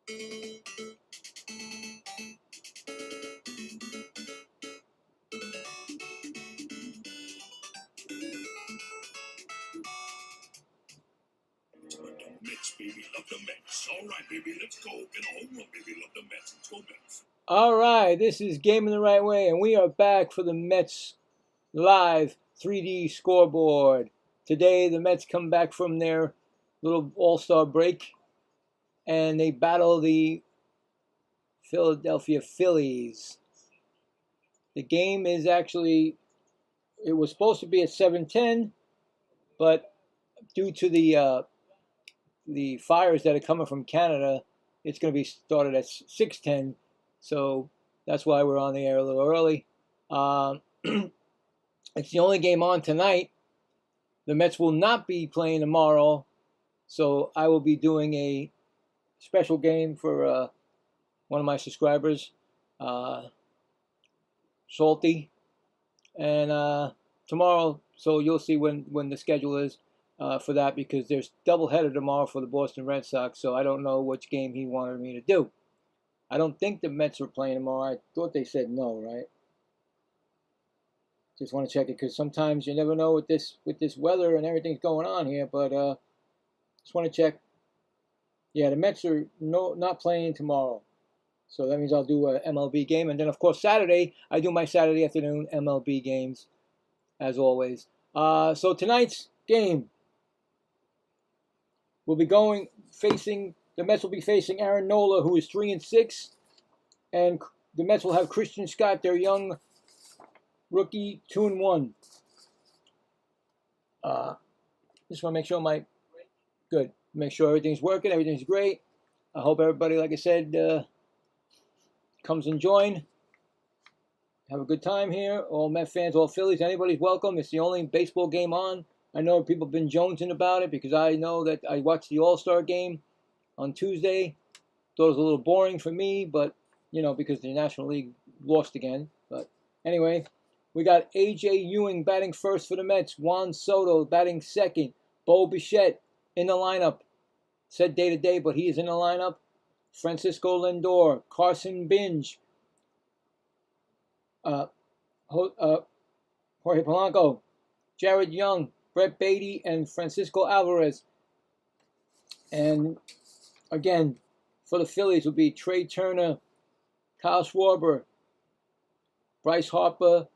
Mets, baby, love the Mets. All right, baby, let's go. Get a home run, baby, love the Mets. Let's go, Mets. All right, this is Gaming the Right Way, and we are back for the Mets live 3D scoreboard. Today, the Mets come back from their little all-star break, and they battle the Philadelphia Phillies. The game is actually, it was supposed to be at 7:10, but due to the fires that are coming from Canada, it's going to be started at 6:10, so that's why we're on the air a little early. It's the only game on tonight. The Mets will not be playing tomorrow, so I will be doing a special game for one of my subscribers, Salty, and tomorrow. So you'll see when the schedule is for that, because there's doubleheader tomorrow for the Boston Red Sox. So I don't know which game he wanted me to do. I don't think the Mets are playing tomorrow. I thought they said no, right? Just want to check it, because sometimes you never know with this weather and everything's going on here. But just want to check. Yeah, the Mets are not playing tomorrow, so that means I'll do a MLB game, and then of course Saturday I do my Saturday afternoon MLB games, as always. So tonight's game, we'll be the Mets will be facing Aaron Nola, who is 3-6, and the Mets will have Christian Scott, their young rookie, 2-1. Just want to make sure make sure everything's working, everything's great. I hope everybody, like I said, comes and join. Have a good time here. All Met fans, all Phillies, anybody's welcome. It's the only baseball game on. I know people have been jonesing about it, because I know that I watched the All-Star game on Tuesday. Thought it was a little boring for me, but, because the National League lost again. But anyway, we got A.J. Ewing batting first for the Mets. Juan Soto batting second. Bo Bichette in the lineup. Said day-to-day, but he is in the lineup. Francisco Lindor, Carson Binge, Jorge Polanco, Jared Young, Brett Beatty, and Francisco Alvarez. And again, for the Phillies will be Trey Turner, Kyle Schwarber, Bryce Harper,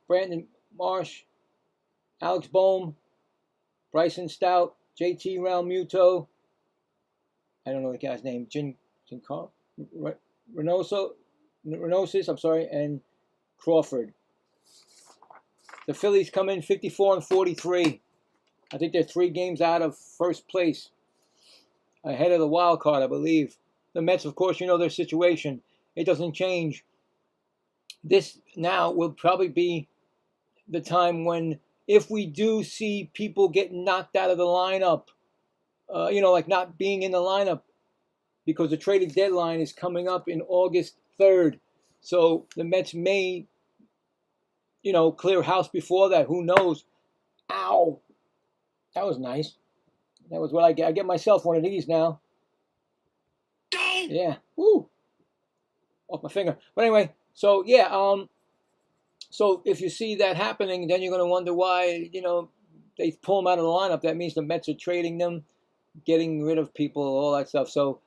Brandon Marsh, Alex Bohm, Bryson Stout, JT Realmuto, I don't know the guy's name, Renosis, I'm sorry, and Crawford. The Phillies come in 54-43. I think they're 3 games out of first place, ahead of the wild card, I believe. The Mets, of course, their situation. It doesn't change. This now will probably be the time when, if we do see people getting knocked out of the lineup, like not being in the lineup, because the trading deadline is coming up in August 3rd. So the Mets may, clear house before that. Who knows? Ow! That was nice. That was what I get. I get myself one of these now. Yeah. Woo! Off my finger. But anyway, so yeah, so if you see that happening, then you're going to wonder why, they pull them out of the lineup. That means the Mets are trading them, getting rid of people, all that stuff. So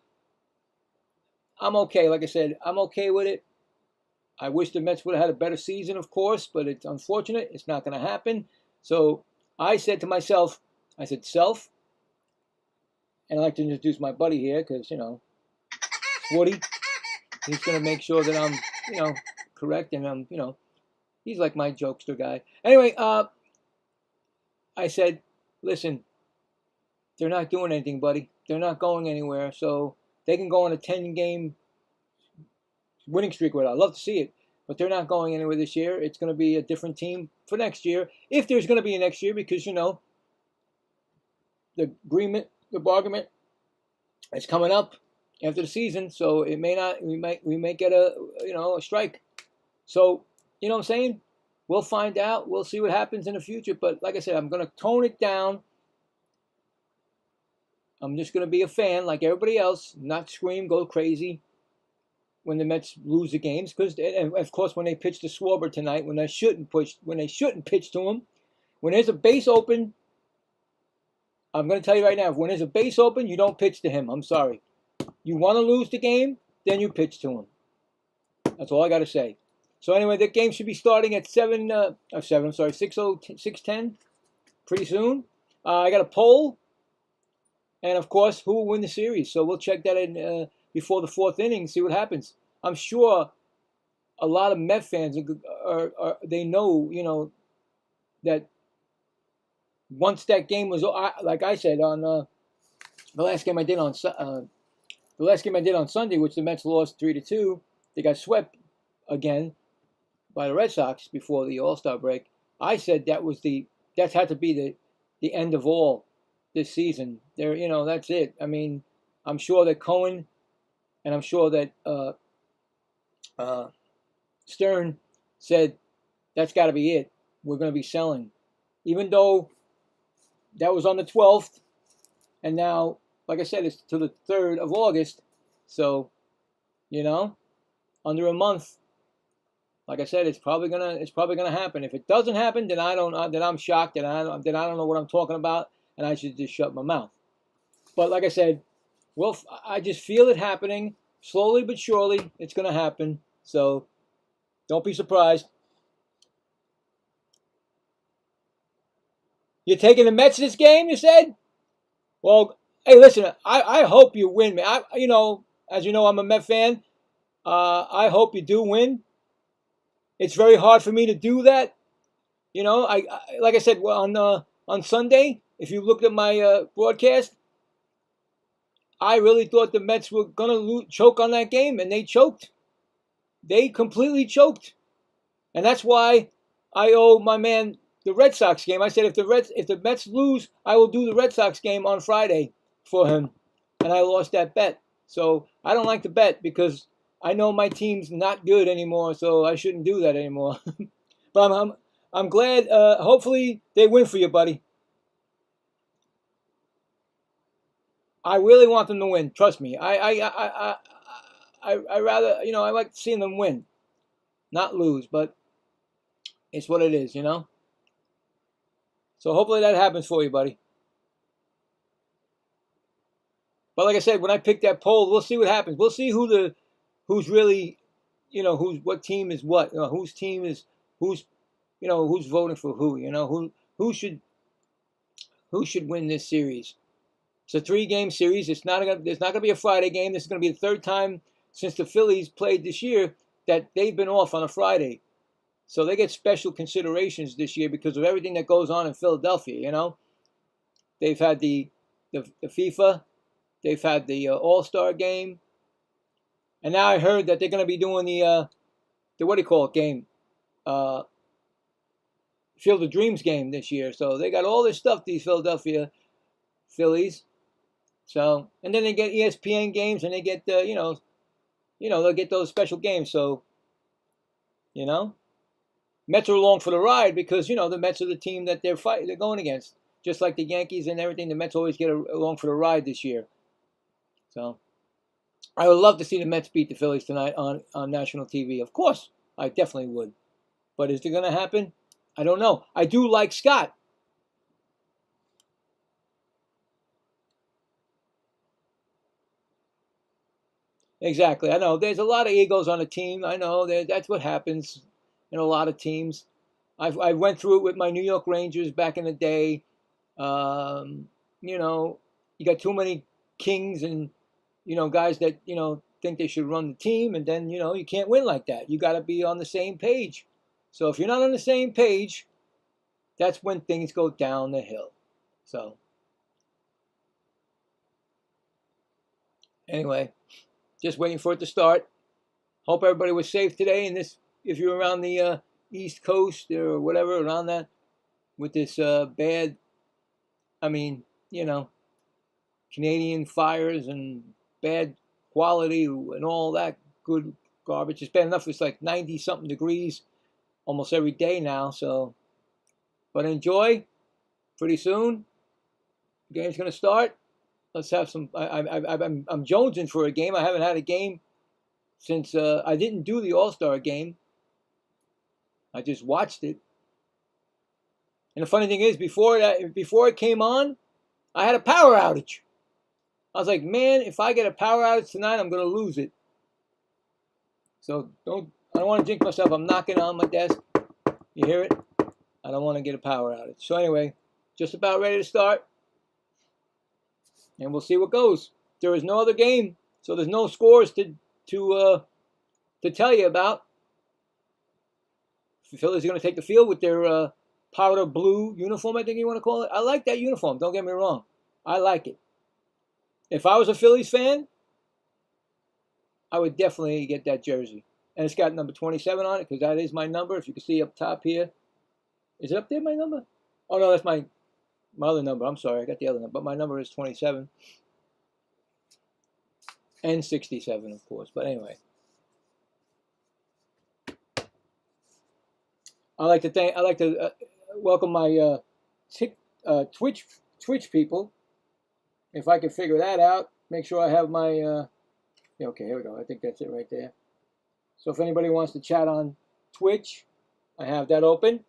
I'm okay. Like I said, I'm okay with it. I wish the Mets would have had a better season, of course, but it's unfortunate. It's not going to happen. So I said to myself, Self, and I'd like to introduce my buddy here, because, Woody, he's going to make sure that I'm, correct, and I'm, he's like my jokester guy. Anyway, I said, listen, they're not doing anything, buddy. They're not going anywhere. So they can go on a 10-game winning streak with it. I'd love to see it. But they're not going anywhere this year. It's going to be a different team for next year. If there's going to be a next year, because, the bargain is coming up after the season. So it may not, we may get a strike. So, you know what I'm saying? We'll find out. We'll see what happens in the future. But like I said, I'm going to tone it down. I'm just going to be a fan like everybody else, not scream, go crazy when the Mets lose the games. Because, and of course, when they pitch to Scoreboard tonight, when they shouldn't pitch to him, when there's a base open, I'm going to tell you right now, when there's a base open, you don't pitch to him. I'm sorry. You want to lose the game, then you pitch to him. That's all I got to say. So anyway, that game should be starting at 6:10, pretty soon. I got a poll, and of course, who will win the series. So we'll check that in before the fourth inning, see what happens. I'm sure a lot of Met fans they know, that once that game was, like I said on the last game I did on Sunday, which the Mets lost 3-2, they got swept again by the Red Sox before the All-Star break. I said that had to be the end of all this season. That's it. I mean, I'm sure that Cohen and I'm sure that Stern said that's got to be it. We're going to be selling, even though that was on the 12th, and now, like I said, it's to the 3rd of August. So, under a month. Like I said, it's probably gonna happen. If it doesn't happen, then I'm shocked, and I don't know what I'm talking about, and I should just shut my mouth. But like I said, well, I just feel it happening slowly but surely. It's gonna happen. So don't be surprised. You're taking the Mets this game, you said? Well, hey, listen, I hope you win, man. As you know, I'm a Met fan. I hope you do win. It's very hard for me to do that. I like I said, on Sunday, if you looked at my broadcast, I really thought the Mets were gonna choke on that game, and they choked. They completely choked, and that's why I owe my man the Red Sox game. I said if the Mets lose, I will do the Red Sox game on Friday for him, and I lost that bet. So I don't like to bet because I know my team's not good anymore, so I shouldn't do that anymore. But I'm glad. Hopefully they win for you, buddy. I really want them to win. Trust me. I rather I like seeing them win, not lose. But it's what it is, So hopefully that happens for you, buddy. But like I said, when I pick that poll, we'll see what happens. We'll see who's really, what team is what, whose team is who's voting for who, who should win this series. It's a 3-game series. There's not gonna be a Friday game. This is gonna be the 3rd time since the Phillies played this year that they've been off on a Friday. So they get special considerations this year because of everything that goes on in Philadelphia. They've had the FIFA, they've had the All-Star game. And now I heard that they're going to be doing the what do you call it game, Field of Dreams game this year. So they got all this stuff, these Philadelphia Phillies. So, and then they get ESPN games, and they get they'll get those special games. So, Mets are along for the ride because the Mets are the team that they're going against, just like the Yankees and everything. The Mets always get along for the ride this year. So. I would love to see the Mets beat the Phillies tonight on national TV. Of course, I definitely would. But is it going to happen? I don't know. I do like Scott. Exactly. I know. There's a lot of egos on a team. I know. That's what happens in a lot of teams. I went through it with my New York Rangers back in the day. You got too many kings and guys that, think they should run the team, and then, you can't win like that. You got to be on the same page. So if you're not on the same page, that's when things go down the hill. So anyway, just waiting for it to start. Hope everybody was safe today. And if you're around the East Coast or whatever, around that, with this bad, Canadian fires and bad quality and all that good garbage. It's bad enough. It's like 90-something degrees almost every day now. So, but enjoy. Pretty soon, the game's going to start. let's have some. I'm jonesing for a game. I haven't had a game since I didn't do the All-Star game. I just watched it. And the funny thing is, before it came on, I had a power outage. I was like, man, if I get a power outage tonight, I'm gonna lose it. So I don't want to jinx myself. I'm knocking on my desk. You hear it? I don't want to get a power outage. So anyway, just about ready to start. And we'll see what goes. There is no other game, so there's no scores to tell you about. The Phillies are going to take the field with their powder blue uniform, I think you want to call it. I like that uniform, don't get me wrong. I like it. If I was a Phillies fan, I would definitely get that jersey. And it's got number 27 on it, because that is my number. If you can see up top here. Is it up there, my number? Oh, no, that's my other number. I'm sorry, I got the other number. But my number is 27. And 67, of course. But anyway. I like to welcome my Twitch people. If I can figure that out, make sure I have my yeah, okay, here we go. I think that's it right there. So if anybody wants to chat on Twitch, I have that open.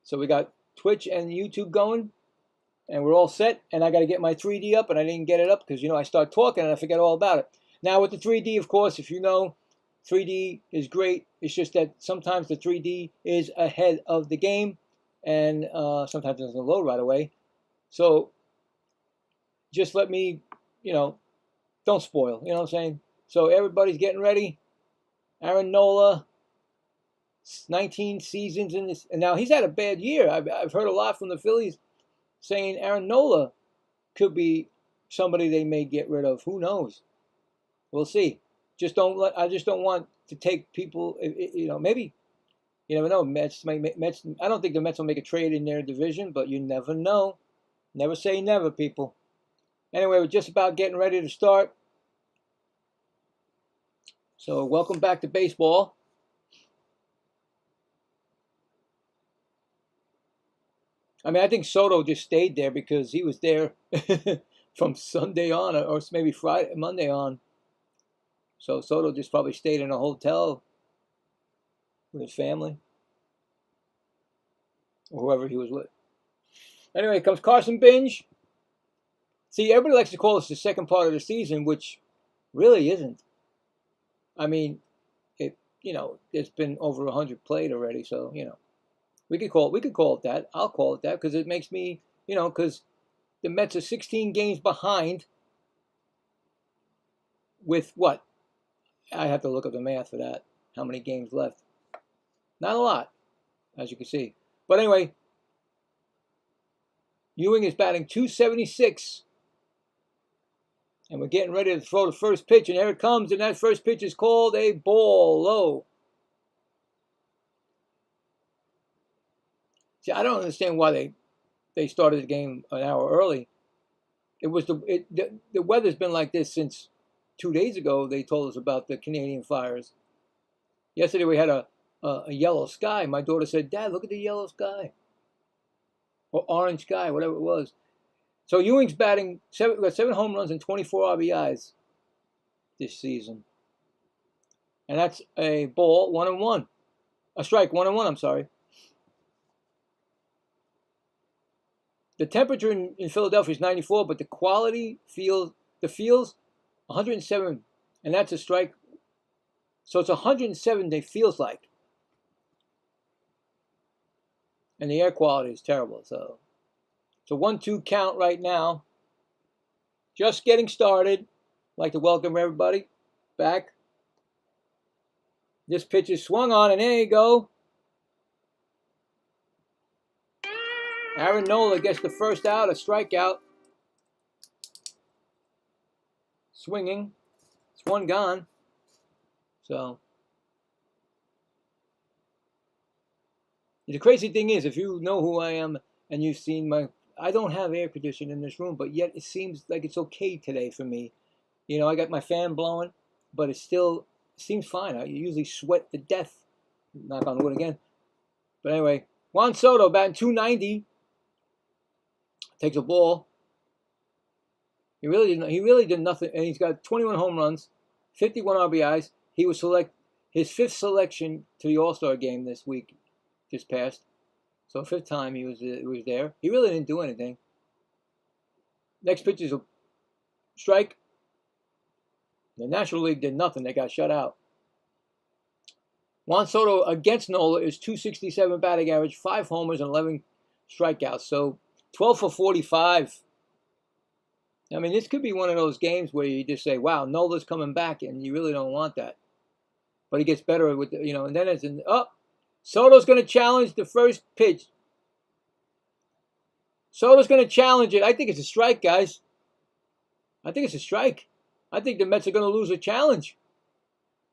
So we got Twitch and YouTube going, and we're all set. And I got to get my 3D up, and I didn't get it up because, you know, I start talking and I forget all about it. Now with the 3D, of course, if you know, 3D is great. It's just that sometimes the 3D is ahead of the game, and sometimes it doesn't load right away. So just let me, you know, don't spoil. You know what I'm saying? So everybody's getting ready. Aaron Nola, 19 seasons in this, and now he's had a bad year. I've heard a lot from the Phillies saying Aaron Nola could be somebody they may get rid of. Who knows? We'll see. I just don't want to take people. You know, maybe you never know. Mets. I don't think the Mets will make a trade in their division, but you never know. Never say never, people. Anyway, we're just about getting ready to start. So welcome back to baseball. I mean, I think Soto just stayed there because he was there from Sunday on, or maybe Monday on. So Soto just probably stayed in a hotel with his family or whoever he was with. Anyway, comes Carson Binge. See, everybody likes to call this the second part of the season, which really isn't. I mean, it's been over 100 played already, so, you know, we could call it that. I'll call it that because it makes me, you know, because the Mets are 16 games behind with what? I have to look up the math for that. How many games left? Not a lot, as you can see. But anyway, Ewing is batting .276. And we're getting ready to throw the first pitch, and there it comes, and that first pitch is called a ball low. See, I don't understand why they started the game an hour early. It was the weather's been like this since 2 days ago. They told us about the Canadian fires. Yesterday we had a yellow sky. My daughter said, "Dad, look at the yellow sky," or orange sky, whatever it was. So Ewing's batting got 7 home runs and 24 RBIs this season. And that's a ball, 1-1. A strike, 1-1, I'm sorry. The temperature in Philadelphia is 94, but the field's 107, and that's a strike. So it's 107 it feels like. And the air quality is terrible, so it's a 1-2 count right now. Just getting started. I'd like to welcome everybody back. This pitch is swung on, and there you go. Aaron Nola gets the first out, a strikeout. Swinging. It's one gone. So the crazy thing is, if you know who I am and you've seen I don't have air conditioning in this room, but yet it seems like it's okay today for me. You know, I got my fan blowing, but it still seems fine. I usually sweat to death. Knock on wood again. But anyway, Juan Soto batting .290. Takes a ball. He really did nothing, and he's got 21 home runs, 51 RBIs. He was his 5th selection to the All-Star game this week, just passed. So 5th time he was there. He really didn't do anything. Next pitch is a strike. The National League did nothing. They got shut out. Juan Soto against Nola is .267 batting average, 5 homers and 11 strikeouts. So 12 for 45. I mean, this could be one of those games where you just say, wow, Nola's coming back, and you really don't want that. But he gets better with, and then it's Soto's going to challenge the first pitch. Soto's going to challenge it. I think it's a strike, guys. I think it's a strike. I think the Mets are going to lose a challenge.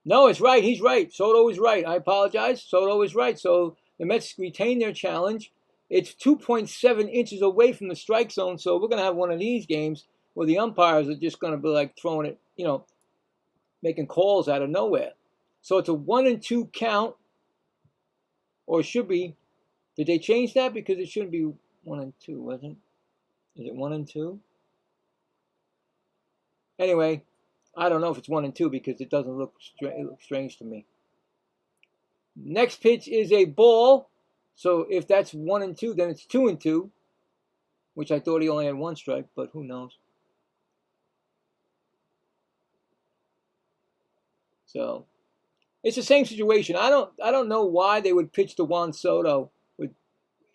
No, it's right. He's right. Soto is right. I apologize. Soto is right. So the Mets retain their challenge. It's 2.7 inches away from the strike zone, so we're going to have one of these games where the umpires are just going to be like throwing it, making calls out of nowhere. So it's a 1-2 count, or it should be. Did they change that? Because it shouldn't be 1-2, wasn't it? Is it 1-2? Anyway, I don't know if it's 1-2 because it doesn't look strange to me. Next pitch is a ball. So if that's 1-2, then it's 2-2, which I thought he only had 1 strike, but who knows? So it's the same situation. I don't know why they would pitch to Juan Soto.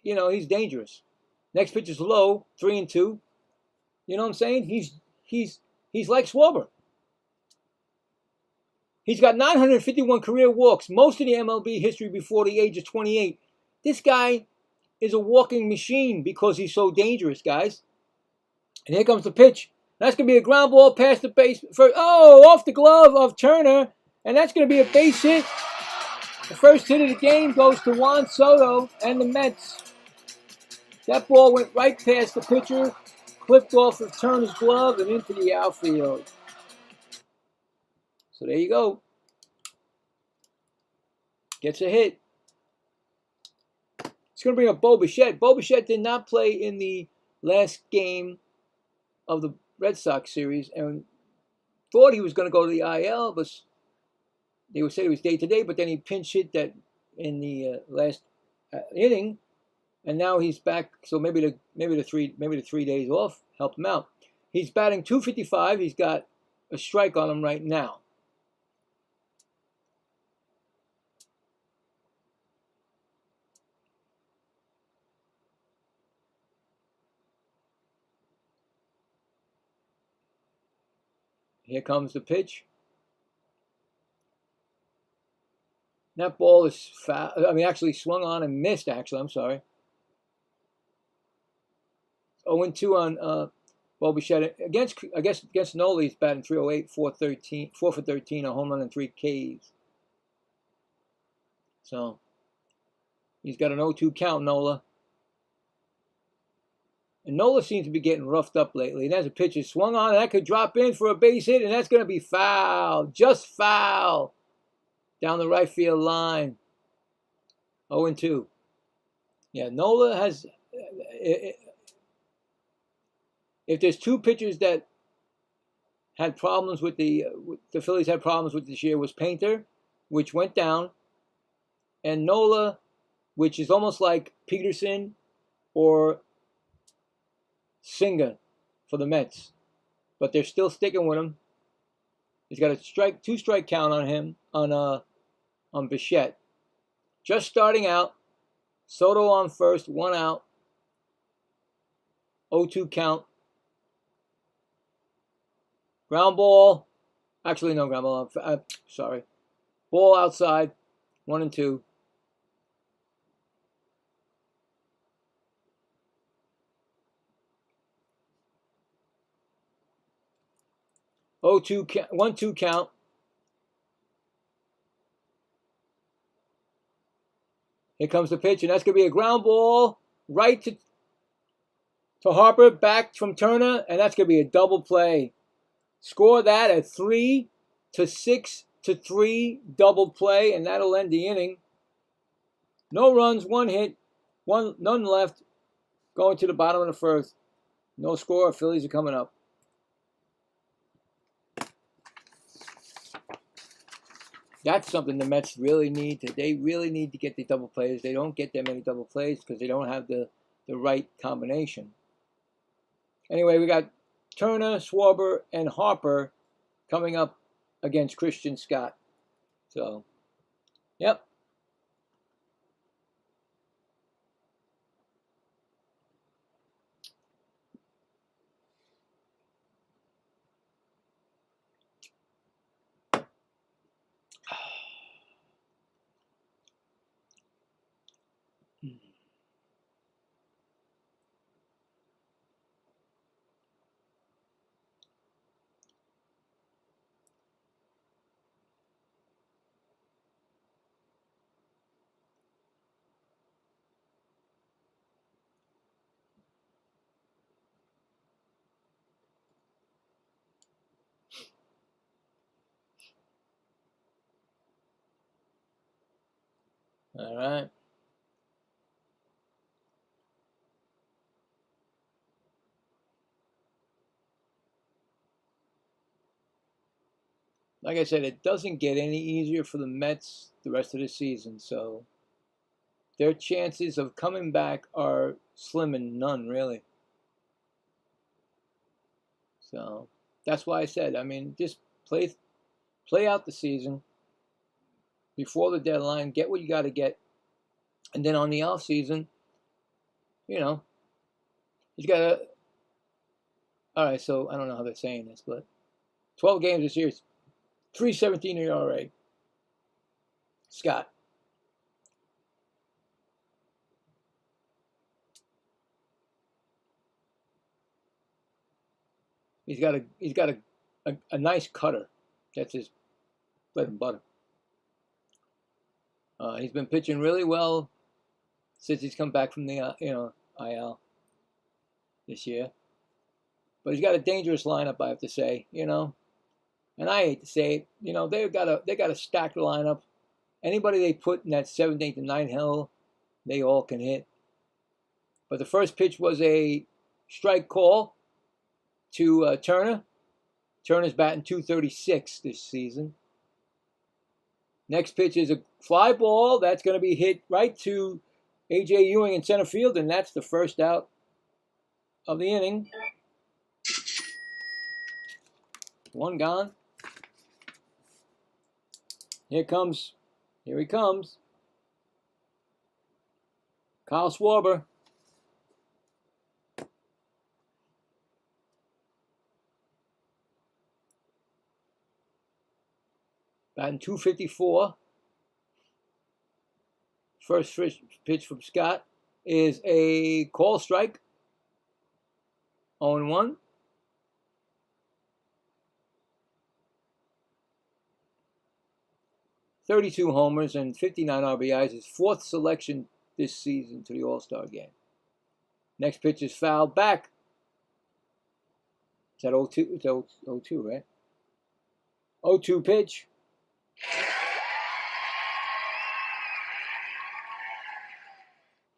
He's dangerous. Next pitch is low, 3-2. You know what I'm saying? He's like Schwarber. He's got 951 career walks, most of the MLB history before the age of 28. This guy is a walking machine because he's so dangerous, guys. And here comes the pitch. That's going to be a ground ball past the base. Off the glove of Turner. And that's going to be a base hit. The first hit of the game goes to Juan Soto and the Mets. That ball went right past the pitcher, clipped off of Turner's glove and into the outfield. So there you go. Gets a hit. It's going to bring up Bo Bichette. Bo Bichette did not play in the last game of the Red Sox series and thought he was going to go to the IL, but they would say he was day-to-day, but then he pinch hit that in the last inning, and now he's back. So maybe the 3 days off helped him out. He's batting .255. He's got a strike on him right now. Here comes the pitch. That ball is foul. Actually swung on and missed, I'm sorry. 0-2 on Bo Bichette. Against Nola, he's batting .308, 4 for 13, a home run and 3 Ks. So he's got an 0-2 count, Nola. And Nola seems to be getting roughed up lately. And as a pitch is swung on, and that could drop in for a base hit, and that's going to be foul. Just foul. Down the right field line. 0-2. Yeah, Nola has... If there's 2 pitchers that had problems with the Phillies had problems with this year, was Painter, which went down, and Nola, which is almost like Peterson or Singer for the Mets, but they're still sticking with him. He's got a 2-strike count on him on Bichette. Just starting out. Soto on first, 1 out. 0-2 count. Ground ball. Actually, no ground ball. Sorry. Ball outside. 1-2. 1-2 count. Here comes the pitch, and that's going to be a ground ball right to Harper, back from Turner, and that's going to be a double play. Score that at 3-6 to 3 double play, and that'll end the inning. No runs, 1 hit, none left. Going to the bottom of the first. No score. Phillies are coming up. That's something the Mets really need to. They really need to get the double plays. They don't get that many double plays because they don't have the right combination. Anyway, we got Turner, Schwarber, and Harper coming up against Christian Scott. So, yep. All right. Like I said, it doesn't get any easier for the Mets the rest of the season. So their chances of coming back are slim and none, really. So that's why I said, I mean, just play out the season before the deadline, get what you got to get, and then on the off season, you know, you got to. All right, so I don't know how they're saying this, but 12 games this year, 3.17 ERA. Scott. He's got a nice cutter. That's his bread and butter. He's been pitching really well since he's come back from the IL this year. But he's got a dangerous lineup, I have to say. And I hate to say it. They got a stacked lineup. Anybody they put in that 7th, 8th, and 9th hill, they all can hit. But the first pitch was a strike call to Turner. Turner's batting .236 this season. Next pitch is a fly ball. That's going to be hit right to A.J. Ewing in center field, and that's the first out of the inning. One gone. Here he comes. Kyle Schwarber. Batting .254. First pitch from Scott is a call strike. 0-1. .32 homers and 59 RBIs. His 4th selection this season to the All-Star game. Next pitch is fouled back. Is that 0-2? It's 0-2, right? 0-2 pitch.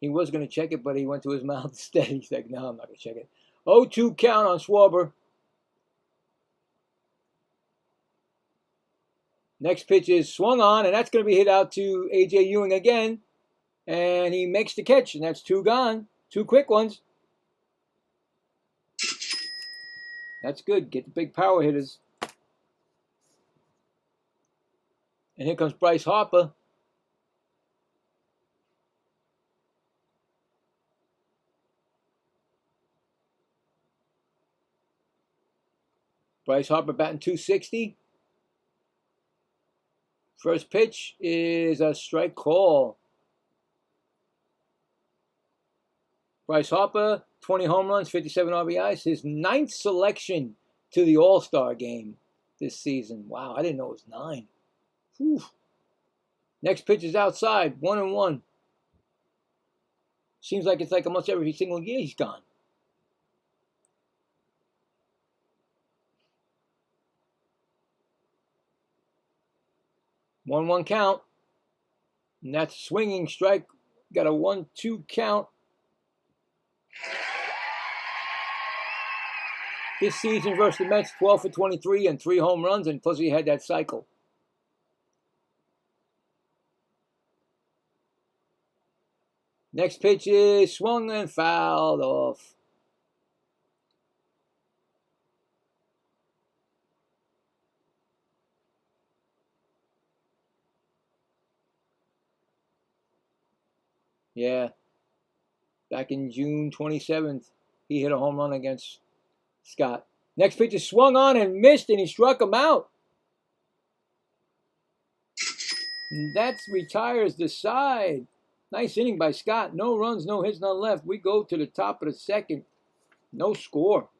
He was going to check it, but he went to his mouth instead. He's like, no, I'm not going to check it. 0-2 count on Schwarber. Next pitch is swung on, and that's going to be hit out to A.J. Ewing again. And he makes the catch, and that's 2 gone. 2 quick ones. That's good. Get the big power hitters. And here comes Bryce Harper. Bryce Harper batting .260. First pitch is a strike call. Bryce Harper, 20 home runs, 57 RBIs. His 9th selection to the All-Star game this season. Wow, I didn't know it was 9. Whew. Next pitch is outside, 1-1. Seems like it's like almost every single year he's gone. One count. And that's swinging strike. Got a 1-2 count. This season versus the Mets, 12 for 23 and 3 home runs, and plus he had that cycle. Next pitch is swung and fouled off. Yeah. Back in June 27th, he hit a home run against Scott. Next pitch is swung on and missed, and he struck him out. And that retires the side. Nice inning by Scott. No runs, no hits, none left. We go to the top of the second. No score.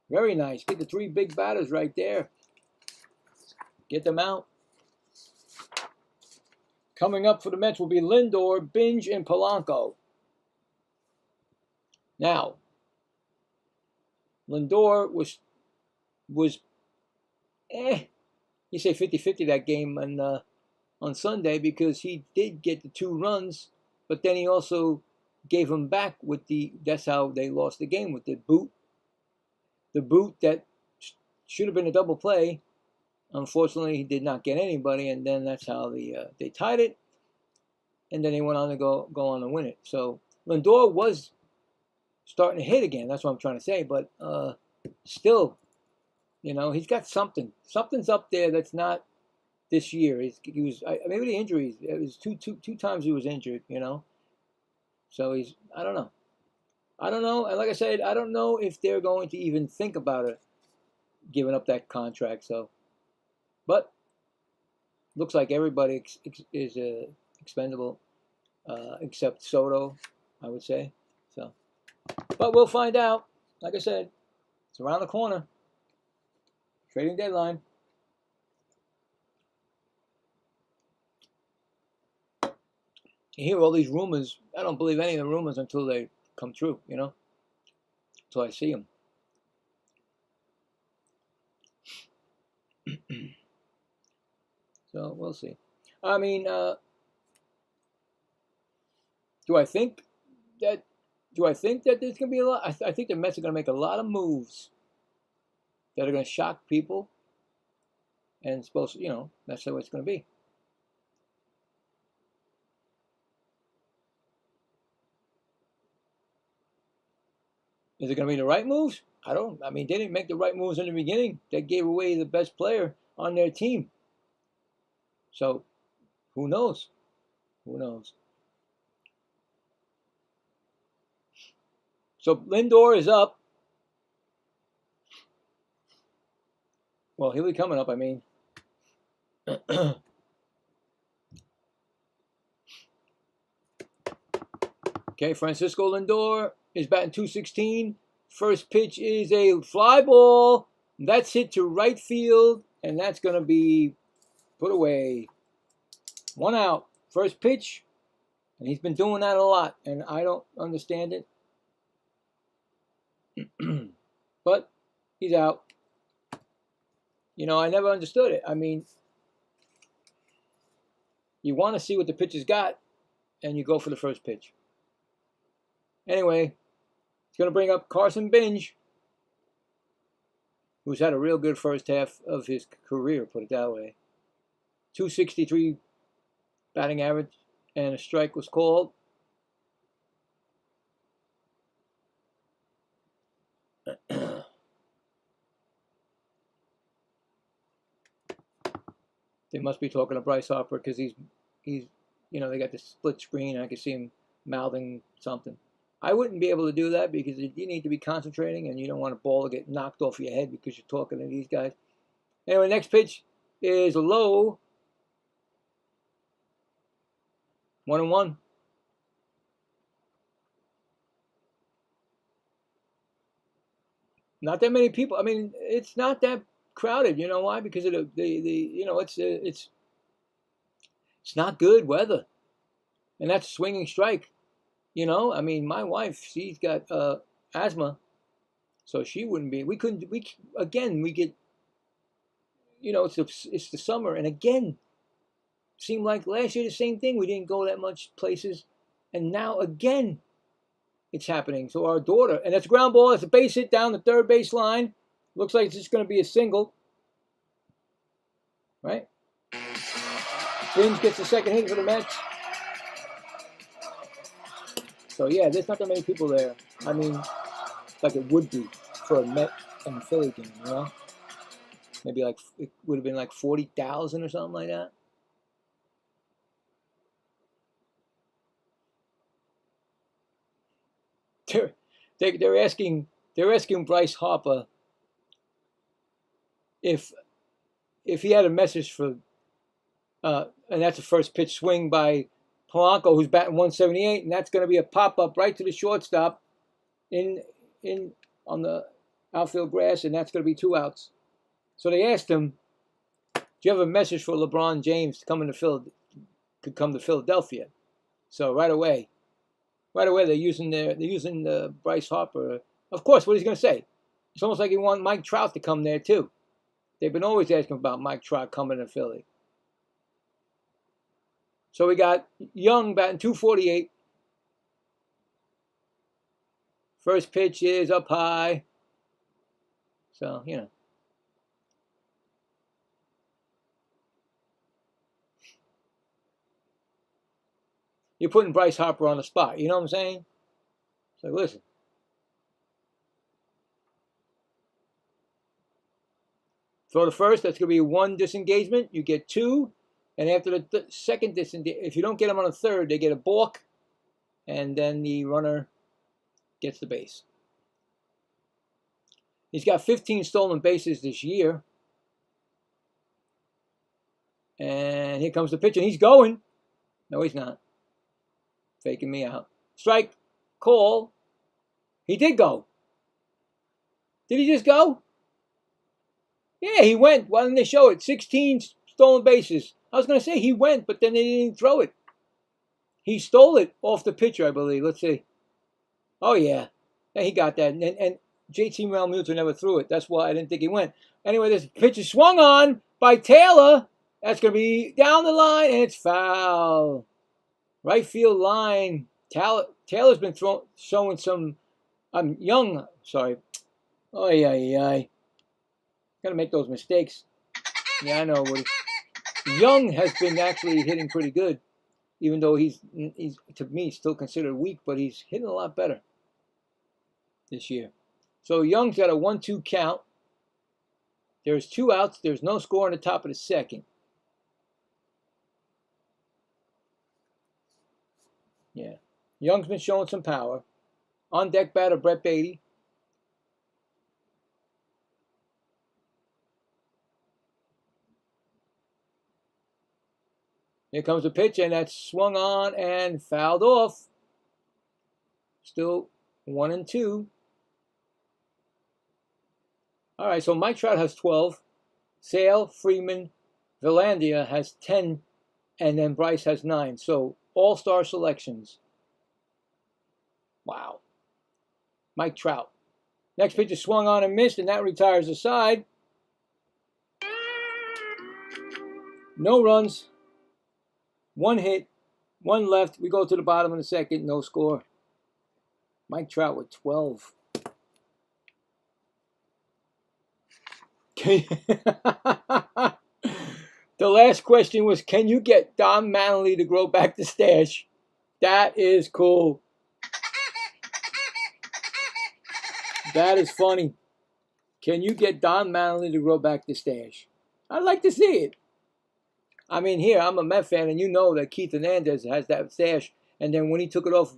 Very nice. Get the three big batters right there. Get them out. Coming up for the Mets will be Lindor, Binge, and Polanco. Now, Lindor was you say 50-50 that game on Sunday because he did get the 2 runs, but then he also gave them back with that's how they lost the game, with the boot. The boot that should have been a double play. Unfortunately, he did not get anybody, and then that's how they tied it, and then they went on to go on and win it. So Lindor was starting to hit again. That's what I'm trying to say, but still, he's got something. Something's up there that's not this year. He was maybe the injuries. It was two times he was injured. So I don't know. And like I said, I don't know if they're going to even think about it, giving up that contract. So, but looks like everybody is expendable except Soto, I would say. So, but we'll find out. Like I said, it's around the corner. Trading deadline. You hear all these rumors. I don't believe any of the rumors until they come true, until I see them. So we'll see. I mean, do I think that there's going to be a lot? I think the Mets are going to make a lot of moves that are going to shock people, and supposed to, that's the way it's going to be. Is it going to be the right moves? I mean, they didn't make the right moves in the beginning. They gave away the best player on their team. So, who knows? Who knows? So, Lindor is up. Well, he'll be coming up, I mean. Okay, Francisco Lindor is batting .216. First pitch is a fly ball. That's hit to right field, and that's going to be put away. 1 out. First pitch, and he's been doing that a lot, and I don't understand it. But he's out. I never understood it. I mean, you want to see what the pitcher's got, and you go for the first pitch. Anyway, it's going to bring up Carson Binge, who's had a real good first half of his career, put it that way. .263 batting average, and a strike was called. They must be talking to Bryce Harper because he's they got the split screen. I can see him mouthing something. I wouldn't be able to do that because you need to be concentrating and you don't want a ball to get knocked off your head because you're talking to these guys. Anyway, next pitch is low. 1-1. Not that many people. I mean, it's not that crowded. You know why? Because of it's not good weather, and that's a swinging strike. I mean, my wife, she's got asthma, so she wouldn't be. We get, it's the summer, and again, seemed like last year the same thing. We didn't go that much places, and now again, it's happening. So our daughter, and it's a ground ball. It's a base hit down the third base line. Looks like it's just going to be a single, right? Binge gets the second hit for the Mets. So yeah, there's not that many people there. I mean, like it would be for a Met and Philly game, you know? Maybe like it would have been like 40,000 or something like that. They're they're asking Bryce Harper if he had a message for and that's a first pitch swing by Polanco, who's batting 178, and that's going to be a pop up right to the shortstop in on the outfield grass, and that's going to be 2 outs. So they asked him, "Do you have a message for LeBron James to come to Philadelphia?" So right away they're using the Bryce Harper. Of course, what he's going to say? It's almost like he wants Mike Trout to come there too. They've been always asking about Mike Trout coming to Philly. So we got Young batting 248. First pitch is up high. So, you know. You're putting Bryce Harper on the spot. You know what I'm saying? It's like, listen. Throw the first. That's going to be 1 disengagement. You get 2. And after the second disengagement, if you don't get him on a third, they get a balk. And then the runner gets the base. He's got 15 stolen bases this year. And here comes the pitch, and he's going. No, he's not. Faking me out. Strike. Call. He did go. Did he just go? Yeah, he went. Why didn't they show it? 16 stolen bases. I was going to say he went, but then they didn't throw it. He stole it off the pitcher, I believe. Let's see. Oh, yeah. He got that. And JT Realmuto never threw it. That's why I didn't think he went. Anyway, this pitch is swung on by Taylor. That's going to be down the line, and it's foul. Right field line. Taylor's been showing some. Young. Sorry. Oh, yeah. Got to make those mistakes. Yeah, I know, Woody. Young has been actually hitting pretty good, even though he's to me still considered weak, but he's hitting a lot better this year. So Young's got a 1-2 count. There's 2 outs. There's no score in the top of the second. Yeah. Young's been showing some power. On deck batter Brett Beatty. Here comes the pitch, and that's swung on and fouled off. Still 1-2. All right, so Mike Trout has 12. Sale, Freeman, Villandia has 10, and then Bryce has 9. So all-star selections. Wow. Mike Trout. Next pitch is swung on and missed, and that retires the side. No runs. 1 hit. 1 left. We go to the bottom of the second. No score. Mike Trout with 12. The last question was, can you get Don Manley to grow back the stash? That is cool. That is funny. Can you get Don Manley to grow back the stash? I'd like to see it. I mean, here, I'm a Met fan, and you know that Keith Hernandez has that stash. And then when he took it off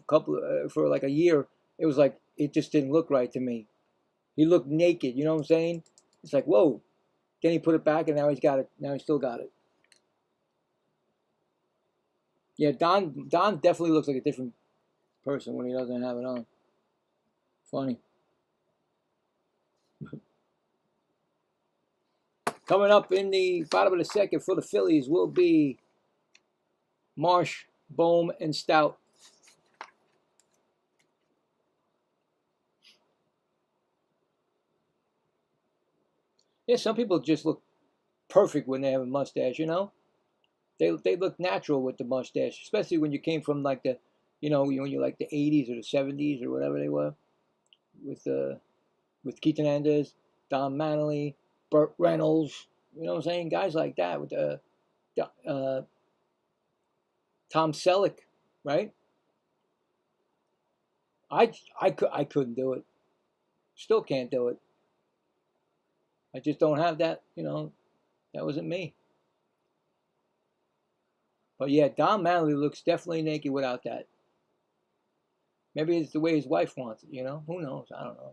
for like a year, it was like, it just didn't look right to me. He looked naked, you know what I'm saying? It's like, whoa. Then he put it back, and now he's got it. Now he's still got it. Yeah, Don definitely looks like a different person when he doesn't have it on. Funny. Coming up in the bottom of the second for the Phillies will be Marsh, Bohm, and Stout. Yeah, some people just look perfect when they have a mustache, you know? They look natural with the mustache, especially when you came from like the, when you're like the 80s or the 70s or whatever they were, with Keith Hernandez, Don Manley, Burt Reynolds, you know what I'm saying? Guys like that with Tom Selleck, right? I couldn't do it. Still can't do it. I just don't have that. That wasn't me. But yeah, Don Mattingly looks definitely naked without that. Maybe it's the way his wife wants it. Who knows? I don't know.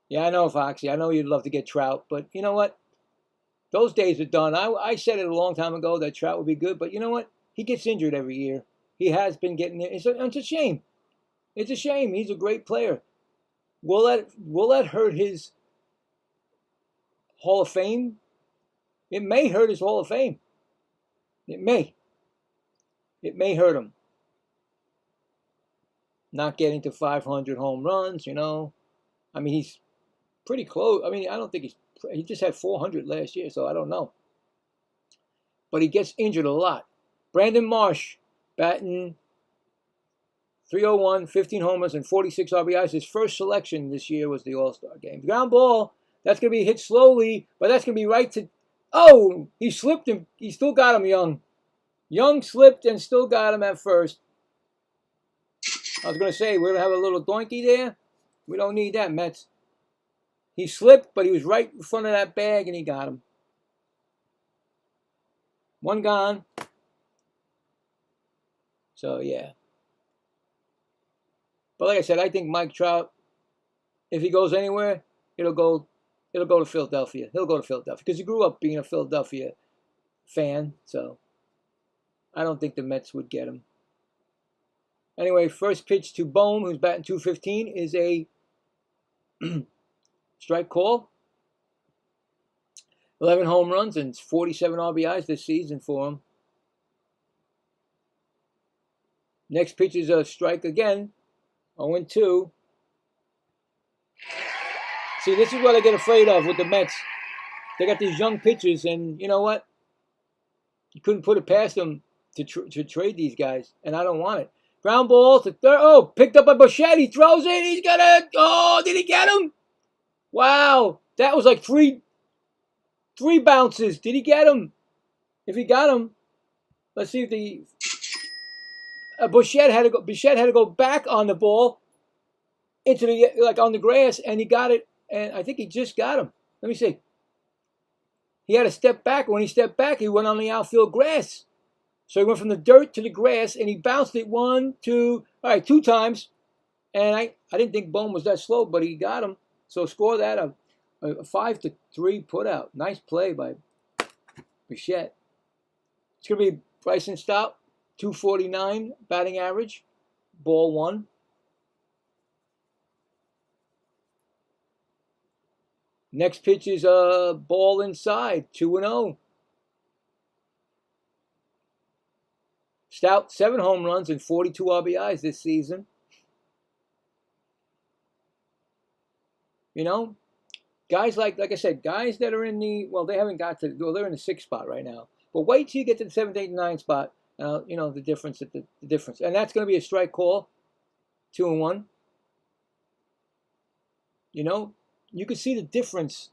Yeah, I know, Foxy. I know you'd love to get Trout, but you know what? Those days are done. I said it a long time ago that Trout would be good, but you know what? He gets injured every year. He has been getting it. It's a shame. It's a shame. He's a great player. Will that hurt his Hall of Fame? It may hurt his Hall of Fame. It may. It may hurt him. Not getting to 500 home runs, I mean, he's pretty close. I mean, I don't think he just had 400 last year, so I don't know. But he gets injured a lot. Brandon Marsh, batting .301, 15 homers, and 46 RBIs. His first selection this year was the All-Star game. Ground ball, that's going to be hit slowly, but that's going to be right to... Oh, he slipped him. He still got him, Young. Young slipped and still got him at first. I was going to say, we're going to have a little donkey there. We don't need that, Mets. He slipped, but he was right in front of that bag, and he got him. One gone. So, yeah. But like I said, I think Mike Trout, if he goes anywhere, it'll go to Philadelphia. He'll go to Philadelphia because he grew up being a Philadelphia fan. So I don't think the Mets would get him. Anyway, first pitch to Bohm, who's batting .215, is a strike call. 11 home runs and 47 RBIs this season for him. Next pitch is a strike again. 0-2. See, this is what I get afraid of with the Mets. They got these young pitchers, and you know what? You couldn't put it past them to trade these guys, and I don't want it. Ground ball to third. Oh, picked up by Bichette. He throws it. He's got it. Oh, did he get him? Wow. That was like three bounces. Did he get him? If he got him, let's see if the Bichette had to go back on the ball into on the grass, and he got it. And I think he just got him. Let me see. He had to step back. When he stepped back, he went on the outfield grass. So he went from the dirt to the grass, and he bounced it 1, 2, all right, 2 times. And I didn't think Bohm was that slow, but he got him. So score that a 5-3 putout. Nice play by Bichette. It's going to be Bryson Stott, .249 batting average, ball 1. Next pitch is a ball inside, 2-0. Stout, 7 home runs and 42 RBIs this season. Guys like I said, guys that are in they haven't got to, they're in the 6th spot right now. But wait till you get to the 7th, 8th, and 9th spot. The difference. The difference. And that's going to be a strike call, 2-1. You can see the difference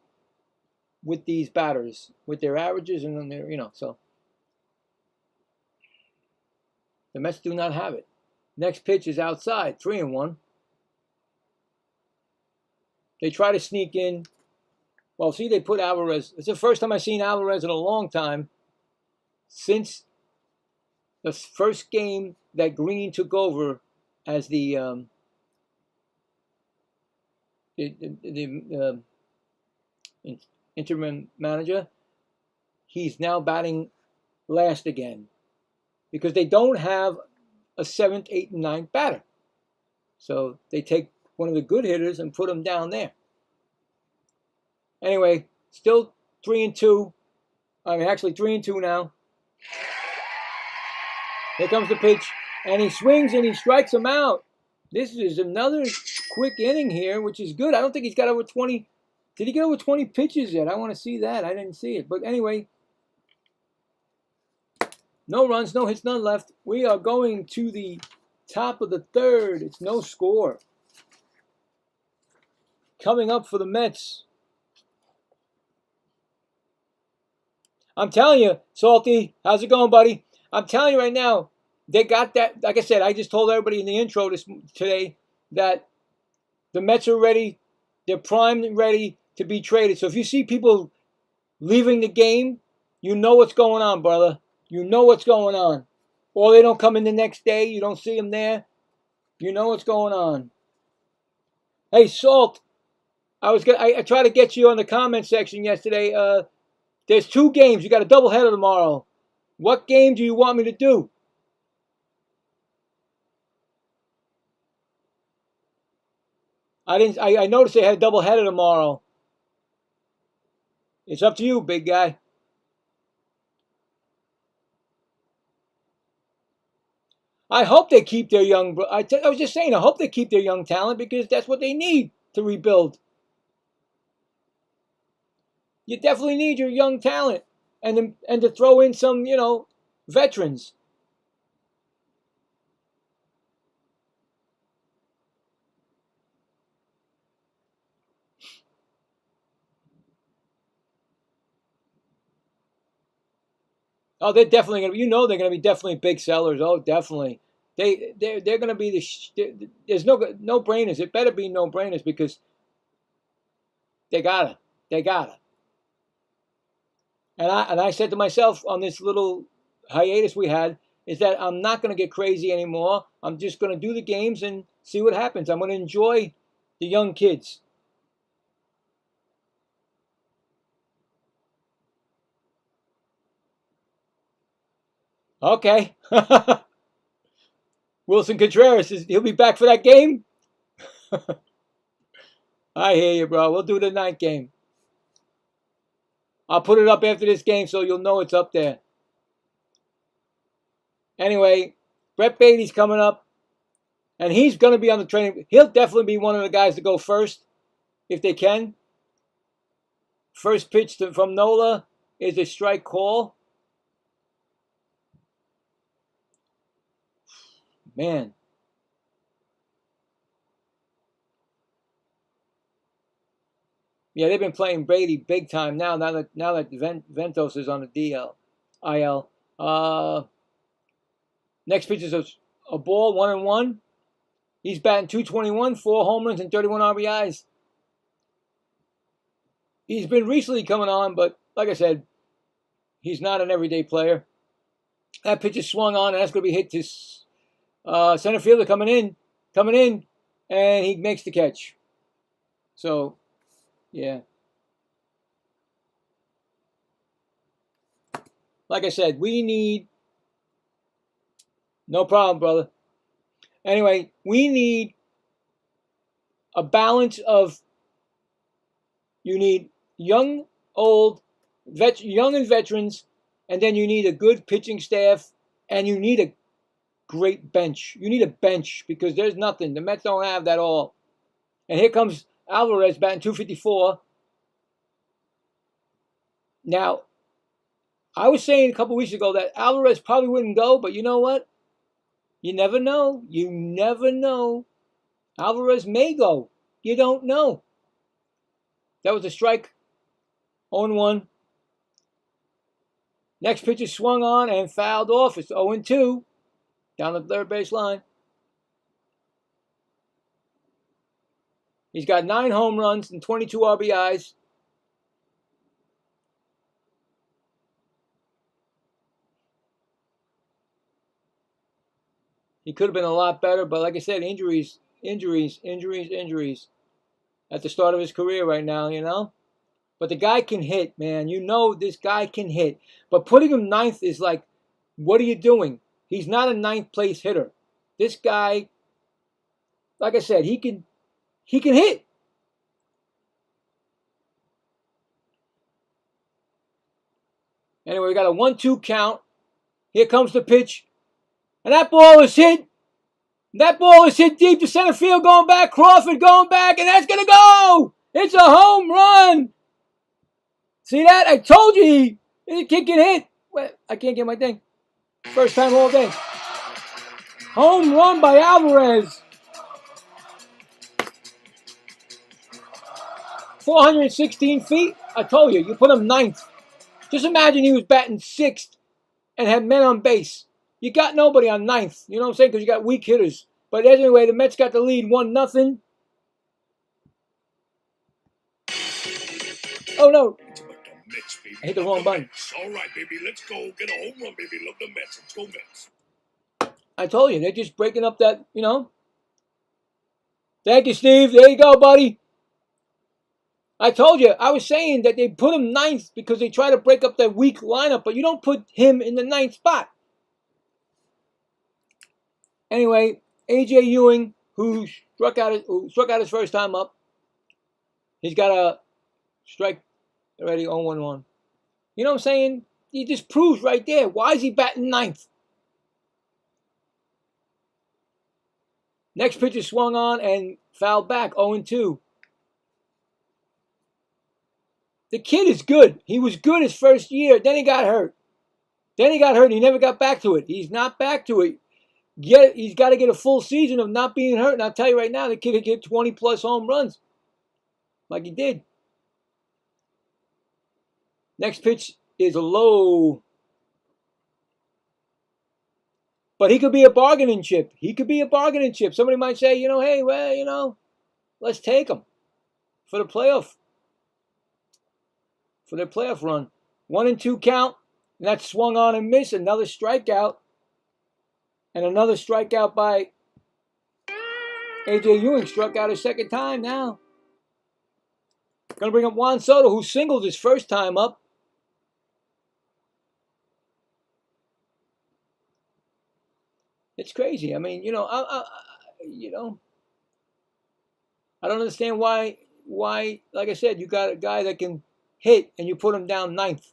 with these batters, with their averages and their, so. The Mets do not have it. Next pitch is outside, 3-1. They try to sneak in. Well, see, they put Alvarez. It's the first time I've seen Alvarez in a long time since the first game that Green took over as the interim manager. He's now batting last again because they don't have a 7th, 8th, and 9th batter. So they take one of the good hitters and put him down there. Anyway, still 3-2. I mean, actually 3-2 now. Here comes the pitch, and he swings and he strikes him out. This is another quick inning here, which is good. I don't think he's got over 20. Did he get over 20 pitches yet? I want to see that. I didn't see it. But anyway, no runs, no hits, none left. We are going to the top of the 3rd. It's no score. Coming up for the Mets. I'm telling you, Salty, how's it going, buddy? I'm telling you right now, they got that. Like I said, I just told everybody in the intro today that the Mets are ready. They're primed and ready to be traded. So if you see people leaving the game, you know what's going on, brother. You know what's going on. Or they don't come in the next day. You don't see them there. You know what's going on. Hey, Salt, I tried to get you on the comment section yesterday. There's 2 games. You got a doubleheader tomorrow. What game do you want me to do? I noticed they had a doubleheader tomorrow. It's up to you, big guy. I hope they keep their young. I was just saying, I hope they keep their young talent because that's what they need to rebuild. You definitely need your young talent, and to throw in some, veterans. Oh, they're definitely gonna. They're gonna be definitely big sellers. Oh, definitely. They're gonna be there's no brainers. It better be no brainers because they gotta. They gotta. And I said to myself on this little hiatus we had is that I'm not gonna get crazy anymore. I'm just gonna do the games and see what happens. I'm gonna enjoy the young kids. Okay. Wilson Contreras he'll be back for that game. I hear you, bro. We'll do the 9th game. I'll put it up after this game so you'll know it's up there. Anyway, Brett Beatty's coming up, and he's going to be on the training. He'll definitely be one of the guys to go first if they can. First pitch from Nola is a strike call. Man. Yeah, they've been playing Brady big time now that Ventos is on the IL. Next pitch is a ball, 1-1. He's batting .221, 4 home runs and 31 RBIs. He's been recently coming on, but like I said, he's not an everyday player. That pitch is swung on, and that's going to be hit to center fielder coming in, and he makes the catch. So, yeah. Like I said, we need... No problem, brother. Anyway, we need a balance of... You need young, old, young and veterans, and then you need a good pitching staff, and you need a great bench. You need a bench because there's nothing. The Mets don't have that all. And here comes Alvarez batting .254. Now, I was saying a couple weeks ago that Alvarez probably wouldn't go, but you know what? You never know. You never know. Alvarez may go. You don't know. That was a strike. 0-1. Next pitch is swung on and fouled off. It's 0-2 down the third base line. He's got 9 home runs and 22 RBIs. He could have been a lot better, but like I said, injuries at the start of his career right now, But the guy can hit, man. This guy can hit. But putting him 9th is like, what are you doing? He's not a 9th place hitter. This guy, like I said, he can hit. Anyway, we got a 1-2 count. Here comes the pitch. And that ball is hit. That ball is hit deep to center field, going back. Crawford going back, and that's going to go. It's a home run. See that? I told you he can't get hit. Wait, I can't get my thing. First time all day. Home run by Alvarez. 416 feet. I told you, you put him 9th. Just imagine he was batting 6th and had men on base. You got nobody on 9th. You know what I'm saying? Because you got weak hitters. But anyway, the Mets got the lead 1-0. Oh, no. I hit the wrong button. All right, baby. Let's go. Get a home run, baby. Love the Mets. Let's go, Mets. I told you. They're just breaking up that, you know. Thank you, Steve. There you go, buddy. I told you. I was saying that they put him 9th because they try to break up that weak lineup. But you don't put him in the 9th spot. Anyway, A.J. Ewing, who struck out his first time up. He's got a strike already, 0-1-1. You know what I'm saying? He just proves right there. Why is he batting 9th? Next pitch is swung on and fouled back, 0-2. The kid is good. He was good his first year. Then he got hurt. He never got back to it. He's not back to it. He's got to get a full season of not being hurt. And I'll tell you right now, the kid could get 20-plus home runs like he did. Next pitch is low. But he could be a bargaining chip. Somebody might say, hey, well, let's take him for the playoff. For their playoff run. 1-2 count. And that's swung on and missed. Another strikeout. And another strikeout by A.J. Ewing. Struck out his second time now. Going to bring up Juan Soto, who singled his first time up. It's crazy. I mean, I don't understand why, like I said, you got a guy that can hit and you put him down 9th.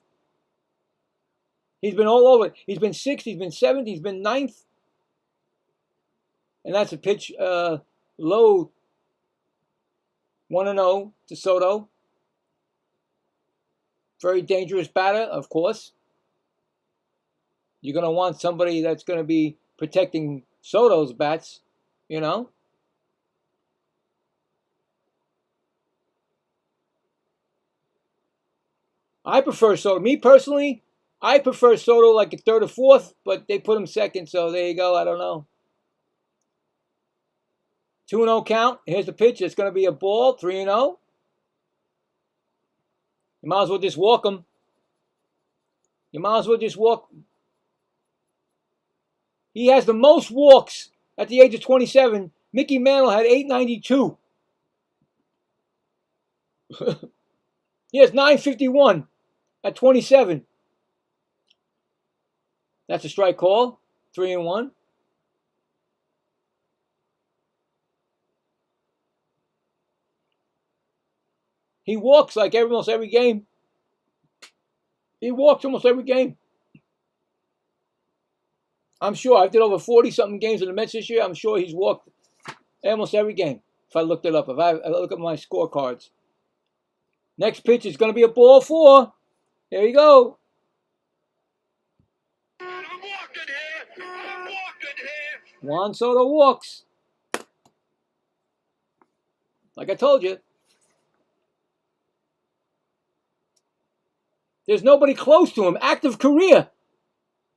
He's been all over. He's been 6th, he's been 7th, he's been 9th. And that's a pitch low, 1-0 to Soto. Very dangerous batter, of course. You're going to want somebody that's going to be protecting Soto's bats, I prefer Soto. Me personally, I prefer Soto like a 3rd or 4th, but they put him 2nd, so there you go. I don't know. 2-0 count. Here's the pitch. It's going to be a ball. 3-0. You might as well just walk him. He has the most walks at the age of 27. Mickey Mantle had 892. He has 951 at 27. That's a strike call. 3-1. He walks like almost every game. He walks almost every game. I'm sure. I did over 40-something games in the Mets this year. I'm sure he's walked almost every game. If I looked it up. If I look at my scorecards. Next pitch is going to be a ball 4. There you go. I'm walking here. Juan Soto walks. Like I told you. There's nobody close to him. Active career.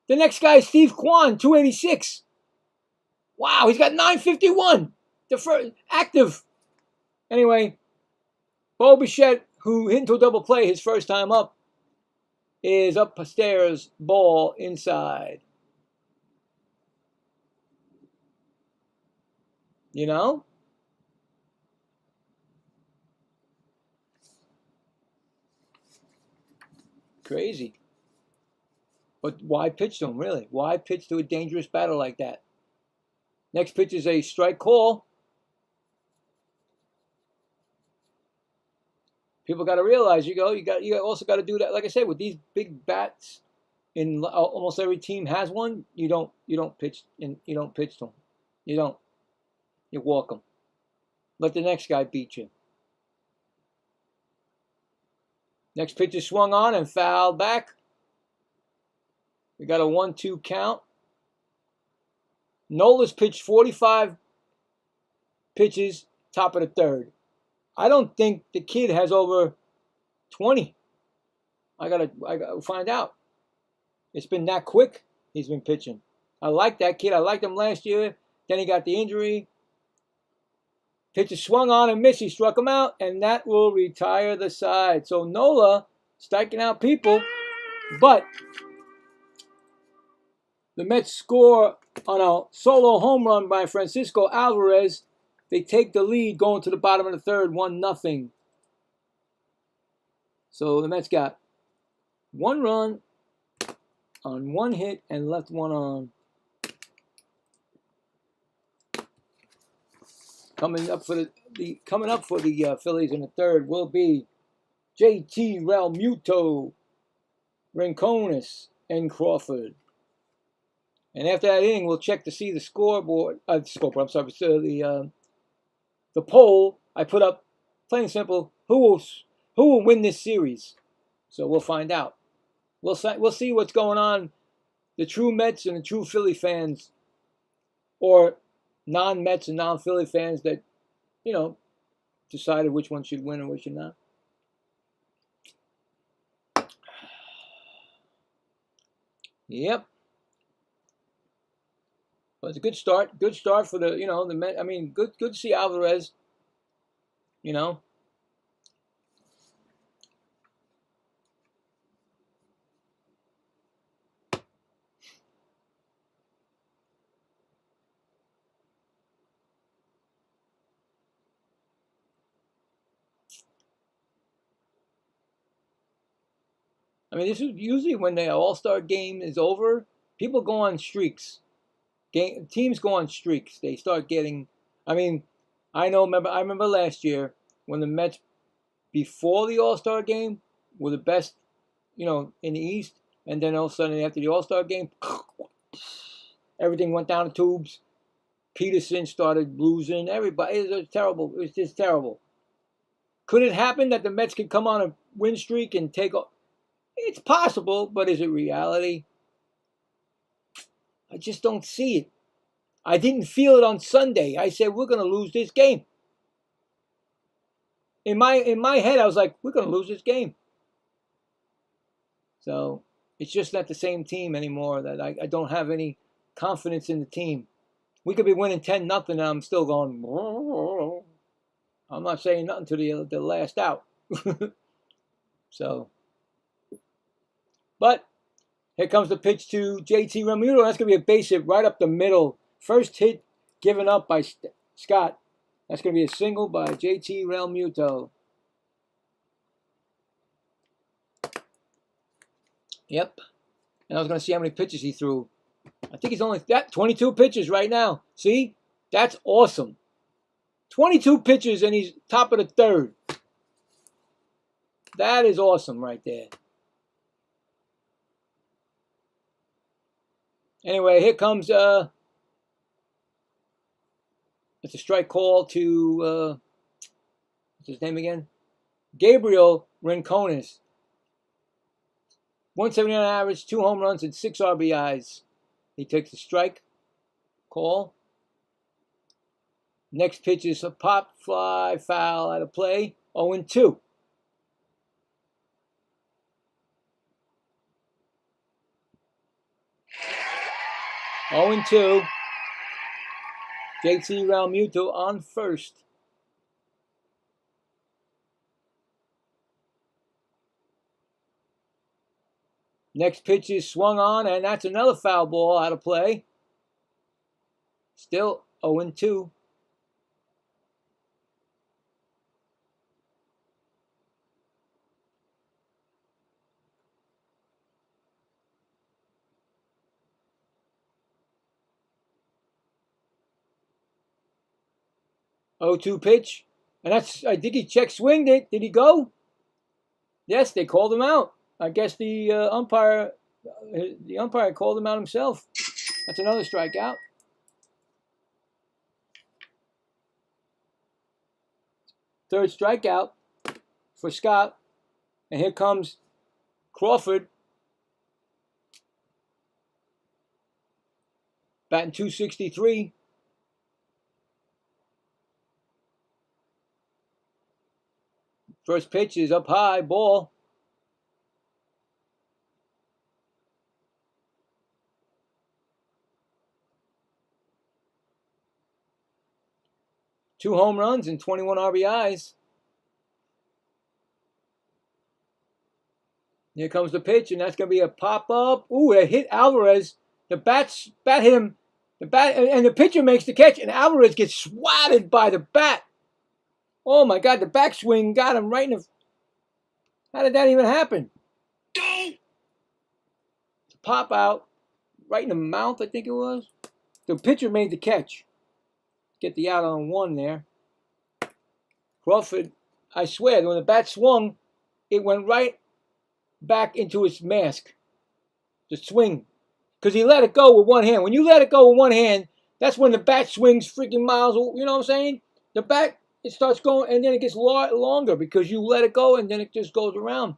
The next guy is Steve Kwan, 286. Wow, he's got 951. The first active. Anyway, Bo Bichette, who hit into a double play his first time up, is upstairs, ball inside. Crazy. But why pitch to him, really? Why pitch to a dangerous batter like that? Next pitch is a strike call. People got to realize, you also got to do that. Like I said, with these big bats, in almost every team has one. You don't pitch to them. You don't. You walk them. Let the next guy beat you. Next pitch is swung on and fouled back. We got a 1-2 count. Nola's pitched 45 pitches, top of the 3rd. I don't think the kid has over 20. I gotta find out. It's been that quick. He's been pitching. I like that kid. I liked him last year. Then he got the injury. Pitcher swung on and missed. He struck him out, and that will retire the side. So Nola striking out people, but the Mets score on a solo home run by Francisco Alvarez. They take the lead going to the bottom of the third, 1-0. So the Mets got 1 run on 1 hit and left 1 on. Coming up for the Phillies in the third will be JT Realmuto, Rincones, and Crawford. And after that inning, we'll check to see the scoreboard. I'm sorry, the poll I put up, plain and simple. Who will win this series? So we'll find out. We'll see what's going on. The true Mets and the true Philly fans, or non-Mets and non-Philly fans that, decided which one should win and which should not. Yep. Well, it's a good start. Good start for the Mets. I mean, good to see Alvarez. I mean, this is usually when the All-Star game is over. People go on streaks. Teams go on streaks. They start getting. I mean, I remember last year when the Mets before the All-Star game were the best, in the East, and then all of a sudden after the All-Star game, everything went down the tubes. Peterson started losing. Everybody, it was terrible. It was just terrible. Could it happen that the Mets could come on a win streak and take off? It's possible, but is it reality? I just don't see it. I didn't feel it on Sunday. I said, we're going to lose this game. In my head, I was like, we're going to lose this game. So it's just not the same team anymore. That I don't have any confidence in the team. We could be winning 10-0 and I'm still going, I'm not saying nothing to the last out. So, but here comes the pitch to JT Realmuto. That's going to be a base hit right up the middle. First hit given up by Scott. That's going to be a single by JT Realmuto. Yep. And I was going to see how many pitches he threw. I think he's only got 22 pitches right now. See? That's awesome. 22 pitches and he's top of the third. That is awesome right there. Anyway, here comes it's a strike call to what's his name again? Gabriel Rincones. 179 average, 2 home runs, and 6 RBIs. He takes a strike call. Next pitch is a pop, fly, foul, out of play. 0-2. JT Realmuto on first. Next pitch is swung on, and that's another foul ball out of play. Still 0-2. Pitch. And that's, I think he check swinged it. Did he go? Yes, they called him out. I guess the umpire called him out himself. That's another strikeout. Third strikeout for Scott. And here comes Crawford. Batting .263. First pitch is up high, ball. 2 home runs and 21 RBIs. Here comes the pitch, and that's going to be a pop-up. Ooh, it hit Alvarez. The bat hit him. And the pitcher makes the catch, and Alvarez gets swatted by the bat. Oh, my God, the backswing got him right in the... How did that even happen? Pop out right in the mouth, I think it was. The pitcher made the catch. Get the out on 1 there. Crawford, I swear, when the bat swung, it went right back into his mask. The swing. Because he let it go with one hand. When you let it go with one hand, that's when the bat swings freaking miles. You know what I'm saying? The bat, it starts going, and then it gets longer because you let it go, and then it just goes around.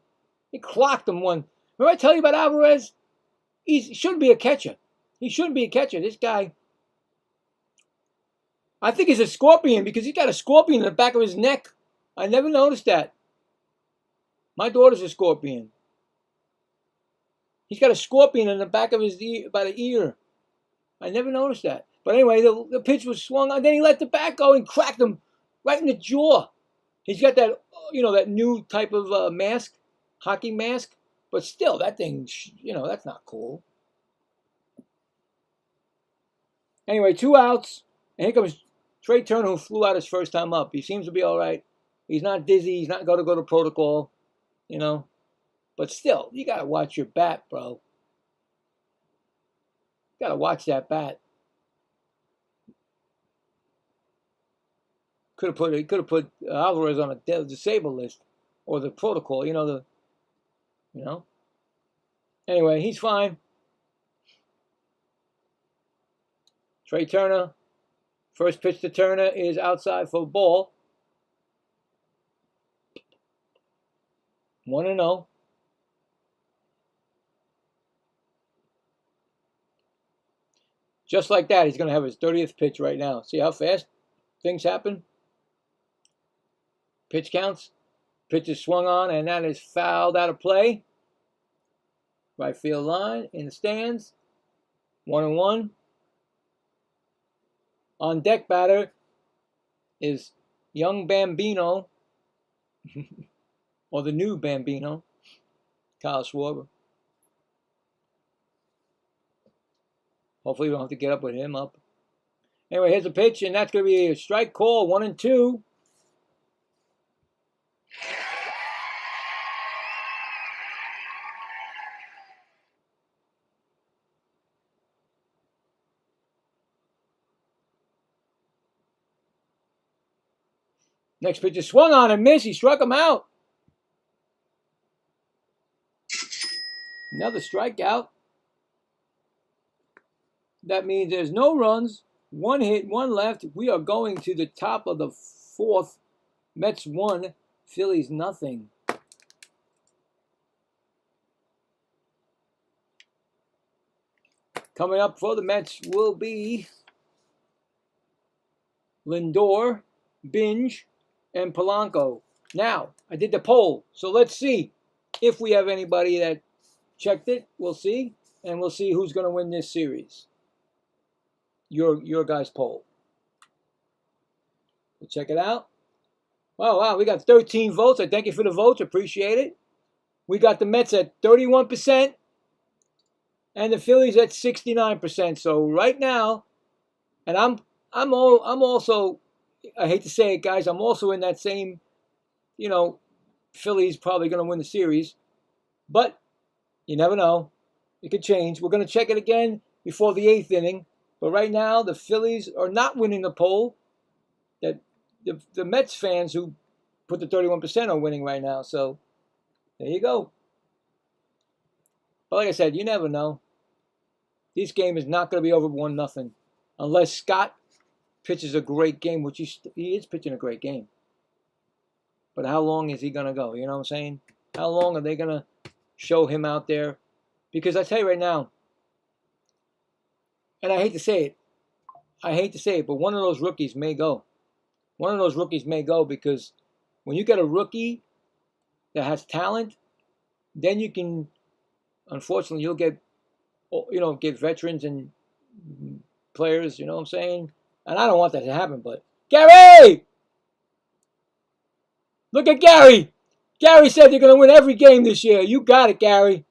It clocked him one. Remember I tell you about Alvarez? He shouldn't be a catcher. He shouldn't be a catcher. This guy, I think he's a scorpion because he's got a scorpion in the back of his neck. I never noticed that. My daughter's a scorpion. He's got a scorpion in the back of his ear, by the ear. I never noticed that. But anyway, the pitch was swung on. Then he let the bat go and cracked him right in the jaw. He's got that, that new type of mask, hockey mask. But still, that thing, that's not cool. Anyway, 2 outs. And here comes Trey Turner, who flew out his first time up. He seems to be all right. He's not dizzy. He's not going to go to protocol, But still, you got to watch your bat, bro. You got to watch that bat. Could have put Alvarez on a disabled list or the protocol, Anyway, he's fine. Trey Turner. First pitch to Turner is outside for a ball. 1-0. Just like that, he's going to have his 30th pitch right now. See how fast things happen? Pitch counts. Pitch is swung on, and that is fouled out of play. Right field line in the stands. 1-1. On deck batter is young Bambino, or the new Bambino, Kyle Schwarber. Hopefully we don't have to get up with him up. Anyway, here's a pitch, and that's going to be a strike call, 1-2. Next pitch is swung on and missed. He struck him out. Another strikeout. That means there's no runs, 1 hit, 1 left. We are going to the top of the 4th. Mets 1, Phillies nothing. Coming up for the Mets will be Lindor, Binge, and Polanco. Now, I did the poll, so let's see if we have anybody that checked it. We'll see, and we'll see who's going to win this series. Your guys' poll. We'll check it out. Wow, we got 13 votes. I thank you for the votes. Appreciate it. We got the Mets at 31% and the Phillies at 69%. So right now, and I'm also, I hate to say it, guys, I'm also in that same, Phillies probably going to win the series, but you never know. It could change. We're going to check it again before the 8th inning. But right now, the Phillies are not winning the poll. That the Mets fans who put the 31% are winning right now. So there you go. But like I said, you never know. This game is not going to be over 1-0 unless Scott pitches a great game, which he is pitching a great game. But how long is he going to go? You know what I'm saying? How long are they going to show him out there? Because I tell you right now, and I hate to say it, but one of those rookies may go. One of those rookies may go because when you get a rookie that has talent, then you can, unfortunately, you'll get veterans and players, you know what I'm saying? And I don't want that to happen, but Gary! Look at Gary. Gary said they're going to win every game this year. You got it, Gary.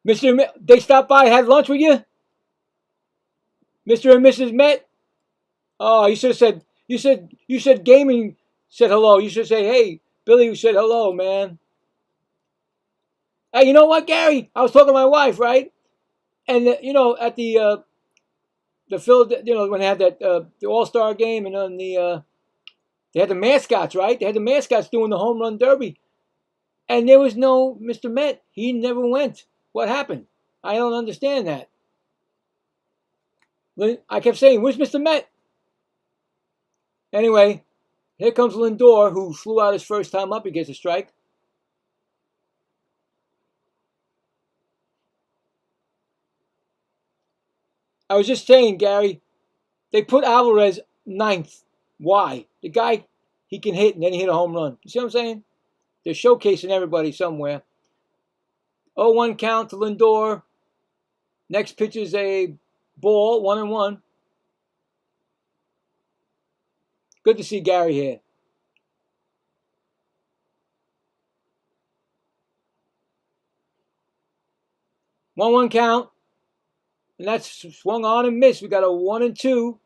They stopped by, had lunch with you? Mr. and Mrs. Met? Oh, you should have said, you said gaming said hello. You should say, hey, Billy said hello, man. Hey, you know what, Gary? I was talking to my wife, right? And, at the Phillies, when they had that, the All-Star game and then they had the mascots, right? They had the mascots doing the home run derby. And there was no Mr. Met. He never went. What happened? I don't understand that. I kept saying, where's Mr. Met? Anyway, here comes Lindor, who flew out his first time up. He gets a strike. I was just saying, Gary, they put Alvarez ninth. Why? The guy, he can hit, and then he hit a home run. You see what I'm saying? They're showcasing everybody somewhere. 0-1 count to Lindor. Next pitch is a ball, 1-1. Good to see Gary here. One count. And that's swung on and missed. We got a 1-2.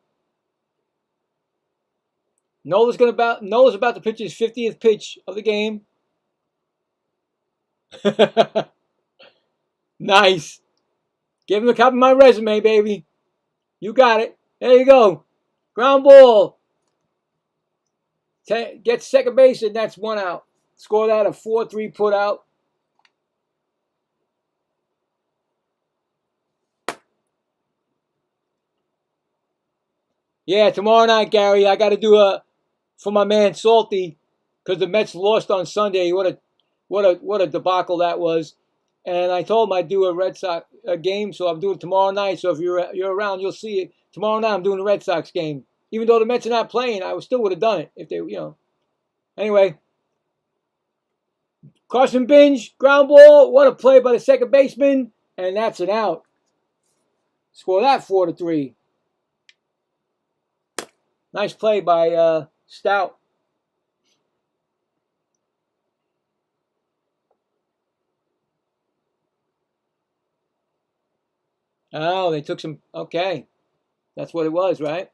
Nola's about to pitch his 50th pitch of the game. Nice. Give him a copy of my resume, baby. You got it. There you go. Ground ball. Gets second base, and that's 1 out. Score that, a 4-3 put out. Yeah, tomorrow night, Gary, I got to do for my man Salty, because the Mets lost on Sunday. What a debacle that was. And I told him I'd do a Red Sox game, so I'm doing it tomorrow night. So if you're around, you'll see it. Tomorrow night I'm doing the Red Sox game. Even though the Mets are not playing, I still would have done it if they, Anyway, Carson Binge, ground ball. What a play by the second baseman. And that's an out. Score that 4-3. Nice play by Stout. Oh, they took some. Okay. That's what it was, right?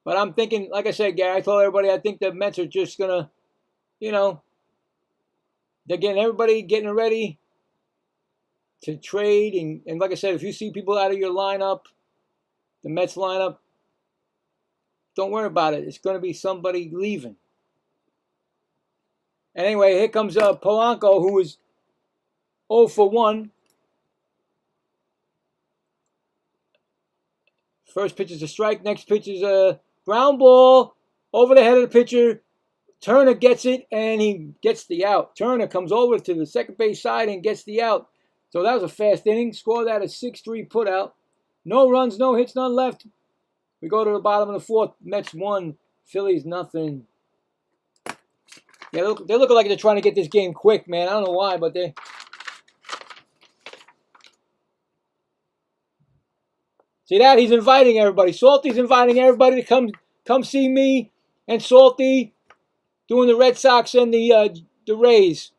But I'm thinking, like I said, Gary, I told everybody I think the Mets are just going to, they're everybody getting ready to trade. And like I said, if you see people out of your lineup, the Mets lineup, don't worry about it. It's going to be somebody leaving. And anyway, here comes Polanco, who was 0 for 1. First pitch is a strike. Next pitch is a ground ball over the head of the pitcher. Turner gets it, and he gets the out. Turner comes over to the second base side and gets the out. So that was a fast inning. Score that a 6-3 put out. No runs, no hits, none left. We go to the bottom of the fourth. Mets 1, Phillies nothing. Yeah, they look like they're trying to get this game quick, man. I don't know why, but they... See that? He's inviting everybody. Salty's inviting everybody to come see me and Salty doing the Red Sox and the Rays.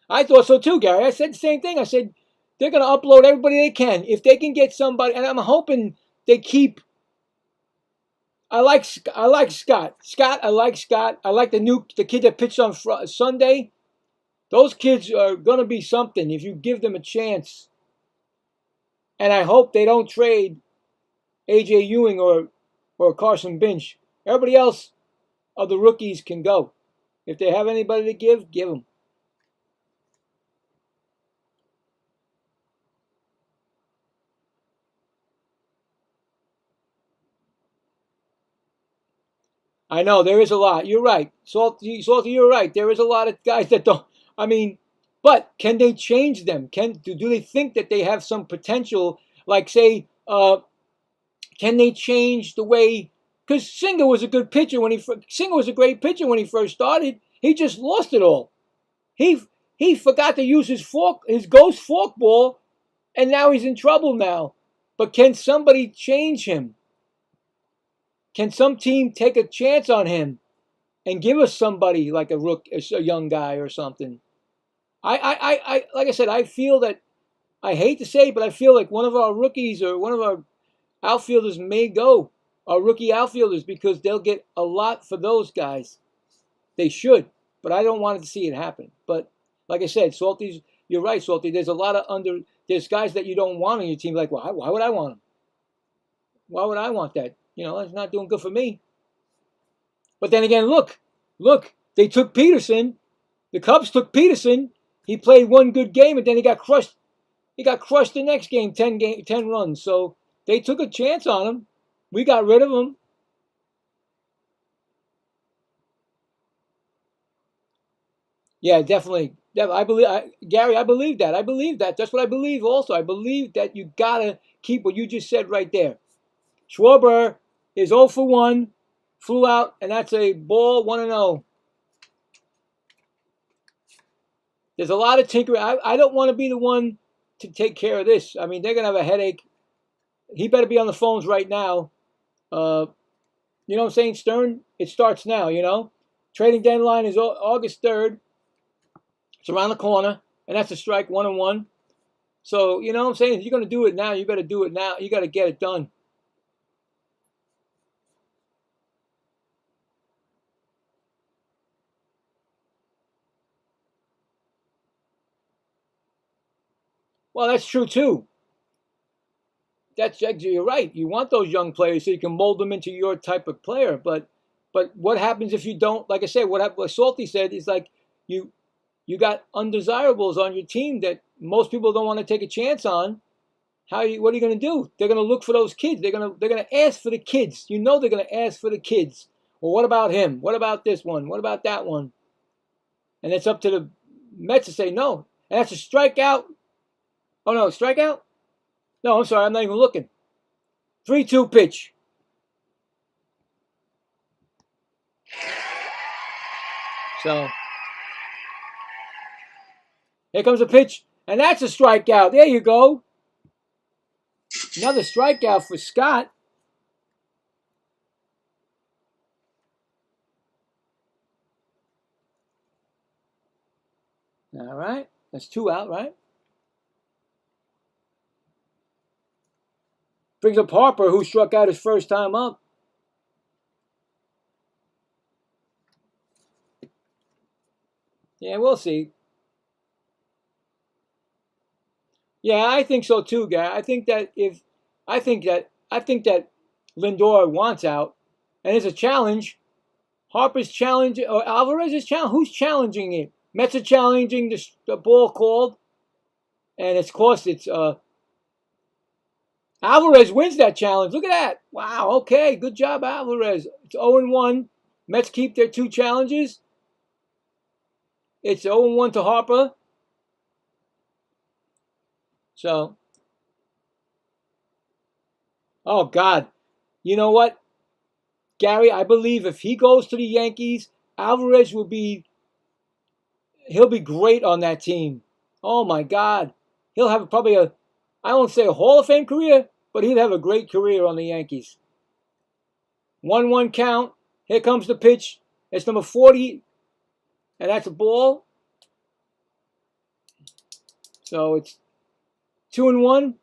I thought so too, Gary. I said the same thing. I said they're going to upload everybody they can. If they can get somebody, and I'm hoping they keep. I like Scott. I like Scott. I like the kid that pitched on Sunday. Those kids are going to be something if you give them a chance. And I hope they don't trade A.J. Ewing or Carson Binch. Everybody else of the rookies can go. If they have anybody to give them. I know, there is a lot. You're right. Salty, you're right. There is a lot of guys that don't. I mean, but can they change them? Do they think that they have some potential? Like, say, can they change the way? Because Singer was a good pitcher Singer was a great pitcher when he first started. He just lost it all. He He forgot to use his ghost forkball, and now he's in trouble now. But can somebody change him? Can some team take a chance on him and give us somebody like a young guy or something? I like I said, I feel that, I hate to say it, but I feel like one of our rookies or one of our outfielders may go, our rookie outfielders, because they'll get a lot for those guys. They should, but I don't want to see it happen. But like I said, Salty's, you're right, Salty. There's guys that you don't want on your team. Like, well, why would I want them? Why would I want that? It's not doing good for me. But then again, look, they took Peterson. The Cubs took Peterson. He played one good game, and then he got crushed. He got crushed the next game, 10 runs. So they took a chance on him. We got rid of him. Yeah, definitely. I believe, Gary. I believe that. I believe that. That's what I believe. Also, I believe that you gotta keep what you just said right there. Schwarber is 0 for 1, flew out, and that's a ball, 1-0. There's a lot of tinkering. I don't want to be the one to take care of this. I mean, they're gonna have a headache. He better be on the phones right now. You know what I'm saying, Stern? It starts now. Trading deadline is August 3rd. It's around the corner, and that's a strike, 1-1. So, you know what I'm saying? If you're going to do it now, you better do it now. You got to get it done. Well, that's true, too. You're right. You want those young players so you can mold them into your type of player. But what happens if you don't? Like I said, what Salty said is like you got undesirables on your team that most people don't want to take a chance on. What are you going to do? They're going to look for those kids. They're going to ask for the kids. They're going to ask for the kids. Well, what about him? What about this one? What about that one? And it's up to the Mets to say no. And that's a strikeout. Oh no, strikeout? No, I'm sorry, I'm not even looking. 3-2 pitch. So here comes a pitch, and that's a strikeout. There you go. Another strikeout for Scott. All right, that's 2 out, right? Brings up Harper, who struck out his first time up. Yeah, we'll see. Yeah, I think so too, guy. I think that Lindor wants out, and it's a challenge. Harper's challenge, or Alvarez is challenge. Who's challenging it? Mets are challenging the ball called, and it's Alvarez wins that challenge. Look at that! Wow. Okay, good job, Alvarez. It's 0-1. Mets keep their 2 challenges. It's 0-1 to Harper. So, oh God, you know what, Gary? I believe if he goes to the Yankees, Alvarez he'll be great on that team. Oh my God, he'll have probably I won't say a Hall of Fame career, but he'd have a great career on the Yankees. 1-1 count. Here comes the pitch. It's number 40, and that's a ball. So it's 2-1.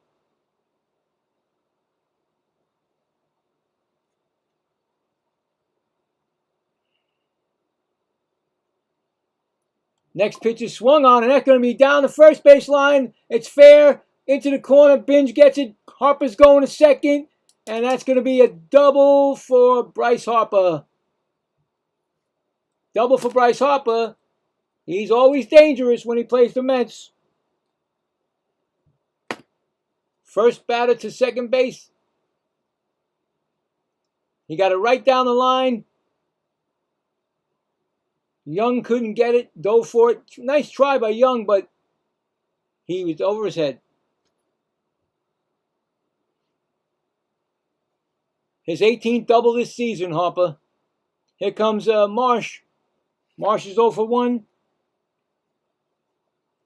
Next pitch is swung on, and that's going to be down the first base line. It's fair. Into the corner. Binge gets it. Harper's going to second. And that's going to be a double for Bryce Harper. Double for Bryce Harper. He's always dangerous when he plays the Mets. First batter to second base. He got it right down the line. Young couldn't get it. Go for it. Nice try by Young, but he was over his head. His 18th double this season, Harper. Here comes Marsh. Marsh is 0 for 1.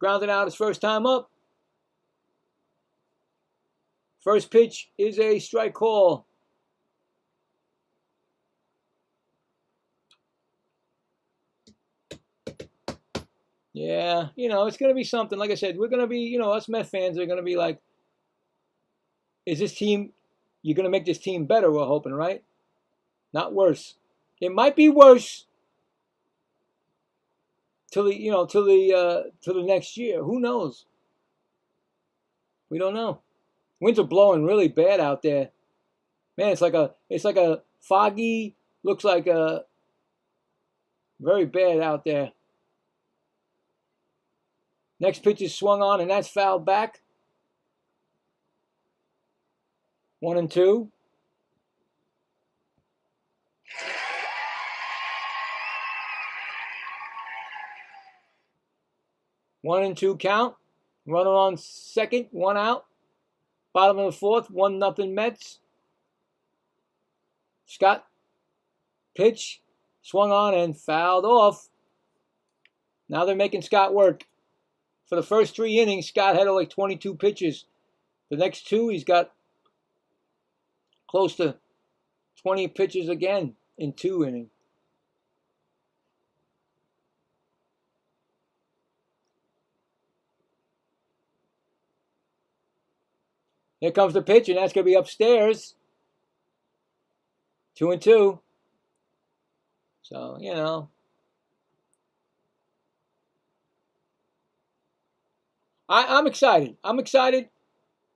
Grounded out his first time up. First pitch is a strike call. Yeah, it's going to be something. Like I said, we're going to be, us Met fans are going to be like, is this team, you're going to make this team better, we're hoping, right? Not worse. It might be worse till the next year. Who knows? We don't know. Winds are blowing really bad out there. Man, it's like a foggy, looks like a very bad out there. Next pitch is swung on, and that's fouled back. 1-2. One and two count. Runner on second, one out. Bottom of the fourth, 1-0 Mets. Scott, pitch, swung on and fouled off. Now they're making Scott work. For the first 3 innings, Scott had like 22 pitches. The next 2, he's got close to 20 pitches again in 2 innings. Here comes the pitch, and that's going to be upstairs. 2-2. So, I'm excited. I'm excited.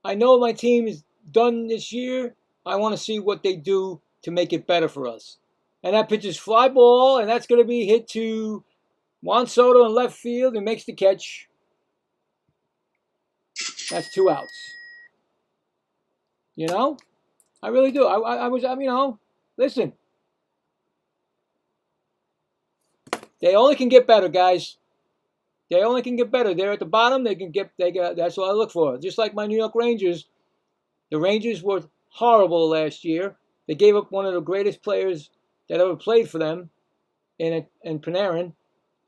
I know my team is done this year. I want to see what they do to make it better for us. And that pitch is fly ball, and that's going to be hit to Juan Soto in left field, and makes the catch. That's 2 outs. I really do. Listen. They only can get better, guys. They only can get better. They're at the bottom. That's what I look for. Just like my New York Rangers. The Rangers were horrible last year. They gave up one of the greatest players that ever played for them in Panarin.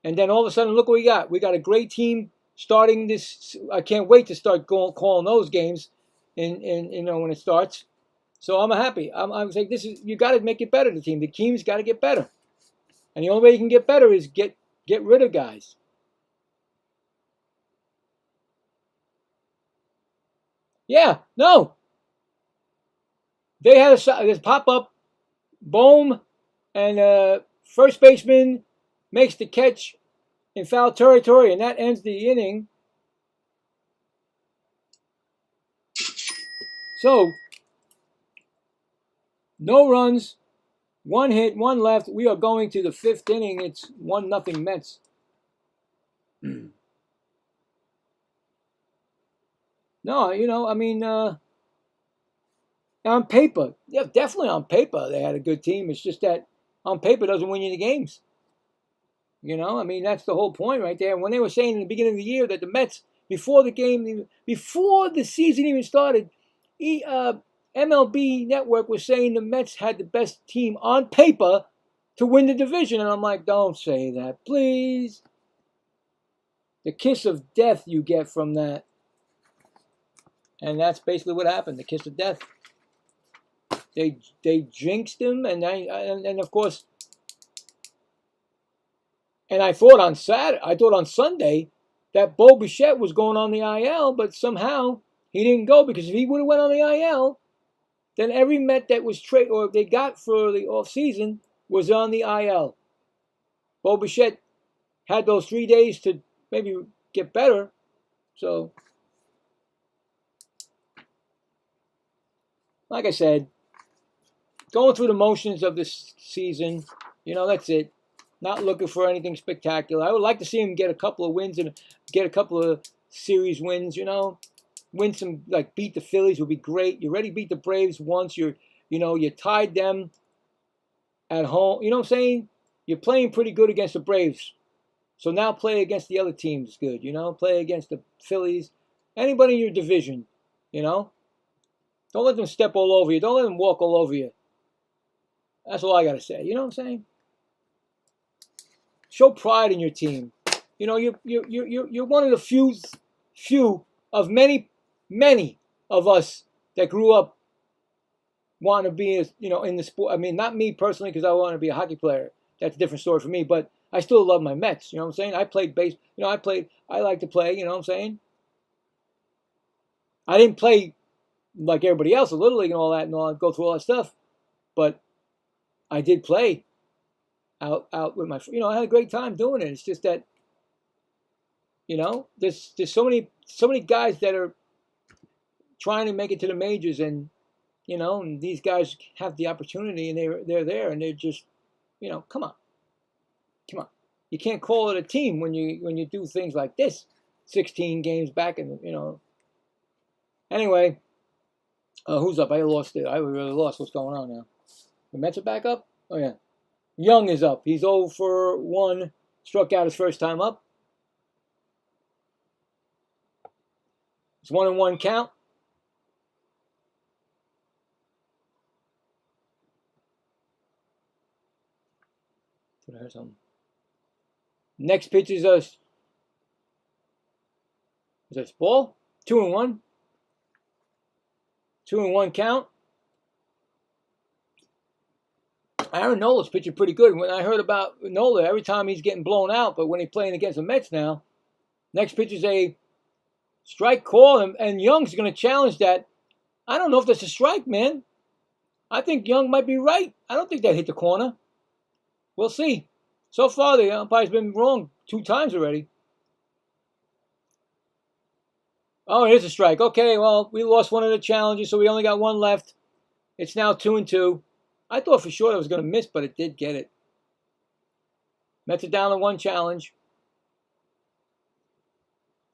And then all of a sudden, look what we got. We got a great team starting this. I can't wait to start calling those games when it starts. So I'm happy. I'm saying you got to make it better, the team. The team's got to get better. And the only way you can get better is get rid of guys. Yeah, no. They had this pop-up, boom, and first baseman makes the catch in foul territory, and that ends the inning. So, no runs, 1 hit, 1 left. We are going to the 5th inning. It's 1-0 Mets. No, on paper, yeah, definitely on paper, they had a good team. It's just that on paper doesn't win you the games. That's the whole point right there. When they were saying in the beginning of the year that the Mets, before the season even started, MLB Network was saying the Mets had the best team on paper to win the division. And I'm like, don't say that, please. The kiss of death you get from that. And that's basically what happened, the kiss of death. They jinxed him, and of course, and I thought on Sunday that Bo Bichette was going on the IL, but somehow he didn't go, because if he would have went on the IL, then every Met that was traded or they got for the offseason was on the IL. Bo Bichette had those 3 days to maybe get better, so. Like I said, going through the motions of this season, that's it. Not looking for anything spectacular. I would like to see him get a couple of wins and get a couple of series wins, Win some, beat the Phillies would be great. You already beat the Braves once. You tied them at home. You know what I'm saying? You're playing pretty good against the Braves. So now play against the other teams good, Play against the Phillies. Anybody in your division, Don't let them step all over you. Don't let them walk all over you. That's all I got to say. You know what I'm saying? Show pride in your team. You know, you're one of the few of many of us that grew up wanting to be, in the sport. I mean, not me personally, because I want to be a hockey player. That's a different story for me. But I still love my Mets. You know what I'm saying? I played base. I like to play. You know what I'm saying? I didn't play like everybody else, a little league and all that, and all go through all that stuff. But I did play out with my. I had a great time doing it. It's just that, there's so many guys that are trying to make it to the majors, and and these guys have the opportunity, and they're there, and they're just, come on. You can't call it a team when you do things like this, 16 games back, and Anyway, who's up? I lost it. I really lost what's going on now. The Mets are back up. Oh yeah, Young is up. He's 0 for 1. Struck out his first time up. It's 1-1 count. I heard something. Next pitch is this ball? 2-1. 2-1 count. Aaron Nola's pitching pretty good. When I heard about Nola, every time he's getting blown out, but when he's playing against the Mets now, next pitch is a strike call, and Young's going to challenge that. I don't know if that's a strike, man. I think Young might be right. I don't think that hit the corner. We'll see. So far, the umpire's been wrong 2 times already. Oh, it is a strike. Okay, well, we lost one of the challenges, so we only got 1 left. It's now 2-2. I thought for sure it was going to miss, but it did get it. Mets are down to 1 challenge.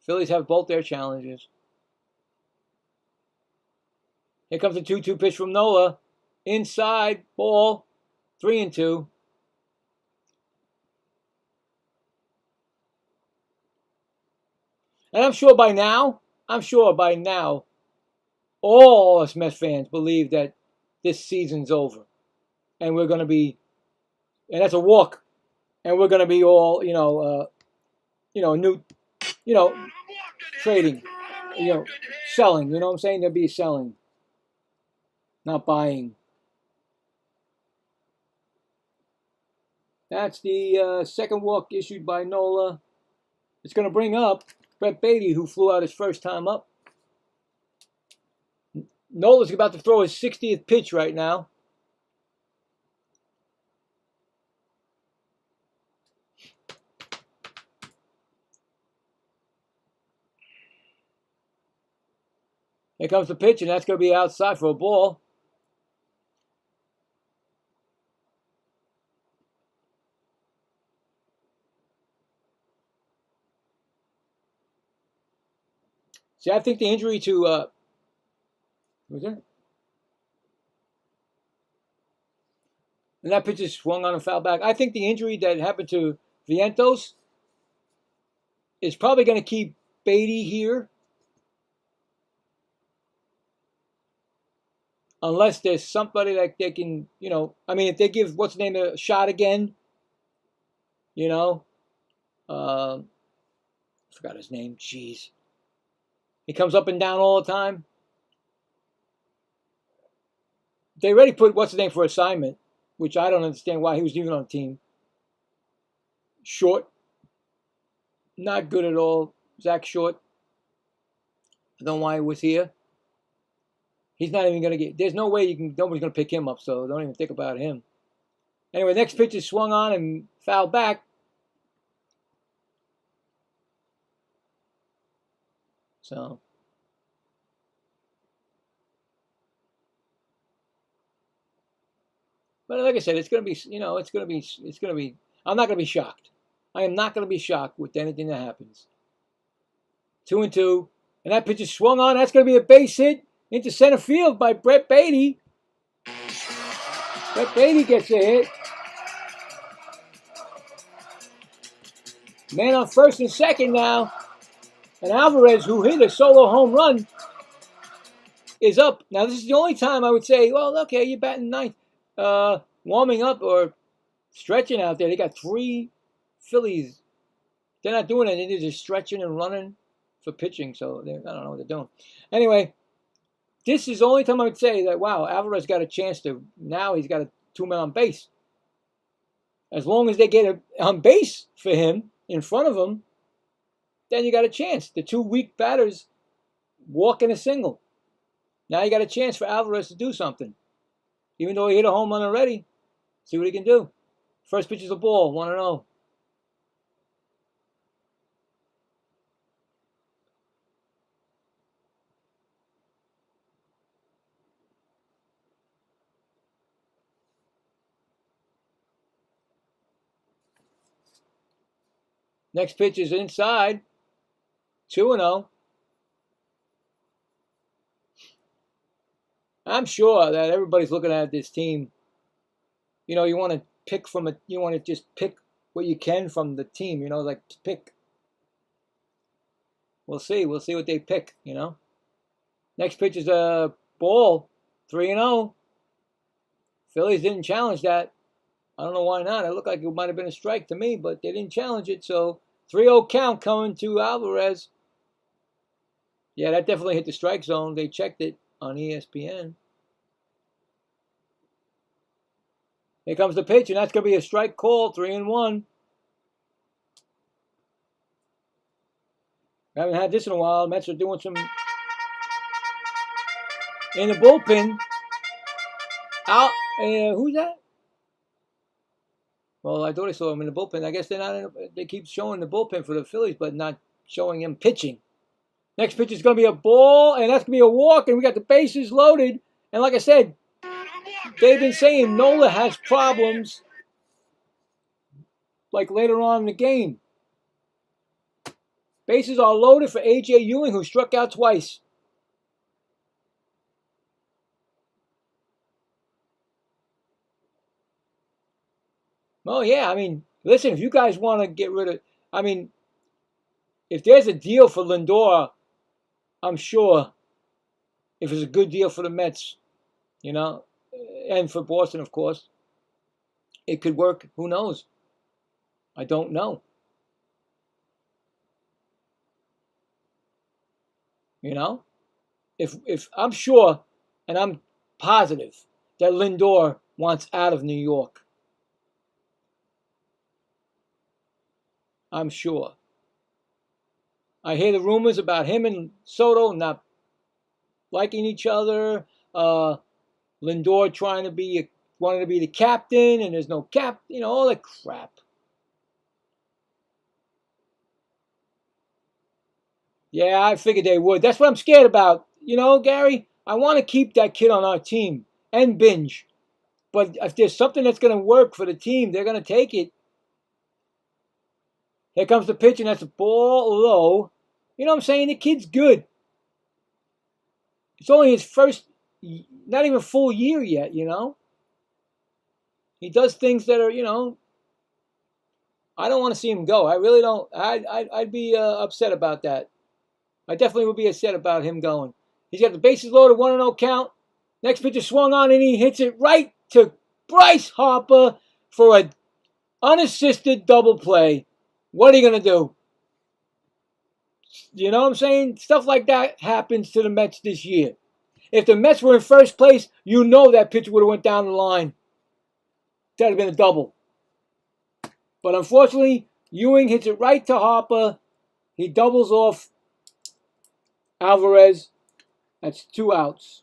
Phillies have both their challenges. Here comes the 2-2 pitch from Nola. Inside, ball, 3-2. And I'm sure by now, all us Mets fans believe that this season's over. And we're going to be, and that's a walk. And we're going to be all, new, trading, selling. You know what I'm saying? They'll be selling, not buying. That's the second walk issued by Nola. It's going to bring up Brett Beatty, who flew out his first time up. Nola's about to throw his 60th pitch right now. Here comes the pitch, and that's going to be outside for a ball. See, I think the injury to what was that? And that pitch is swung on and foul back. I think the injury that happened to Vientos is probably going to keep Beatty here, unless there's somebody that they can, if they give what's the name a shot again, I forgot his name. Jeez. He comes up and down all the time. They already put what's the name for assignment, which I don't understand why he was even on the team. Short. Not good at all. Zach Short. I don't know why he was here. He's not even going to get... There's no way nobody's going to pick him up, so don't even think about him. Anyway, next pitch is swung on and fouled back. So... But like I said, it's going to be, it's going to be, I'm not going to be shocked. I am not going to be shocked with anything that happens. 2-2. And that pitch is swung on. That's going to be a base hit into center field by Brett Beatty. Brett Beatty gets a hit. Man on first and second now. And Alvarez, who hit a solo home run, is up. Now, this is the only time I would say, well, okay, you're batting ninth. Warming up or stretching out there. They got 3 Phillies They're not doing anything. They're just stretching and running for pitching. So I don't know what they're doing. Anyway, this is the only time I would say that, wow, Alvarez got a chance to, now he's got a 2-man on base. As long as they get on base for him, in front of him, then you got a chance. The 2 weak batters walk in a single. Now you got a chance for Alvarez to do something. Even though he hit a home run already, see what he can do. First pitch is a ball, 1-0. Next pitch is inside, 2-0. I'm sure that everybody's looking at this team. You know, you want to pick from a, you want to just pick what you can from the team, you know, like pick. We'll see what they pick, you know. Next pitch is a ball, 3-0. Phillies didn't challenge that. I don't know why not. It looked like it might have been a strike to me, but they didn't challenge it. So 3-0 count coming to Alvarez. Yeah, that definitely hit the strike zone. They checked it on ESPN. Here comes the pitch, and that's going to be a strike call, 3-1. I haven't had this in a while. Mets are doing some in the bullpen. Out, who's that? Well, I thought I saw him in the bullpen. I guess they're not. They keep showing the bullpen for the Phillies, but not showing him pitching. Next pitch is going to be a ball, and that's going to be a walk, and we got the bases loaded. And like I said, they've been saying Nola has problems, like later on in the game. Bases are loaded for A.J. Ewing, who struck out twice. Well, yeah, I mean, listen, if you guys want to get rid of, I mean, if there's a deal for Lindor, I'm sure if it's a good deal for the Mets, you know, and for Boston, of course, it could work. Who knows? I don't know. You know, if I'm sure, and I'm positive that Lindor wants out of New York. I'm sure. I hear the rumors about him and Soto not liking each other. Lindor wanting to be the captain, and there's no cap. You know, all that crap. Yeah, I figured they would. That's what I'm scared about. You know, Gary, I want to keep that kid on our team and Binge. But if there's something that's going to work for the team, they're going to take it. Here comes the pitch, and that's a ball low. You know what I'm saying? The kid's good. It's only his first, not even full year yet, you know? He does things that are, you know, I don't want to see him go. I really don't. I'd be upset about that. I definitely would be upset about him going. He's got the bases loaded, 1-0 count. Next pitch is swung on, and he hits it right to Bryce Harper for an unassisted double play. What are you going to do? You know what I'm saying? Stuff like that happens to the Mets this year. If the Mets were in first place, you know that pitch would have went down the line. That would have been a double. But unfortunately, Ewing hits it right to Harper. He doubles off Alvarez. That's 2 outs.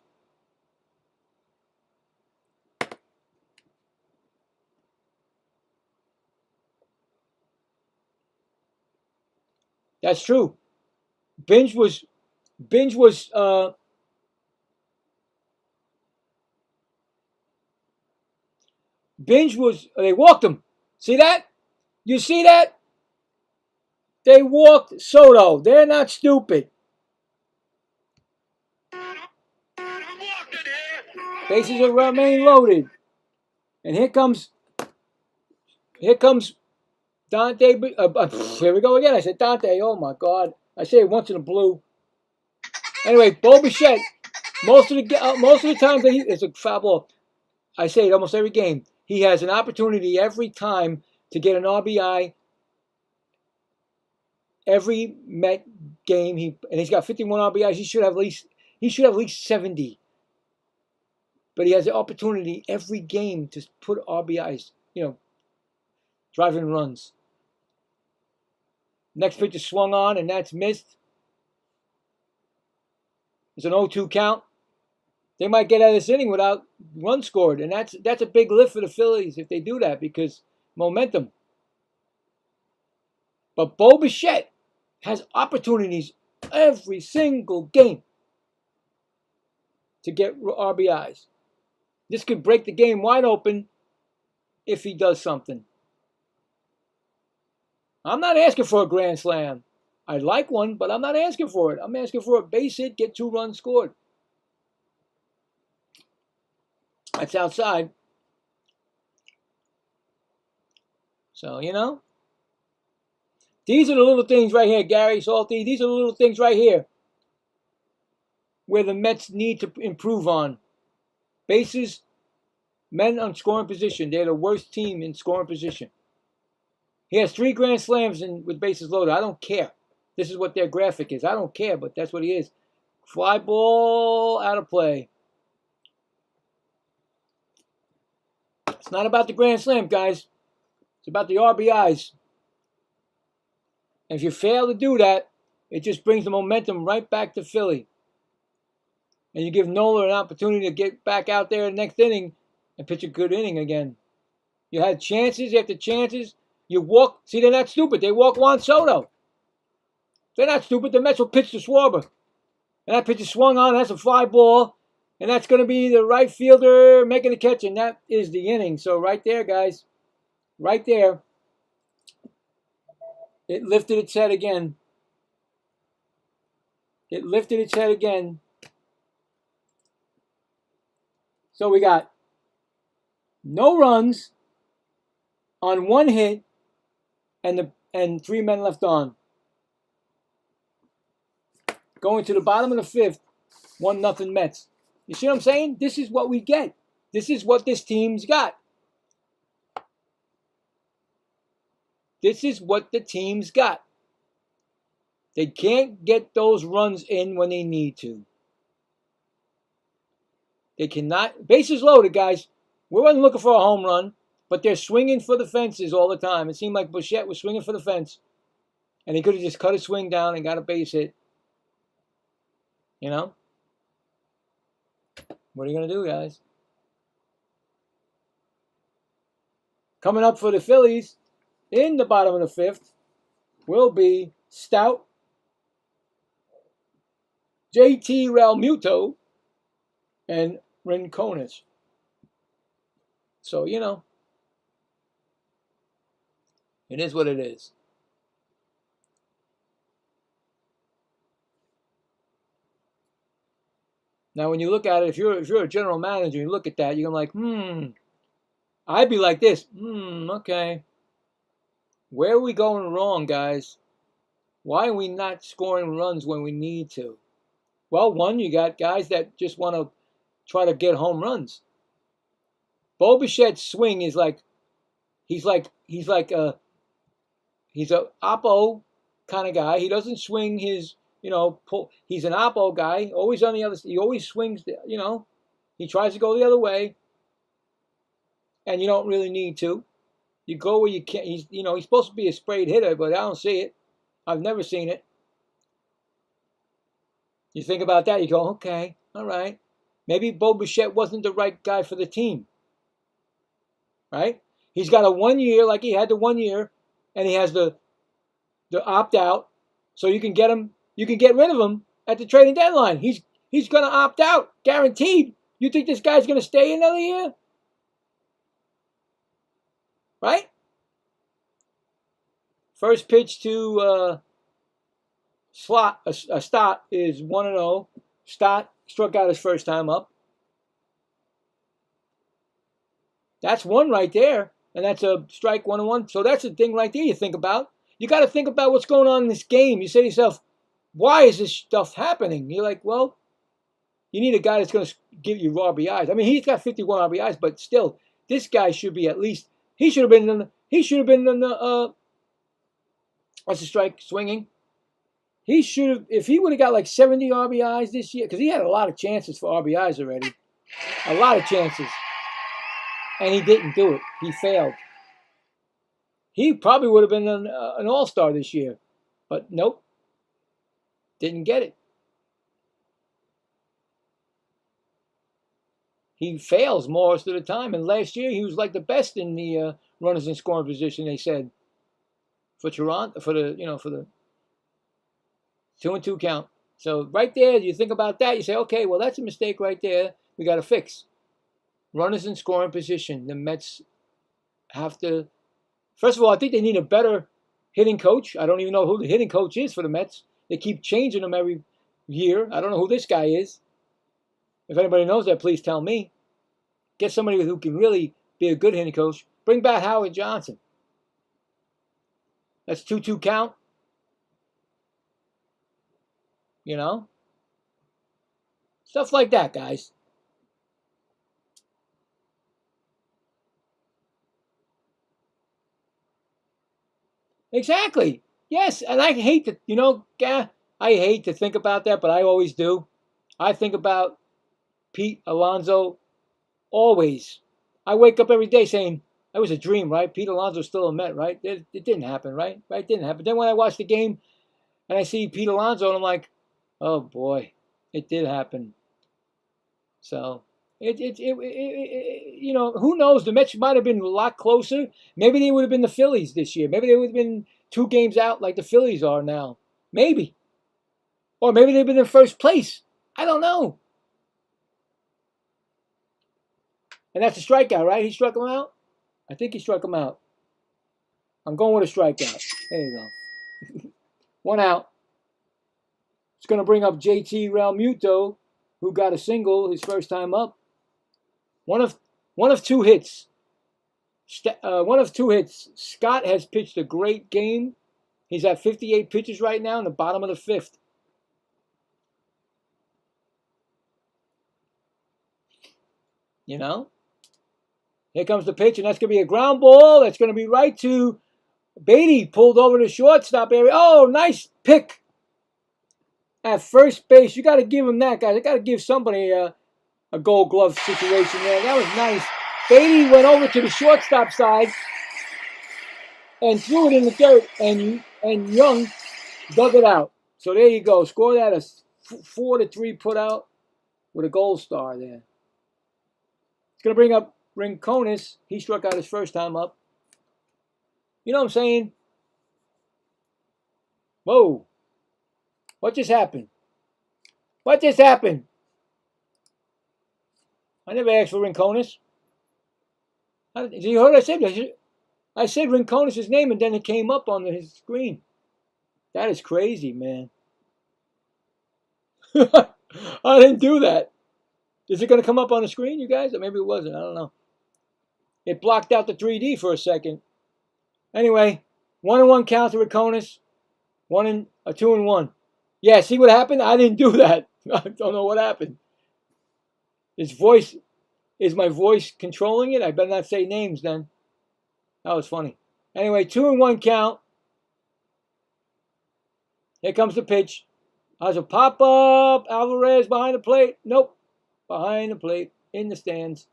That's true. Binge was they walked him. See that? You see that? They walked Soto. They're not stupid. Bases are remain loaded. And here comes Dante. Here we go again. I said Dante. Oh my God. I say it once in a blue. Anyway, Bo Bichette. Most of the times it's a foul ball. I say it almost every game. He has an opportunity every time to get an RBI Every Met game and he's got 51 RBIs. He should have at least 70. But he has the opportunity every game to put RBIs, driving runs. Next pitch is swung on, and that's missed. It's an 0-2 count. They might get out of this inning without runs scored, and that's a big lift for the Phillies if they do that because momentum. But Bo Bichette has opportunities every single game to get RBIs. This could break the game wide open if he does something. I'm not asking for a grand slam. I'd like one, but I'm not asking for it. I'm asking for a base hit, get 2 runs scored. That's outside. So, these are the little things right here, Gary Salty. These are the little things right here where the Mets need to improve on. Bases, men on scoring position. They're the worst team in scoring position. He has 3 grand slams with bases loaded. I don't care. This is what their graphic is. I don't care, but that's what he is. Fly ball out of play. It's not about the grand slam, guys. It's about the RBIs. And if you fail to do that, it just brings the momentum right back to Philly. And you give Nola an opportunity to get back out there in the next inning and pitch a good inning again. You had chances after chances. You walk. See, they're not stupid. They walk Juan Soto. They're not stupid. The Mets will pitch to Schwarber. And that pitch is swung on. That's a fly ball. And that's going to be the right fielder making the catch. And that is the inning. So right there, guys. Right there. It lifted its head again. It lifted its head again. So we got no runs on 1 hit and 3 men left on. Going to the bottom of the 5th, 1-0 Mets. You see what I'm saying? This is what we get. This is what this team's got. This is what the team's got. They can't get those runs in when they need to. They cannot. Bases loaded, guys. We wasn't looking for a home run, but they're swinging for the fences all the time. It seemed like Bichette was swinging for the fence, and he could have just cut his swing down and got a base hit. What are you going to do, guys? Coming up for the Phillies in the bottom of the 5th will be Stout, JT Realmuto, and Rincones. So, it is what it is. Now, when you look at it, if you're a general manager, you look at that, you're like, I'd be like this. Okay. Where are we going wrong, guys? Why are we not scoring runs when we need to? Well, one, you got guys that just want to try to get home runs. Bo Bichette's swing is like, he's a oppo kind of guy. He doesn't swing his, pull. He's an oppo guy, always on the other. He always swings, he tries to go the other way, and you don't really need to. You go where you can. He's supposed to be a sprayed hitter, but I don't see it. I've never seen it. You think about that, you go, okay, all right. Maybe Bo Bichette wasn't the right guy for the team. Right? He's got a 1 year, like he had the 1 year, and he has the opt out. So you can get him, you can get rid of him at the trading deadline. He's gonna opt out, guaranteed. You think this guy's gonna stay another year? Right? First pitch to Stott is 1-0. Stott struck out his first time up. That's one right there, and that's a strike 1-1. So that's the thing right there you think about. You got to think about what's going on in this game. You say to yourself, why is this stuff happening? You're like, well, you need a guy that's going to give you RBIs. I mean, he's got 51 RBIs, but still, this guy should be at least. He should have been in the That's a strike swinging. He should have, if he would have got like 70 RBIs this year, because he had a lot of chances for RBIs already. A lot of chances. And he didn't do it. He failed. He probably would have been an all-star this year. But nope. Didn't get it. He fails most of the time. And last year, he was like the best in the runners in scoring position, they said. For Toronto, for the 2-2 count. So right there, you think about that, you say, okay, well, that's a mistake right there. We got to fix. Runners in scoring position. The Mets have to, first of all, I think they need a better hitting coach. I don't even know who the hitting coach is for the Mets. They keep changing them every year. I don't know who this guy is. If anybody knows that, please tell me. Get somebody who can really be a good hitting coach. Bring back Howard Johnson. That's 2-2 count. You know? Stuff like that, guys. Exactly. Yes, and I hate to, I hate to think about that, but I always do. I think about Pete Alonso always. I wake up every day saying, that was a dream, right? Pete Alonso's still a Met, right? It didn't happen, right? Right? It didn't happen. Then when I watch the game and I see Pete Alonso, and I'm like, oh boy, it did happen. So, who knows? The Mets might have been a lot closer. Maybe they would have been the Phillies this year. Maybe they would have been 2 games out like the Phillies are now. Maybe. Or maybe they've been in first place. I don't know. And that's a strikeout, right? He struck him out? I think he struck him out. I'm going with a strikeout. There you go. 1 out. It's going to bring up JT Realmuto, who got a single his first time up. One of 2 hits. One of 2 hits. Scott has pitched a great game. He's at 58 pitches right now in the bottom of the 5th. You know? Here comes the pitch, and that's going to be a ground ball. That's going to be right to Beatty, pulled over to shortstop area. Oh, nice pick at first base. You got to give him that, guys. I got to give somebody a gold glove situation there. That was nice. Beatty went over to the shortstop side and threw it in the dirt, and Young dug it out. So there you go. Score that a 4-3 put out with a gold star there. It's going to bring up Rincones. He struck out his first time up. You know what I'm saying? Whoa. What just happened? What just happened? I never asked for Rincones. You heard what I said? I said Rincones' name, and then it came up on his screen. That is crazy, man. I didn't do that. Is it going to come up on the screen, you guys? Or maybe it wasn't. I don't know. It blocked out the 3D for a second. Anyway, 1-1 count to Rincones. 2-1. Yeah, see what happened? I didn't do that. I don't know what happened. Is my voice controlling it? I better not say names then. That was funny. Anyway, 2-1 count. Here comes the pitch. How's a pop-up? Alvarez behind the plate. Nope. Behind the plate. In the stands.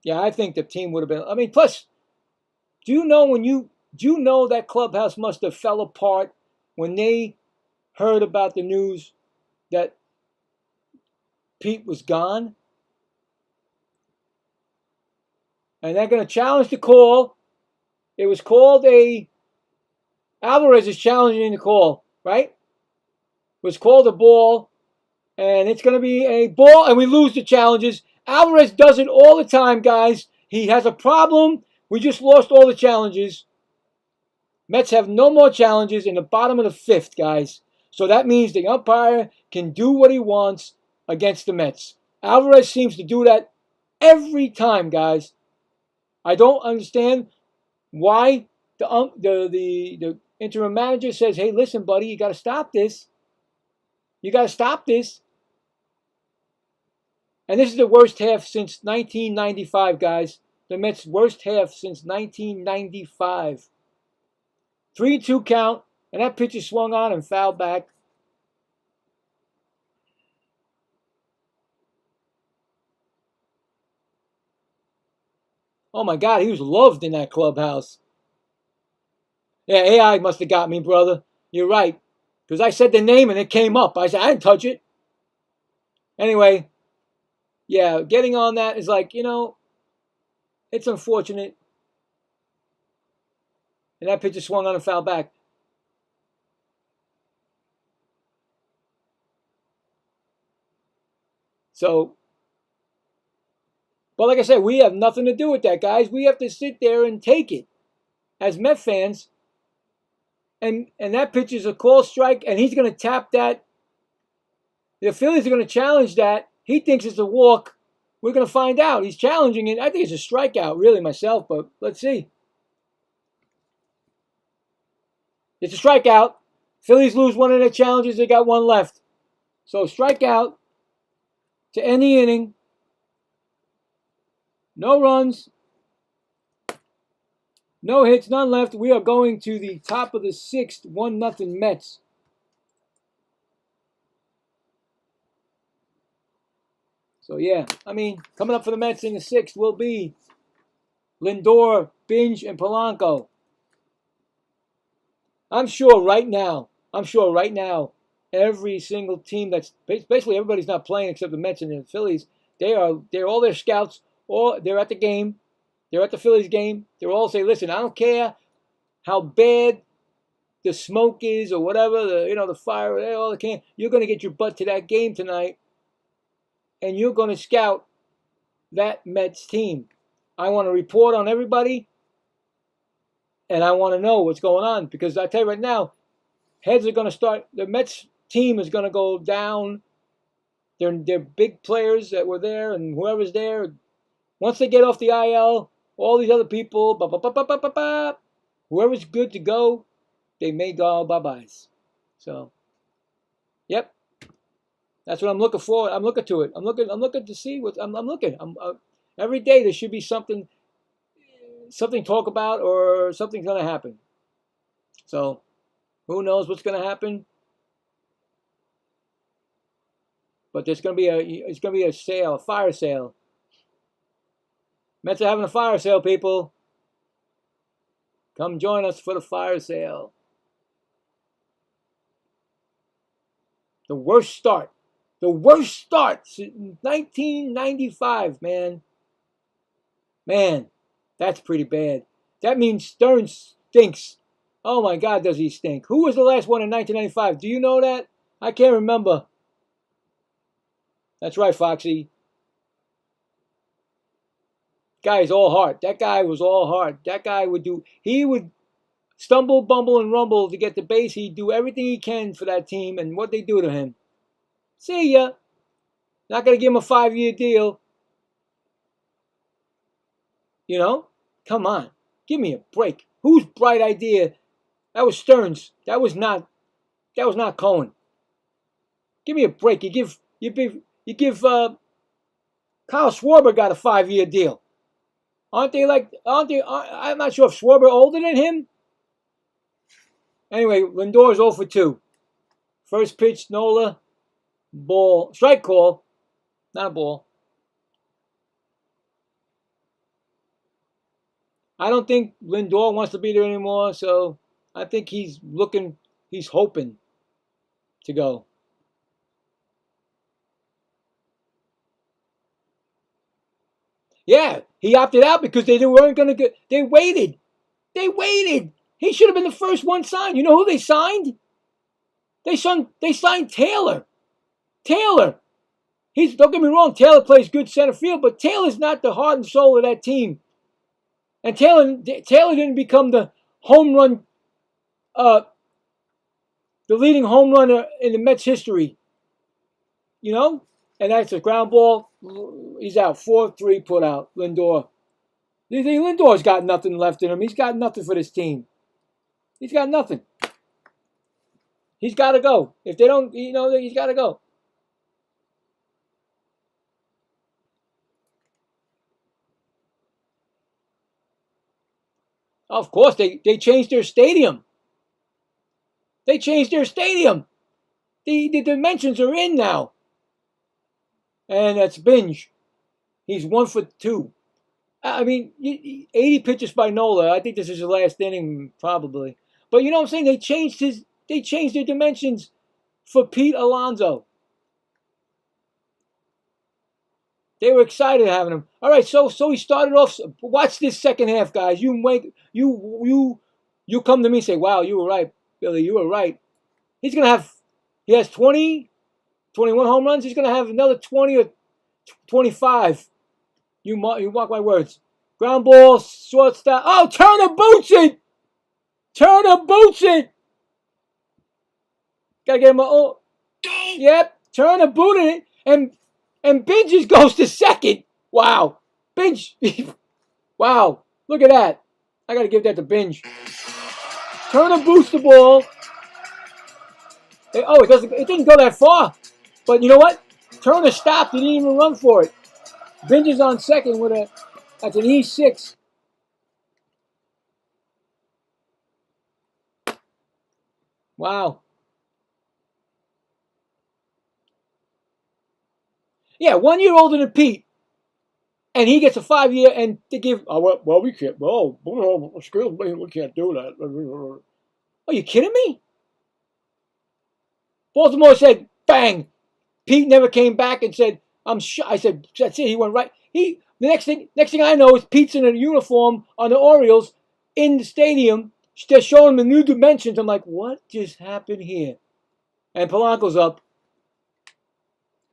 Yeah, I think the team would have been. I mean, plus, do you know that clubhouse must have fell apart when they heard about the news that Pete was gone? And they're going to challenge the call. It was called Alvarez is challenging the call, right? It was called a ball, and it's going to be a ball, and we lose the challenges. Alvarez does it all the time, guys. He has a problem. We just lost all the challenges. Mets have no more challenges in the bottom of the 5th, guys. So that means the umpire can do what he wants against the Mets. Alvarez seems to do that every time, guys. I don't understand why the interim manager says, hey, listen, buddy, you got to stop this. You got to stop this. And this is the worst half since 1995, guys. The Mets' worst half since 1995. 3-2 count, and that pitcher swung on and fouled back. Oh my God, he was loved in that clubhouse. Yeah, AI must have got me, brother. You're right. Because I said the name and it came up. I said, I didn't touch it. Anyway, yeah, getting on that is like, it's unfortunate. And that pitcher swung on and fouled back. So, but like I said, we have nothing to do with that, guys. We have to sit there and take it as Met fans. And that pitcher's a call strike, and he's going to tap that. The Phillies are going to challenge that. He thinks it's a walk. We're going to find out. He's challenging it. I think it's a strikeout, really, myself, but let's see. It's a strikeout. Phillies lose one of their challenges. They got one left. So strikeout to end the inning. No runs. No hits, none left. We are going to the top of the sixth, 1-0 Mets. So, yeah, coming up for the Mets in the sixth will be Lindor, Binge, and Polanco. I'm sure right now, every single team that's basically everybody's not playing except the Mets and the Phillies. They're all their scouts, or they're at the game. They're at the Phillies game. They're all saying, listen, I don't care how bad the smoke is or whatever, the fire, all the can. You're going to get your butt to that game tonight, and you're going to scout that Mets team. I want to report on everybody, and I want to know what's going on, because I tell you right now, heads are going to start. The Mets team is going to go down. They're big players that were there, and whoever's there, once they get off the IL, all these other people, whoever's good to go, they may go bye-byes. So, yep, that's what I'm looking for. I'm looking to it. I'm looking to see what I'm looking. Every day there should be something to talk about, or something's going to happen. So, who knows what's going to happen? But it's going to be a sale, a fire sale. Mets are having a fire sale, people. Come join us for the fire sale. The worst start since 1995, man. Man, that's pretty bad. That means Stearns stinks. Oh my God, does he stink? Who was the last one in 1995? Do you know that? I can't remember. That's right, Foxy. Guy is all heart. That guy was all heart. That guy he would stumble, bumble, and rumble to get the base. He'd do everything he can for that team, and what they do to him. See ya. Not going to give him a 5-year deal. Come on. Give me a break. Whose bright idea? That was Stearns. That was not Cohen. Give me a break. You give Kyle Schwarber got a 5-year deal. Aren't they? I'm not sure if Schwarber older than him. Anyway, Lindor's 0 for 2. First pitch, Nola. Ball. Strike call. Not a ball. I don't think Lindor wants to be there anymore, so I think he's hoping to go. Yeah, he opted out because they weren't going to get. They waited. He should have been the first one signed. You know who they signed? They signed Taylor. Don't get me wrong, Taylor plays good center field, but Taylor's not the heart and soul of that team. And Taylor didn't become the home run, the leading home runner in the Mets history. And that's a ground ball. He's out. 4-3 put out. Lindor. You think Lindor's got nothing left in him? He's got nothing for this team. He's got nothing. He's got to go. If they don't, he's got to go. Of course, they changed their stadium. They changed their stadium. The dimensions are in now. And that's Binge. He's 1 for 2. I mean, 80 pitches by Nola. I think this is his last inning, probably. But you know what I'm saying? They changed their dimensions for Pete Alonso. They were excited having him. All right, so he started off. Watch this second half, guys. You come to me and say, "Wow, you were right, Billy. You were right." He has 20, 21 home runs. He's gonna have another 20 or 25. You mark my words. Ground ball, shortstop. Oh, Turner boots it. Turner boots it. Gotta get him Yep, Turner booted it, and Binge goes to second. Wow, Binge. Wow, look at that. I gotta give that to Binge. Turner boots the ball. It didn't go that far, but you know what? Turner stopped. He didn't even run for it. Binge is on second that's an E6. Wow. Yeah, 1 year older than Pete. And he gets a 5-year, and they give, we can't, we can't do that. Are you kidding me? Baltimore said, bang. Pete never came back and said, I'm sure. I said, that's it. He went right. The next thing I know is Pete's in a uniform on the Orioles in the stadium. They're showing him the new dimensions. I'm like, what just happened here? And Polanco's up.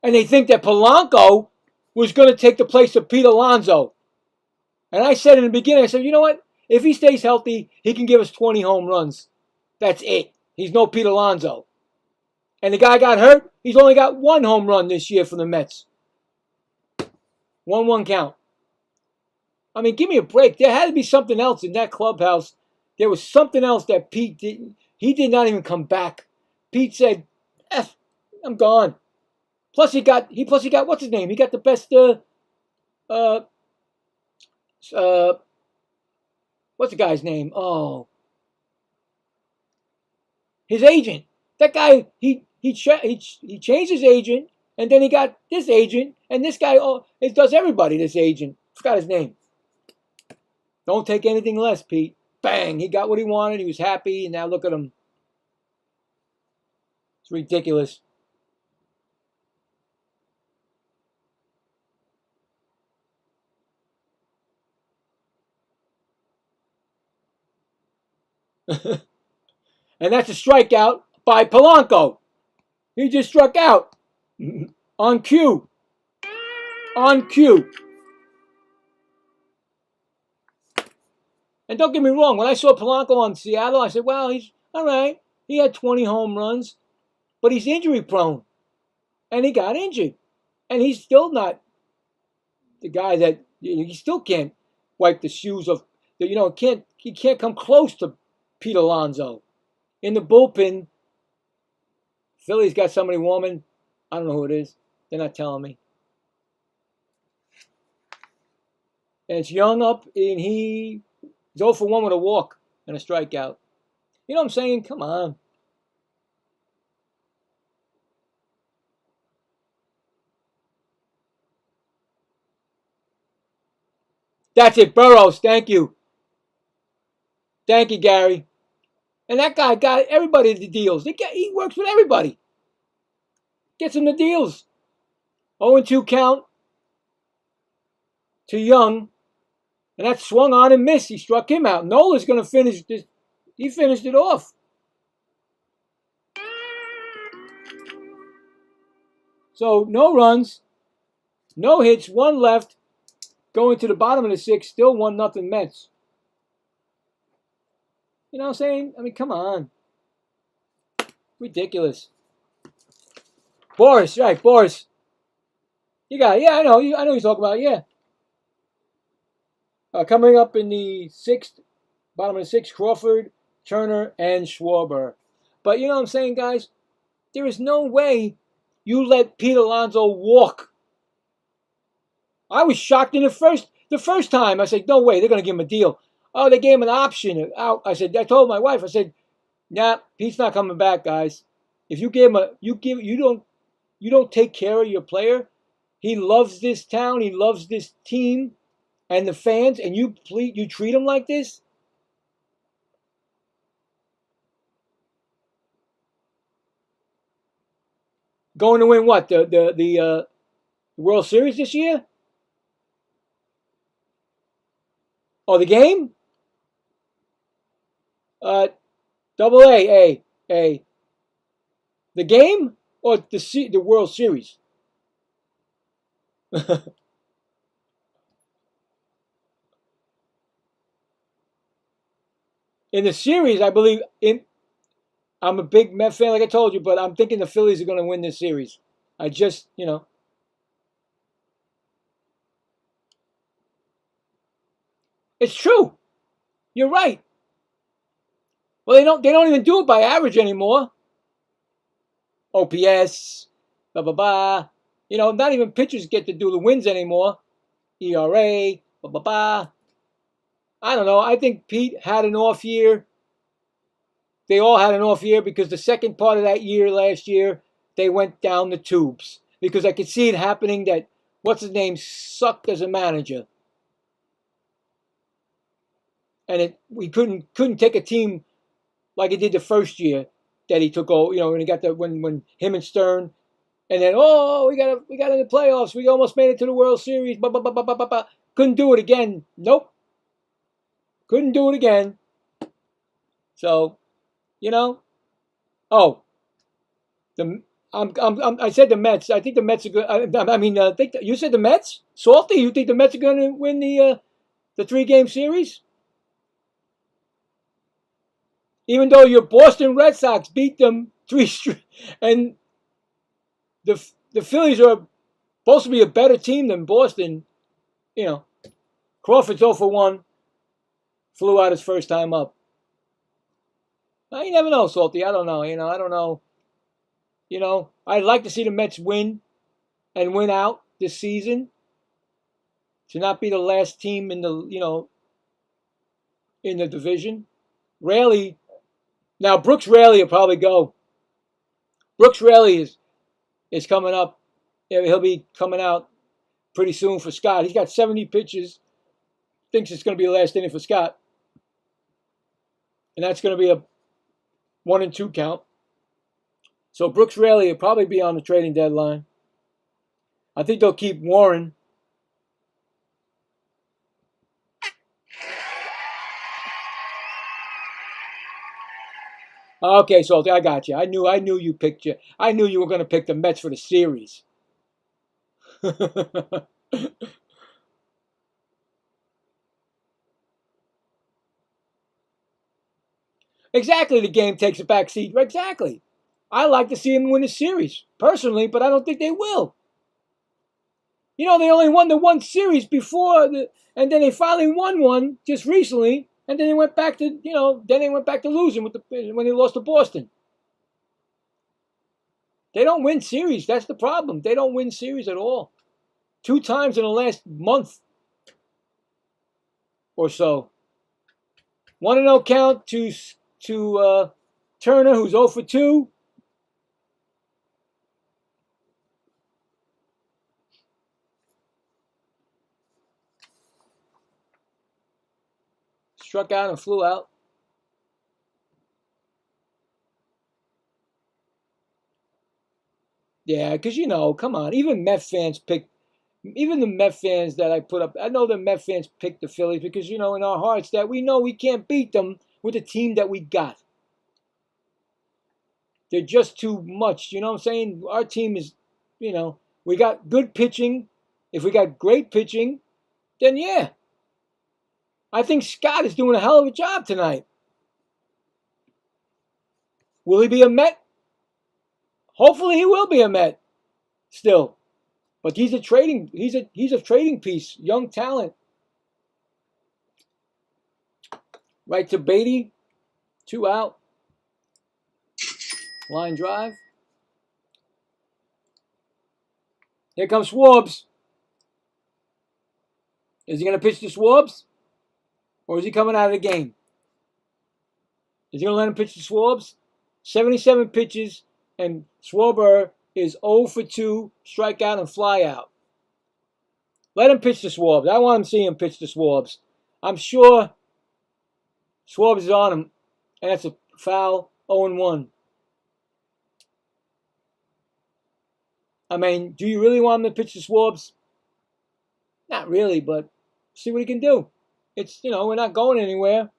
And they think that Polanco was going to take the place of Pete Alonso. And I said in the beginning, I said, you know what? If he stays healthy, he can give us 20 home runs. That's it. He's no Pete Alonso. And the guy got hurt. He's only got 1 home run this year for the Mets. 1-1 count. I mean, give me a break. There had to be something else in that clubhouse. There was something else that Pete didn't. He did not even come back. Pete said, I'm gone. Plus he got what's his name? He got the best what's the guy's name? Oh. His agent. That guy, he changed his agent, and then he got this agent, and this guy, it does everybody, this agent. Forgot his name. Don't take anything less, Pete. Bang! He got what he wanted. He was happy, and now look at him. It's ridiculous. And that's a strikeout by Polanco. He just struck out. On cue. On cue. And don't get me wrong, when I saw Polanco on Seattle, I said, well, he's all right. He had 20 home runs, but he's injury prone. And he got injured. And he's still not the guy that, he still can't wipe the shoes of, he can't come close to Pete Alonso. In the bullpen, Phillies got somebody warming. I don't know who it is. They're not telling me. And it's Young up, and he's 0 for 1 with a walk and a strikeout. You know what I'm saying? Come on. That's it, Burrows. Thank you. Thank you, Gary. And that guy got everybody the deals. He works with everybody. Gets him the deals. 0-2 count to Young. And that swung on and missed. He struck him out. Nola's going to finish this. He finished it off. So no runs, no hits, 1 left. Going to the bottom of the 6th, still 1-0 Mets. You know what I'm saying? I mean, come on. Ridiculous. Boris, right, Boris. You got it. Yeah, I know you're talking about, yeah. Coming up in the 6th, bottom of the 6th, Crawford, Turner, and Schwarber. But you know what I'm saying, guys? There is no way you let Pete Alonso walk. I was shocked in the first time. I said, no way, they're going to give him a deal. Oh, they gave him an option out. I told my wife, I said, nah, Pete's not coming back, guys. If you give him you don't take care of your player. He loves this town. He loves this team and the fans, and you treat him like this. Going to win what the World Series this year? Oh, the game? Double A. The game or the World Series? In the series, I believe. I'm a big Met fan, like I told you, but I'm thinking the Phillies are going to win this series. I just, it's true. You're right. Well, they don't even do it by average anymore. OPS, blah blah blah. Not even pitchers get to do the wins anymore. ERA, blah blah blah. I don't know. I think Pete had an off year. They all had an off year because the second part of that year last year, they went down the tubes. Because I could see it happening that, what's his name, sucked as a manager. And we couldn't take a team like he did the first year that he took over, when he got when him and Stern, and then we got in the playoffs, we almost made it to the World Series, blah, blah, blah, blah, blah, blah, blah. Couldn't do it again. Nope. Couldn't do it again. So, I said the Mets. I think the Mets are good. I think you said the Mets? Salty, you think the Mets are going to win the 3-game series? Even though your Boston Red Sox beat them 3 straight, and the Phillies are supposed to be a better team than Boston. Crawford's 0 for 1, flew out his first time up. You never know, Salty. I don't know. I don't know. I'd like to see the Mets win and win out this season to not be the last team in the in the division. Raley. Now, Brooks Raley will probably go. Brooks Raley is coming up. He'll be coming out pretty soon for Scott. He's got 70 pitches. Thinks it's going to be the last inning for Scott. And that's going to be a 1-2 count. So Brooks Raley will probably be on the trading deadline. I think they'll keep Warren. Okay, Salty, I got you. I knew you picked you. I knew you were going to pick the Mets for the series. Exactly, the game takes a back seat. Exactly. I like to see them win the series, personally, but I don't think they will. They only won the one series before, and then they finally won one just recently, and then they went back to, losing when they lost to Boston. They don't win series. That's the problem. They don't win series at all. 2 times in the last month or so. 1-0 count to Turner, who's 0 for 2. Struck out and flew out. Yeah, because come on, even the Met fans that I put up, I know the Met fans picked the Phillies because, in our hearts that we know we can't beat them with the team that we got. They're just too much, you know what I'm saying? Our team is, we got good pitching. If we got great pitching, then yeah. I think Scott is doing a hell of a job tonight. Will he be a Met? Hopefully he will be a Met still. But he's a trading piece, young talent. Right to Beatty, 2 out. Line drive. Here comes Schwabs. Is he going to pitch to Schwabs? Or is he coming out of the game? Is he going to let him pitch to Swabs? 77 pitches, and Schwarber is 0 for 2, strikeout and flyout. Let him pitch to Swabs. I want to see him pitch to Swabs. I'm sure Swabs is on him, and that's a foul, 0-1. I mean, do you really want him to pitch to Swabs? Not really, but see what he can do. It's, we're not going anywhere.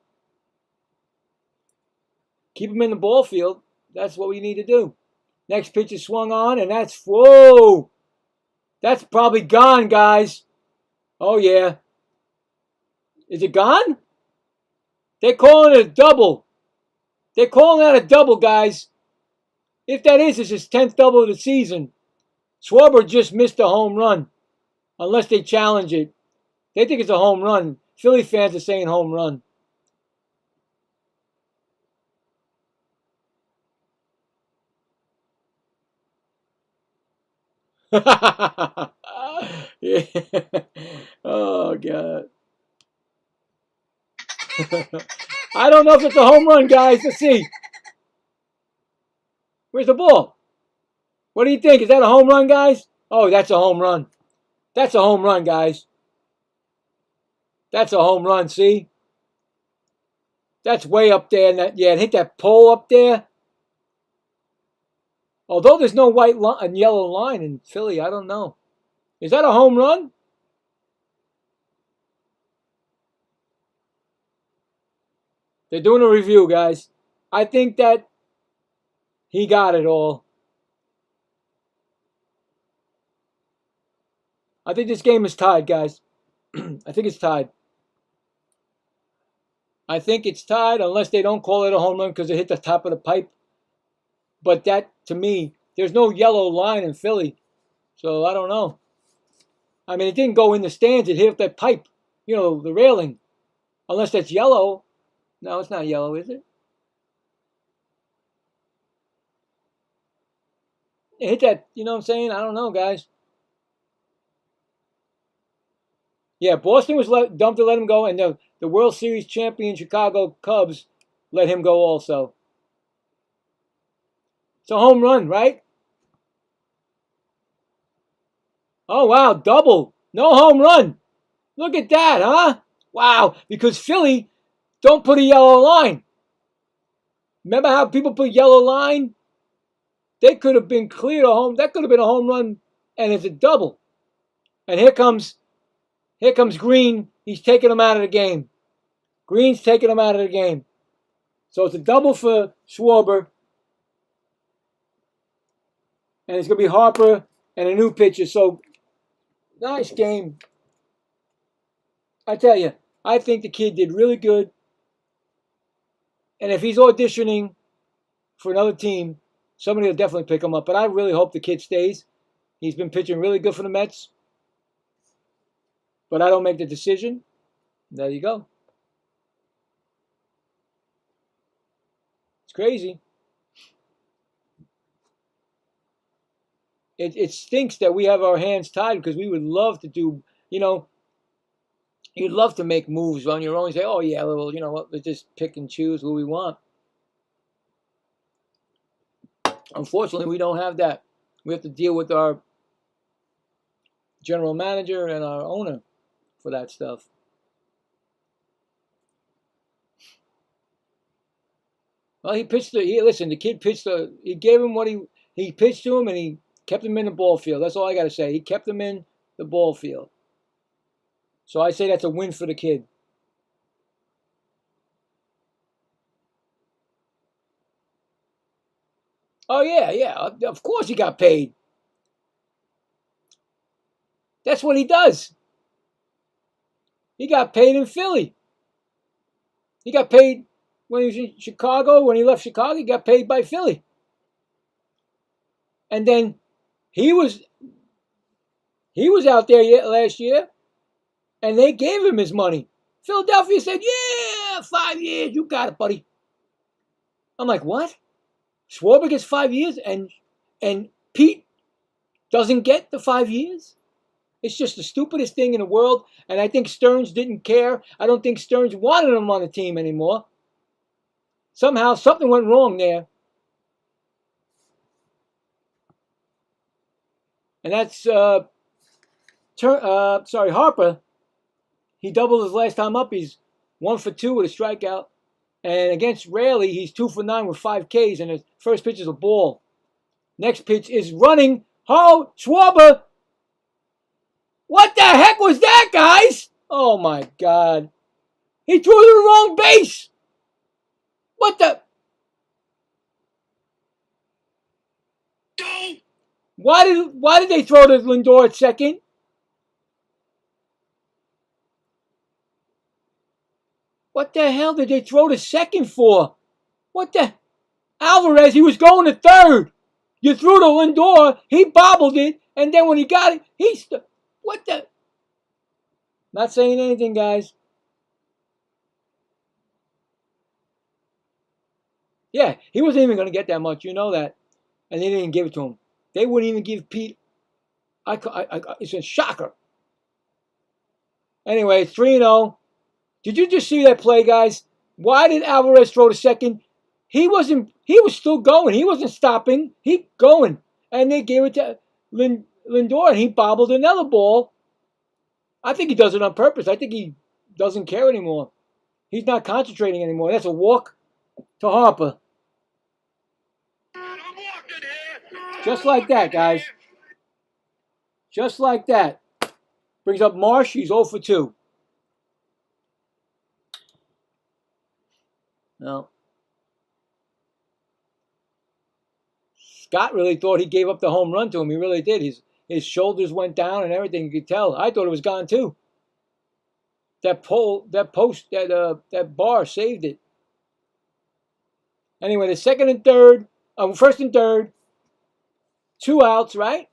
Keep him in the ball field. That's what we need to do. Next pitch is swung on, and that's, whoa! That's probably gone, guys. Oh, yeah. Is it gone? They're calling it a double. They're calling that a double, guys. If that is, it's his 10th double of the season. Schwarber just missed a home run, unless they challenge it. They think it's a home run. Philly fans are saying home run. Yeah. Oh, God. I don't know if it's a home run, guys. Let's see. Where's the ball? What do you think? Is that a home run, guys? Oh, that's a home run. That's a home run, guys. That's a home run, see? That's way up there. It hit that pole up there. Although there's no white and yellow line in Philly, I don't know. Is that a home run? They're doing a review, guys. I think that he got it all. I think this game is tied, guys. I think it's tied. I think it's tied unless they don't call it a home run because it hit the top of the pipe. But that, to me, there's no yellow line in Philly. So I don't know. I mean, it didn't go in the stands. It hit that pipe, the railing. Unless that's yellow. No, it's not yellow, is it? It hit that, you know what I'm saying? I don't know, guys. Yeah, Boston was dumped to let him go, and the World Series champion Chicago Cubs let him go also. It's a home run, right? Oh, wow, double. No home run. Look at that, huh? Wow, because Philly don't put a yellow line. Remember how people put yellow line? They could have been cleared a home. That could have been a home run, and it's a double. And here comes Green. He's taking him out of the game. Green's taking him out of the game. So it's a double for Schwarber. And it's going to be Harper and a new pitcher. So, nice game. I tell you, I think the kid did really good. And if he's auditioning for another team, somebody will definitely pick him up. But I really hope the kid stays. He's been pitching really good for the Mets. But I don't make the decision. There you go. It's crazy. It stinks that we have our hands tied because we would love to do, you'd love to make moves on your own and say, oh, yeah, well, you know what, let's just pick and choose who we want. Unfortunately, we don't have that. We have to deal with our general manager and our owner for that stuff. Well, the kid pitched he gave him what he pitched to him and he kept him in the ball field. That's all I got to say. He kept him in the ball field. So I say that's a win for the kid. Oh, yeah. Of course he got paid. That's what he does. He got paid in Philly. He got paid when he was in Chicago. When he left Chicago, he got paid by Philly. And then he was out there last year, and they gave him his money. Philadelphia said, yeah, 5 years. You got it, buddy. I'm like, what? Schwarber gets 5 years, and Pete doesn't get the 5 years? It's just the stupidest thing in the world, and I think Stearns didn't care. I don't think Stearns wanted him on the team anymore. Somehow, something went wrong there. And that's, Harper. He doubled his last time up. He's 1 for 2 with a strikeout. And against Raley, he's 2 for 9 with 5 Ks, and his first pitch is a ball. Next pitch is running. Oh, Schwarber. What the heck was that, guys? Oh, my God. He threw to the wrong base. What the? Why did they throw to Lindor at second? What the hell did they throw to second for? What the? Alvarez, he was going to third. You threw to Lindor, he bobbled it, and then when he got it, what the? Not saying anything, guys. Yeah, he wasn't even going to get that much, you know that. And they didn't give it to him. They wouldn't even give Pete. It's a shocker. Anyway, 3-0. Did you just see that play, guys? Why did Alvarez throw to second? He was still going. He wasn't stopping. He going. And they gave it to Lindor, and he bobbled another ball. I think he does it on purpose. I think he doesn't care anymore. He's not concentrating anymore. That's a walk to Harper. Just like that, guys. Just like that. Brings up Marsh. He's 0 for 2. No. Scott really thought he gave up the home run to him. He really did. His shoulders went down and everything. You could tell. I thought it was gone too. That bar saved it. Anyway, the first and third, 2 outs, right?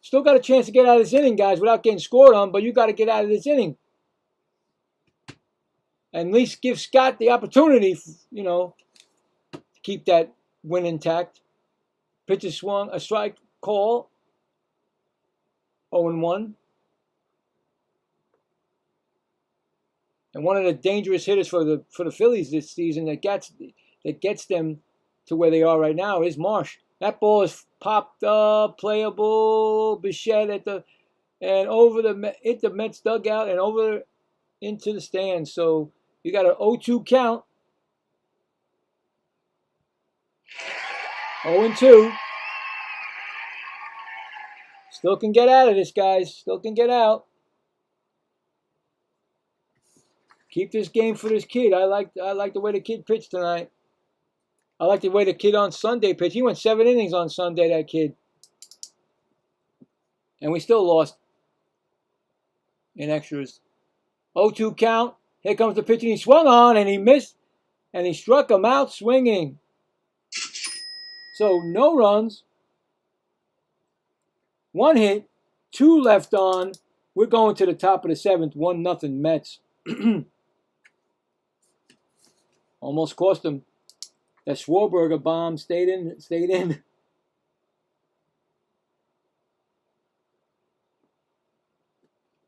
Still got a chance to get out of this inning, guys, without getting scored on, but you got to get out of this inning. And at least give Scott the opportunity, to keep that win intact. Pitcher swung, a strike call, 0-1. And one of the dangerous hitters for the Phillies this season that gets them to where they are right now is Marsh. That ball is popped up, playable. Bichette hit the Mets dugout and over into the stands. So you got an 0-2 count. 0-2. Still can get out of this, guys. Still can get out. Keep this game for this kid. I like the way the kid pitched tonight. I like the way the kid on Sunday pitched. He went 7 innings on Sunday, that kid. And we still lost in extras. 0-2 count. Here comes the pitch, and he swung on, and he missed, and he struck him out swinging. So no runs. 1 hit. 2 left on. We're going to the top of the 7th. 1-0 Mets. Almost cost them. That Schwarber bomb stayed in.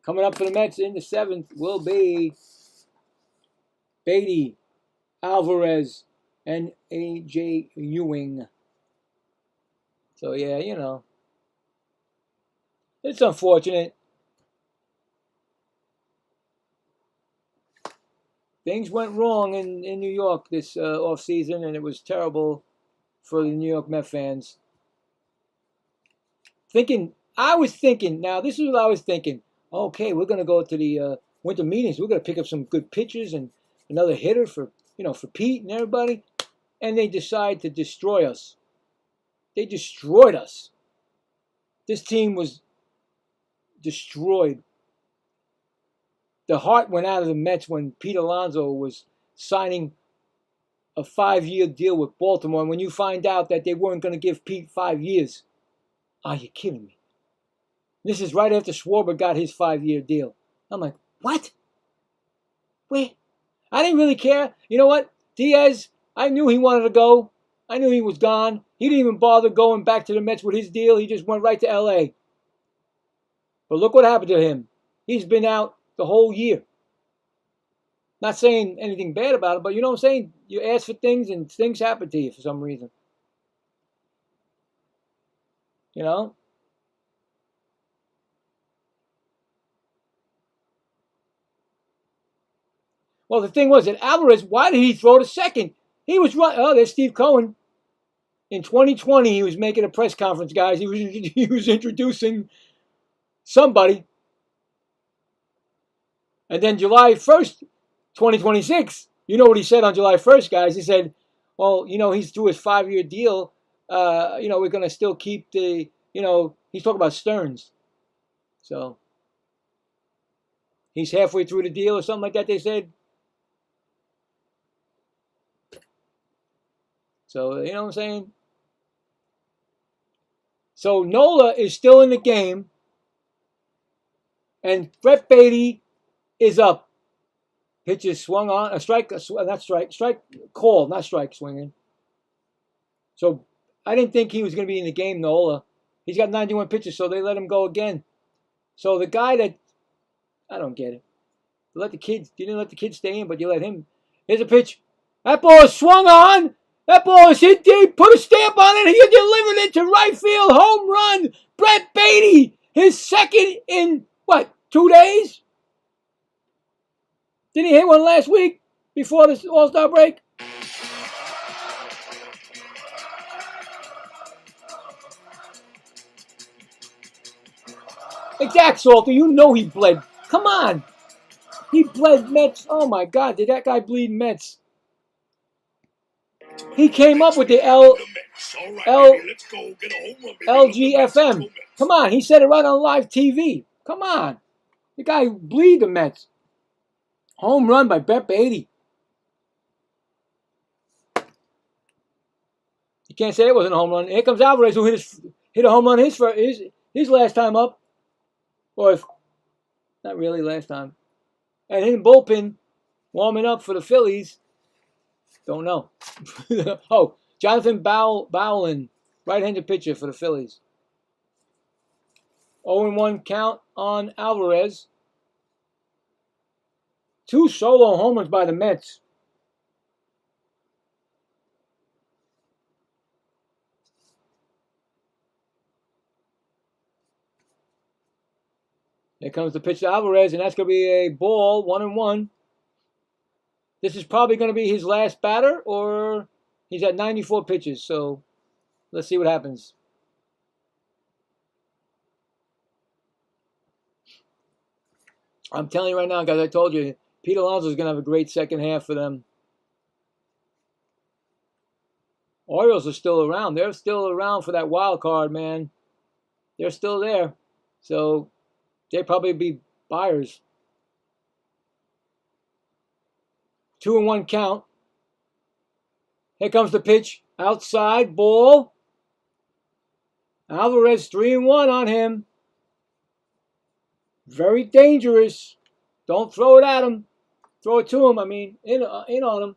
Coming up for the Mets in the 7th will be Beatty, Alvarez, and A.J. Ewing. So, yeah, it's unfortunate. Things went wrong in New York this offseason, and it was terrible for the New York Mets fans. I was thinking, now this is what I was thinking. Okay, we're going to go to the winter meetings. We're going to pick up some good pitchers and another hitter for Pete and everybody. And they decide to destroy us. They destroyed us. This team was destroyed. The heart went out of the Mets when Pete Alonso was signing a 5-year deal with Baltimore. And when you find out that they weren't going to give Pete 5 years, are you kidding me? This is right after Schwarber got his 5-year deal. I'm like, what? Wait, I didn't really care. You know what? Diaz, I knew he wanted to go. I knew he was gone. He didn't even bother going back to the Mets with his deal. He just went right to L.A. But look what happened to him. He's been out the whole year. Not saying anything bad about it, but you know what I'm saying? You ask for things and things happen to you for some reason. You know? Well, the thing was that Alvarez, why did he throw to second? He was running. Oh, there's Steve Cohen. In 2020, he was making a press conference, guys. He was introducing somebody. And then July 1st, 2026, you know what he said on July 1st, guys? He said, well, you know, he's through his 5-year deal. You know, we're going to still keep the, you know, he's talking about Stearns. So he's halfway through the deal or something like that, they said. So, you know what I'm saying? So Nola is still in the game. And Brett Beatty is up. Pitches swung on. A strike, not strike. Strike called, not strike swinging. So I didn't think he was going to be in the game, Nola. He's got 91 pitches, so they let him go again. So the guy that, I don't get it. You didn't let the kids stay in, but you let him. Here's a pitch. That ball is swung on. That ball is hit deep. Put a stamp on it. He delivered it to right field. Home run. Brett Beatty. His second in, what, 2 days? Didn't he hit one last week before this All-Star break? Exact, Salter. You know he bled. Come on. He bled Mets. Oh, my God. Did that guy bleed Mets? He came up with the LGFM. Come on. He said it right on live TV. Come on. The guy bleed the Mets. Home run by Brett Beatty. You can't say it wasn't a home run. Here comes Alvarez, who hit a home run his last time up. Or if, not really last time. And in the bullpen, warming up for the Phillies. Don't know. Oh, Jonathan Bowlen, right-handed pitcher for the Phillies. 0-1 count on Alvarez. 2 solo homers by the Mets. Here comes the pitch to Alvarez, and that's going to be a ball, 1-1. This is probably going to be his last batter, or he's at 94 pitches, so let's see what happens. I'm telling you right now, guys, I told you, Pete Alonso is going to have a great second half for them. Orioles are still around. They're still around for that wild card, man. They're still there. So they'd probably be buyers. 2-1 count. Here comes the pitch. Outside, ball. Alvarez 3-1 on him. Very dangerous. Don't throw it at him. Throw it to him, I mean, in on him.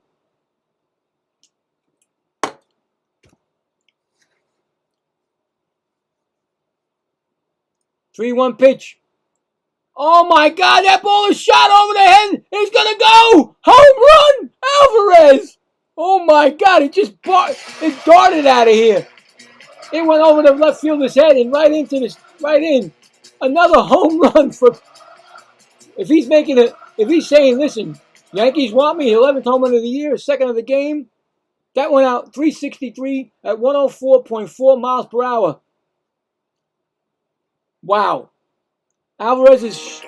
Three-one pitch. Oh my God, that ball is shot over the head. It's gonna go. Home run, Alvarez. Oh my God, it darted out of here. It went over the left fielder's head and right in. Another home run for. If he's saying, listen, Yankees want me, 11th home run of the year, second of the game. That went out 363 at 104.4 miles per hour. Wow. Alvarez is.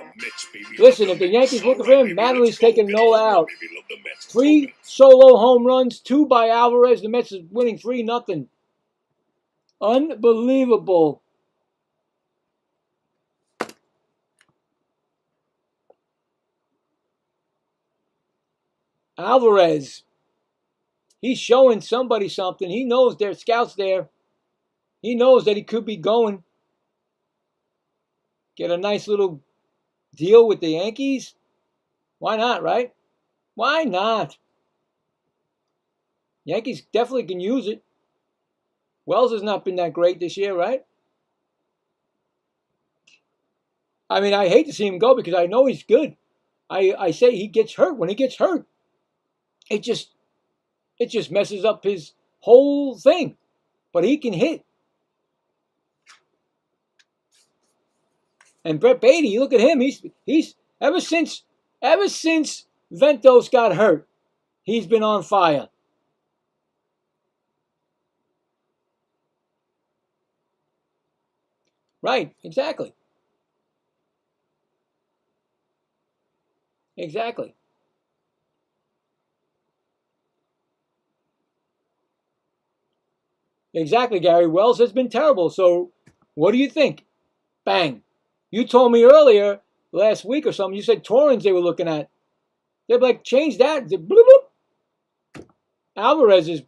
Listen, if the Yankees looking for him, Mattingly's taking Nola out. 3 solo home runs, 2 by Alvarez. The Mets is winning 3-0. Unbelievable. Alvarez. He's showing somebody something. He knows there's scouts there. He knows that he could be going. Get a nice little deal with the Yankees. Why not, right? Why not? Yankees definitely can use it. Wells has not been that great this year, right? I mean, I hate to see him go because I know he's good. I say he gets hurt. When he gets hurt, it just messes up his whole thing. But he can hit. And Brett Beatty, look at him. He's ever since Ventos got hurt, he's been on fire. Right, exactly. Exactly. Exactly, Gary. Wells has been terrible. So what do you think? Bang. You told me earlier, last week or something, you said Torrens they were looking at. They're like, change that. Bloop, bloop. Alvarez is,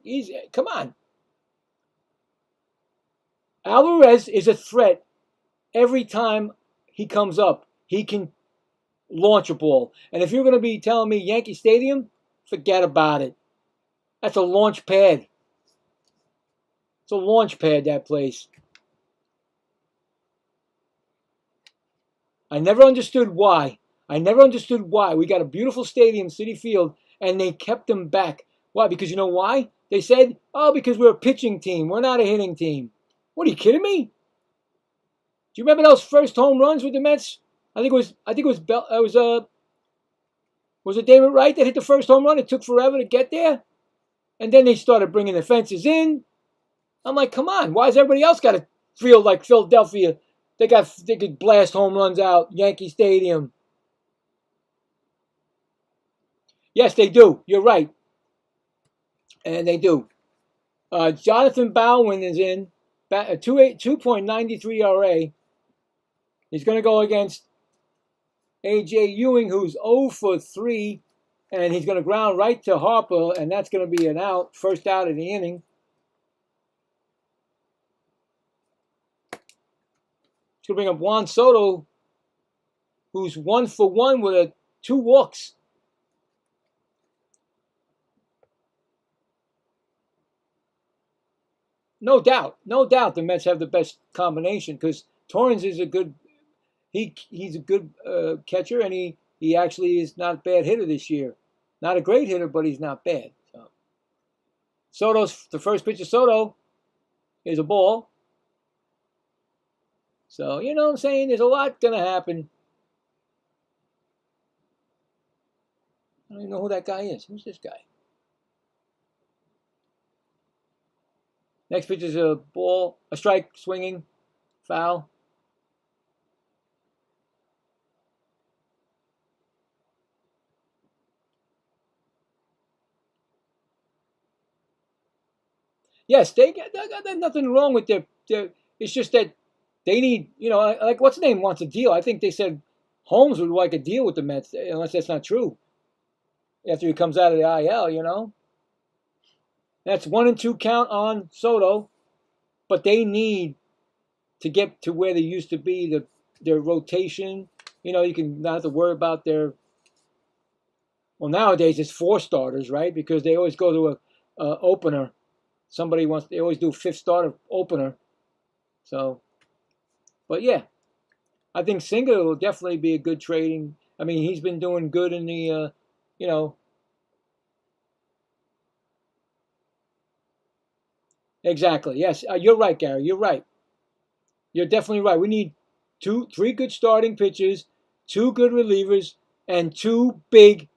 he's come on. Alvarez is a threat every time he comes up. He can launch a ball. And if you're going to be telling me Yankee Stadium, forget about it. That's a launch pad. It's a launch pad, that place. I never understood why. We got a beautiful stadium, Citi Field, and they kept them back. Why? Because you know why? They said, oh, because we're a pitching team. We're not a hitting team. What, are you kidding me? Do you remember those first home runs with the Mets? Was it David Wright that hit the first home run? It took forever to get there. And then they started bringing the fences in. I'm like, come on. Why has everybody else got to feel like Philadelphia? They could blast home runs out, Yankee Stadium. Yes, they do. You're right. And they do. Jonathan Bowen is in. 2.93 ERA. He's going to go against A.J. Ewing, who's 0 for 3. And he's going to ground right to Harper, and that's going to be an out. First out of the inning. He's going to bring up Juan Soto, who's 1 for 1 with 2 walks. No doubt the Mets have the best combination because Torrens is a good he's a good catcher, and he actually is not a bad hitter this year. Not a great hitter, but he's not bad. So the first pitch of Soto is a ball. So you know what I'm saying? There's a lot gonna happen. I don't even know who that guy is. Who's this guy? Next pitch is a strike, swinging, foul. Yes, they got nothing wrong with their. It's just that they need, like what's the name wants a deal. I think they said Holmes would like a deal with the Mets, unless that's not true. After he comes out of the IL, That's 1-2 count on Soto, but they need to get to where they used to be, their rotation. You can not have to worry about their. Well, nowadays it's 4 starters, right? Because they always go to a opener. They always do 5th starter opener. So, but yeah, I think Singer will definitely be a good trading. I mean, he's been doing good in the, Exactly. Yes, you're right, Gary. You're right. You're definitely right. We need 3 good starting pitchers, 2 good relievers, and 2 big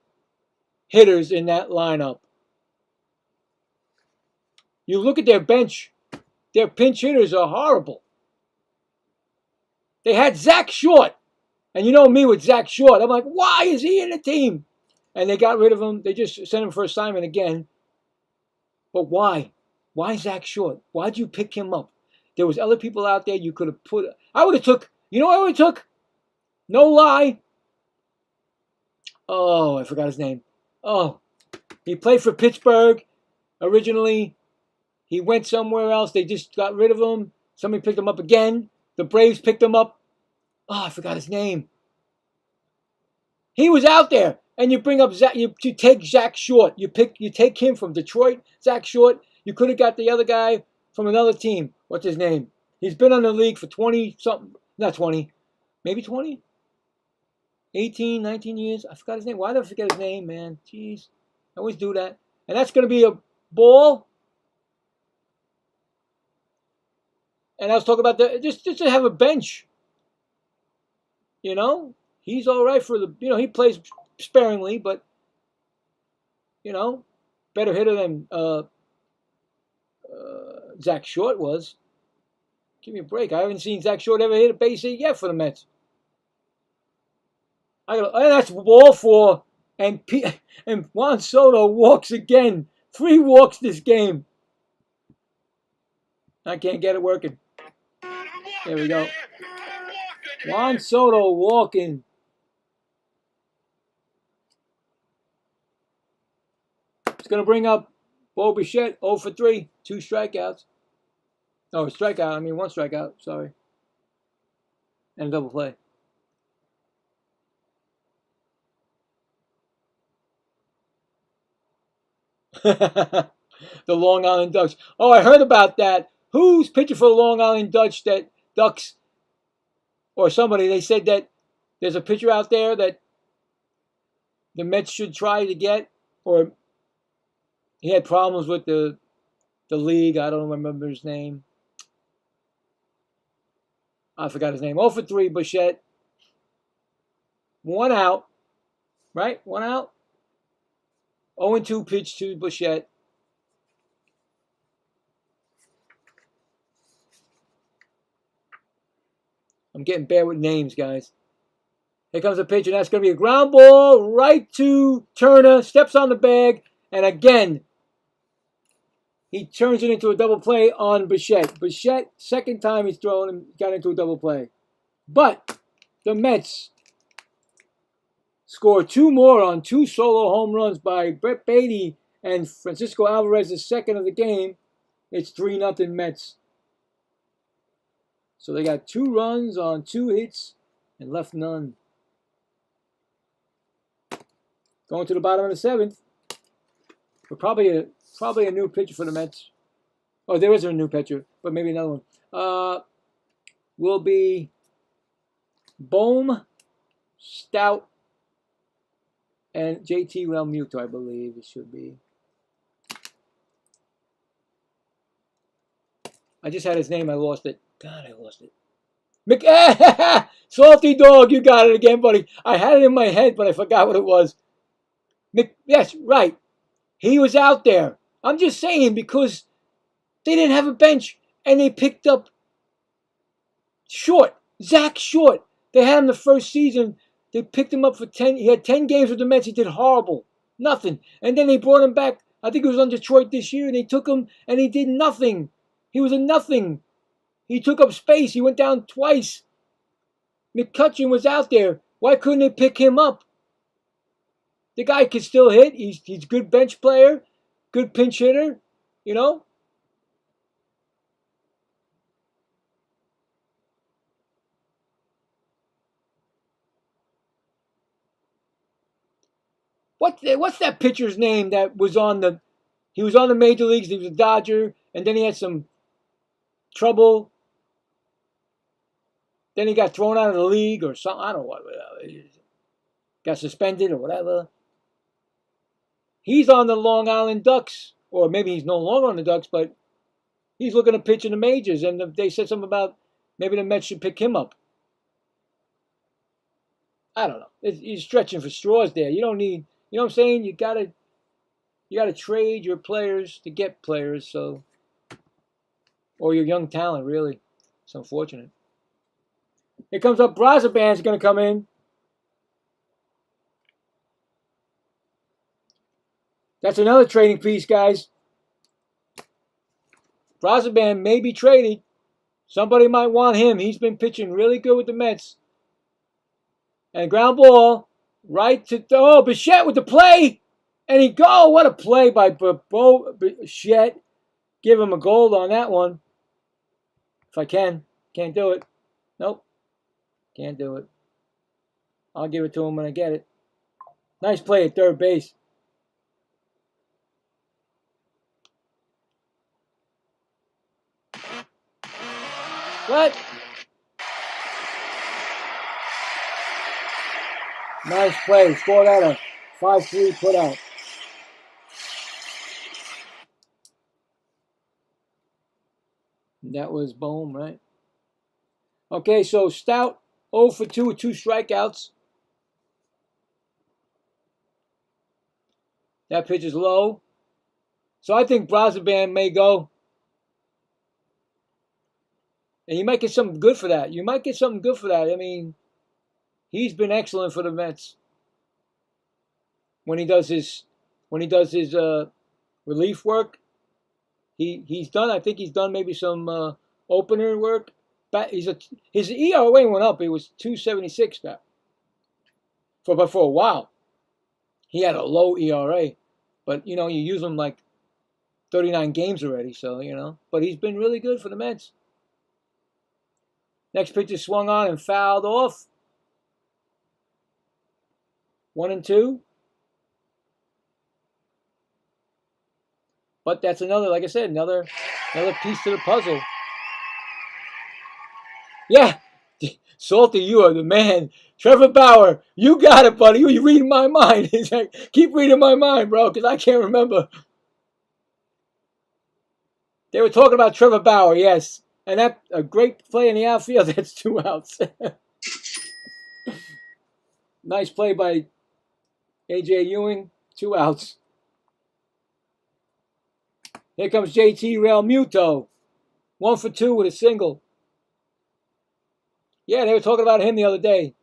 hitters in that lineup. You look at their bench, their pinch hitters are horrible. They had Zach Short, and you know me with Zach Short. I'm like, why is he in the team? And they got rid of him. They just sent him for assignment again. But why? Why Zach Short? Why'd you pick him up? There was other people out there you could have put. I would have took. You know what I would have took? No lie. Oh, I forgot his name. Oh, he played for Pittsburgh originally. He went somewhere else. They just got rid of him. Somebody picked him up again. The Braves picked him up. Oh, I forgot his name. He was out there, and you bring up Zach. You take Zach Short. You take him from Detroit. Zach Short. You could have got the other guy from another team. What's his name? He's been on the league for 20-something. Not 20. Maybe 20? 18, 19 years. I forgot his name. Why did I forget his name, man? Jeez. I always do that. And that's going to be a ball. And I was talking about just to have a bench. You know? He's all right for the, he plays sparingly, but, better hitter than Zach Short was. Give me a break. I haven't seen Zach Short ever hit a base hit yet for the Mets. And that's ball four. And Juan Soto walks again. 3 walks this game. I can't get it working. There we go. Juan Soto walking. It's going to bring up Bo Bichette, 0 for 3, 2 strikeouts. Oh, strikeout. I mean, 1 strikeout. Sorry. And a double play. The Long Island Ducks. Oh, I heard about that. Who's pitching for the Long Island Ducks? Or somebody, they said that there's a pitcher out there that the Mets should try to get, or he had problems with the league. I don't remember his name. I forgot his name. 0 for 3, Bichette. 1 out. Right? 1 out. 0 and 2 pitch to Bichette. I'm getting bad with names, guys. Here comes a pitch, and that's going to be a ground ball right to Turner. Steps on the bag, and again, he turns it into a double play on Bichette. Bichette, second time he's thrown and got into a double play. But the Mets score 2 more on 2 solo home runs by Brett Beatty and Francisco Alvarez, the second of the game. It's 3-0 Mets. So they got 2 runs on 2 hits and left none. Going to the bottom of the 7th. But probably a new pitcher for the Mets. Oh, there is a new pitcher, but maybe another one. Will be Bohm, Stout, and JT Realmuto, I believe it should be. I just had his name. I lost it. God, I lost it. Salty Dog, you got it again, buddy. I had it in my head, but I forgot what it was. Yes, right. He was out there. I'm just saying because they didn't have a bench and they picked up Short, Zach Short. They had him the first season. They picked him up for 10. He had 10 games with the Mets. He did horrible. Nothing. And then they brought him back. I think it was on Detroit this year. And they took him and he did nothing. He was a nothing. He took up space. He went down twice. McCutcheon was out there. Why couldn't they pick him up? The guy can still hit. He's a good bench player, good pinch hitter, What's that pitcher's name that was he was on the major leagues, he was a Dodger, and then he had some trouble. Then he got thrown out of the league or something. I don't know what. Got suspended or whatever. He's on the Long Island Ducks, or maybe he's no longer on the Ducks, but he's looking to pitch in the majors, and they said something about maybe the Mets should pick him up. I don't know. He's stretching for straws there. You don't need, you know what I'm saying? You gotta trade your players to get players, so, or your young talent, really. It's unfortunate. Here comes up. Brazaban's going to come in. That's another trading piece, guys. Brazaban may be traded. Somebody might want him. He's been pitching really good with the Mets. And ground ball right to Bichette with the play. And he go. What a play by Bichette. Give him a gold on that one. If I can. Can't do it. Nope. Can't do it. I'll give it to him when I get it. Nice play at third base. What? Nice play. Scored out a 5-3 put out. That was Bohm, right? Okay, so Stout 0 for 2 with 2 strikeouts. That pitch is low. So I think Brazaban may go. And you might get something good for that. You might get something good for that. I mean, he's been excellent for the Mets when he does his relief work. He's done. I think he's done maybe some opener work. His ERA went up. It was 2.76 now. But for a while, he had a low ERA. But you use him like 39 games already. So But he's been really good for the Mets. Next pitch is swung on and fouled off. 1-2. But that's another, like I said, another piece to the puzzle. Yeah, Salty, you are the man. Trevor Bauer, you got it, buddy. You're reading my mind. Keep reading my mind, bro, because I can't remember. They were talking about Trevor Bauer, yes. And that a great play in the outfield. That's 2 outs. Nice play by A.J. Ewing. 2 outs. Here comes JT Realmuto. 1 for 2 with a single. Yeah, they were talking about him the other day.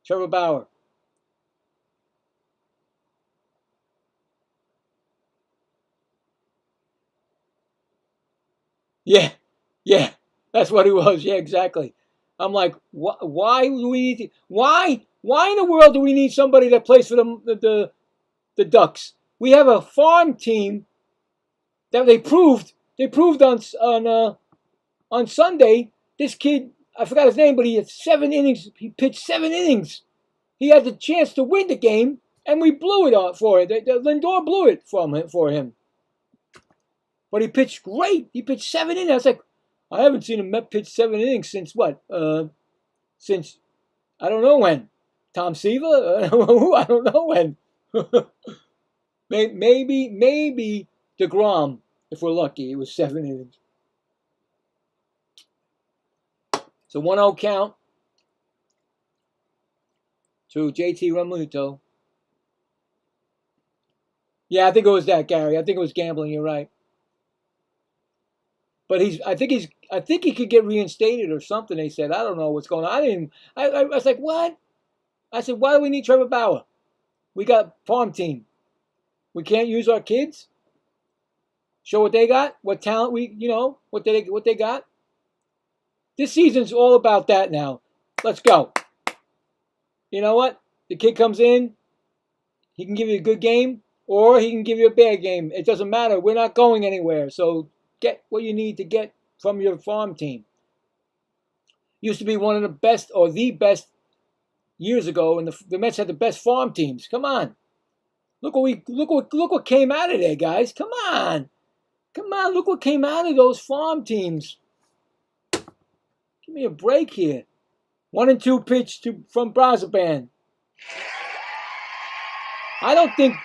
Trevor Bauer. Yeah, that's what he was. Yeah, exactly. I'm like, why do we need why in the world do we need somebody that plays for the Ducks? We have a farm team that they proved on Sunday. This kid, I forgot his name, but he had 7 innings. He pitched 7 innings. He had the chance to win the game, and we blew it for him. Lindor blew it for him. But he pitched great. He pitched 7 innings. I was like, I haven't seen him pitch 7 innings since what? Since I don't know when. Tom Seaver? I don't know when. maybe DeGrom, if we're lucky. It was 7 innings. So 1-0 count to JT Realmuto. Yeah, I think it was that, Gary. I think it was gambling. You're right. But I think he could get reinstated or something. They said, I don't know what's going on. I was like, what? I said, why do we need Trevor Bauer? We got farm team. We can't use our kids. Show what they got, what talent what they got. This season's all about that now. Let's go. You know what? The kid comes in, he can give you a good game, or he can give you a bad game. It doesn't matter. We're not going anywhere. So get what you need to get from your farm team. Used to be one of the best, or the best, years ago, and the Mets had the best farm teams. Come on, look what came out of there, guys. Come on, look what came out of those farm teams. Give me a break here. 1-2 pitch from Brazaban. I don't think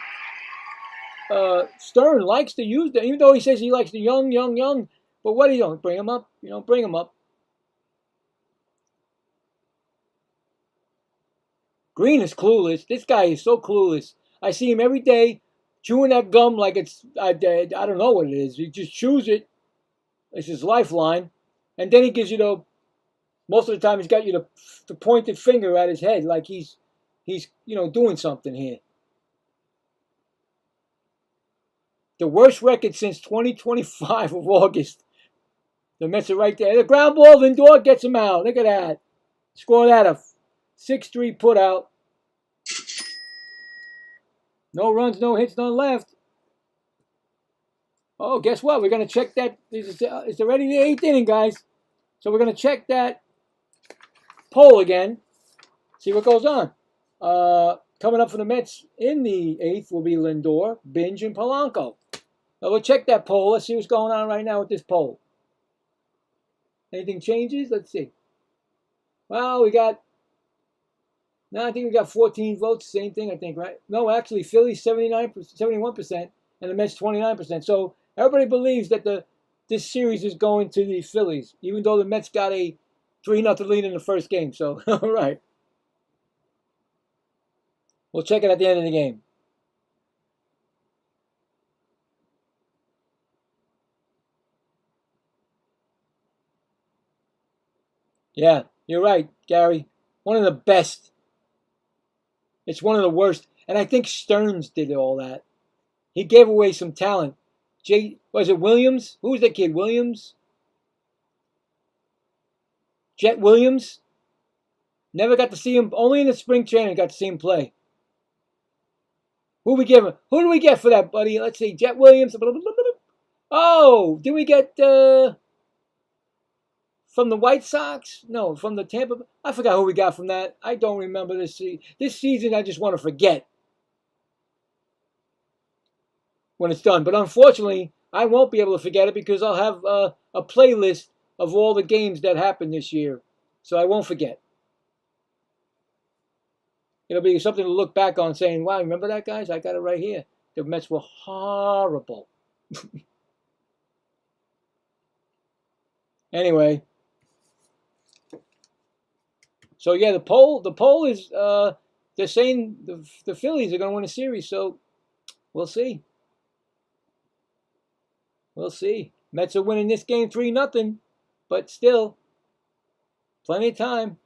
Stern likes to use them, even though he says he likes the young. But what do you don't bring him up? Bring him up. Green is clueless. This guy is so clueless. I see him every day chewing that gum like it's, I don't know what it is. He just chews it. It's his lifeline. And then he gives you most of the time he's got you the pointed finger at his head like he's doing something here. The worst record since 2025 of August. The Mets are right there. The ground ball, Lindor gets him out. Look at that. Score that a 6-3 put out. No runs, no hits, none left. Oh, guess what? We're going to check that. It's already the 8th inning, guys. So we're going to check that poll again. See what goes on. Coming up for the Mets in the 8th will be Lindor, Binge, and Polanco. Now we'll check that poll. Let's see what's going on right now with this poll. Anything changes? Let's see. Well, we got No, I think we got 14 votes. Same thing, I think, right? No, actually, Phillies 71%, and the Mets 29%. So everybody believes that this series is going to the Phillies, even though the Mets got a 3-0 lead in the first game. So, all right. We'll check it at the end of the game. Yeah, you're right, Gary. One of the best. It's one of the worst. And I think Stearns did all that. He gave away some talent. Was it Williams? Who was that kid? Williams? Jet Williams? Never got to see him. Only in the spring training got to see him play. Who do we get for that, buddy? Let's see. Jet Williams. Oh, did we get from the White Sox? No, from the Tampa. I forgot who we got from that. I don't remember this season. This season, I just want to forget when it's done. But unfortunately, I won't be able to forget it because I'll have a playlist of all the games that happened this year. So I won't forget. It'll be something to look back on saying, wow, remember that, guys? I got it right here. The Mets were horrible. Anyway. So, yeah, the poll is, they're saying the Phillies are going to win a series. So, we'll see. We'll see. Mets are winning this game 3-0. But still, plenty of time.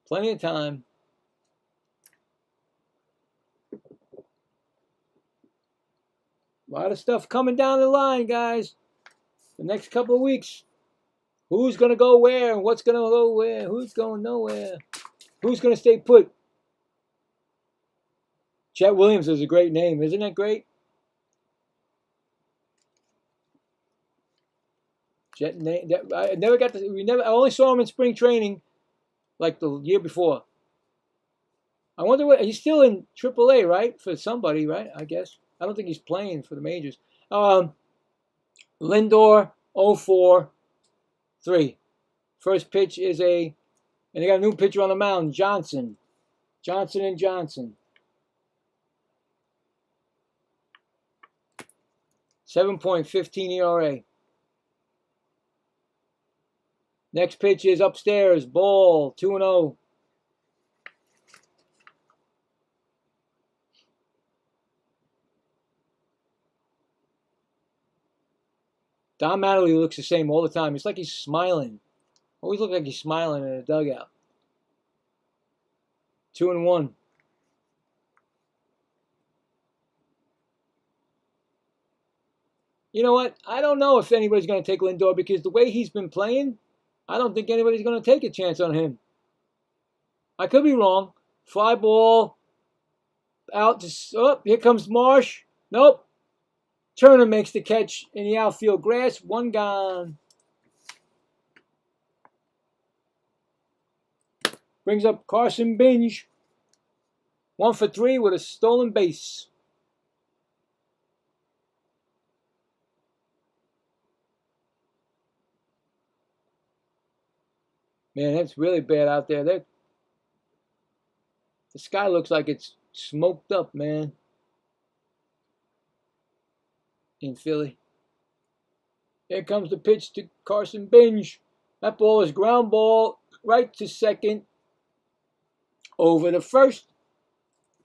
Plenty of time. A lot of stuff coming down the line, guys. The next couple of weeks. Who's going to go where and what's going to go where? Who's going nowhere? Who's going to stay put? Chet Williams is a great name. Isn't that great? I never got to. I only saw him in spring training like the year before. I wonder what. He's still in AAA, right? For somebody, right? I guess. I don't think he's playing for the majors. Lindor, 0-4-3. First pitch is and they got a new pitcher on the mound, Johnson. Johnson & Johnson. 7.15 ERA. Next pitch is upstairs, ball, 2-0. Don Mattingly looks the same all the time. It's like he's smiling. Always looks like he's smiling in a dugout. 2-1. You know what? I don't know if anybody's going to take Lindor because the way he's been playing, I don't think anybody's going to take a chance on him. I could be wrong. Fly ball. Out. Here comes Marsh. Nope. Turner makes the catch in the outfield grass. One gone. Brings up Carson Binge. 1 for 3 with a stolen base. Man, that's really bad out there. The sky looks like it's smoked up, man. In Philly. Here comes the pitch to Carson Binge. That ball is ground ball right to second. Over the first.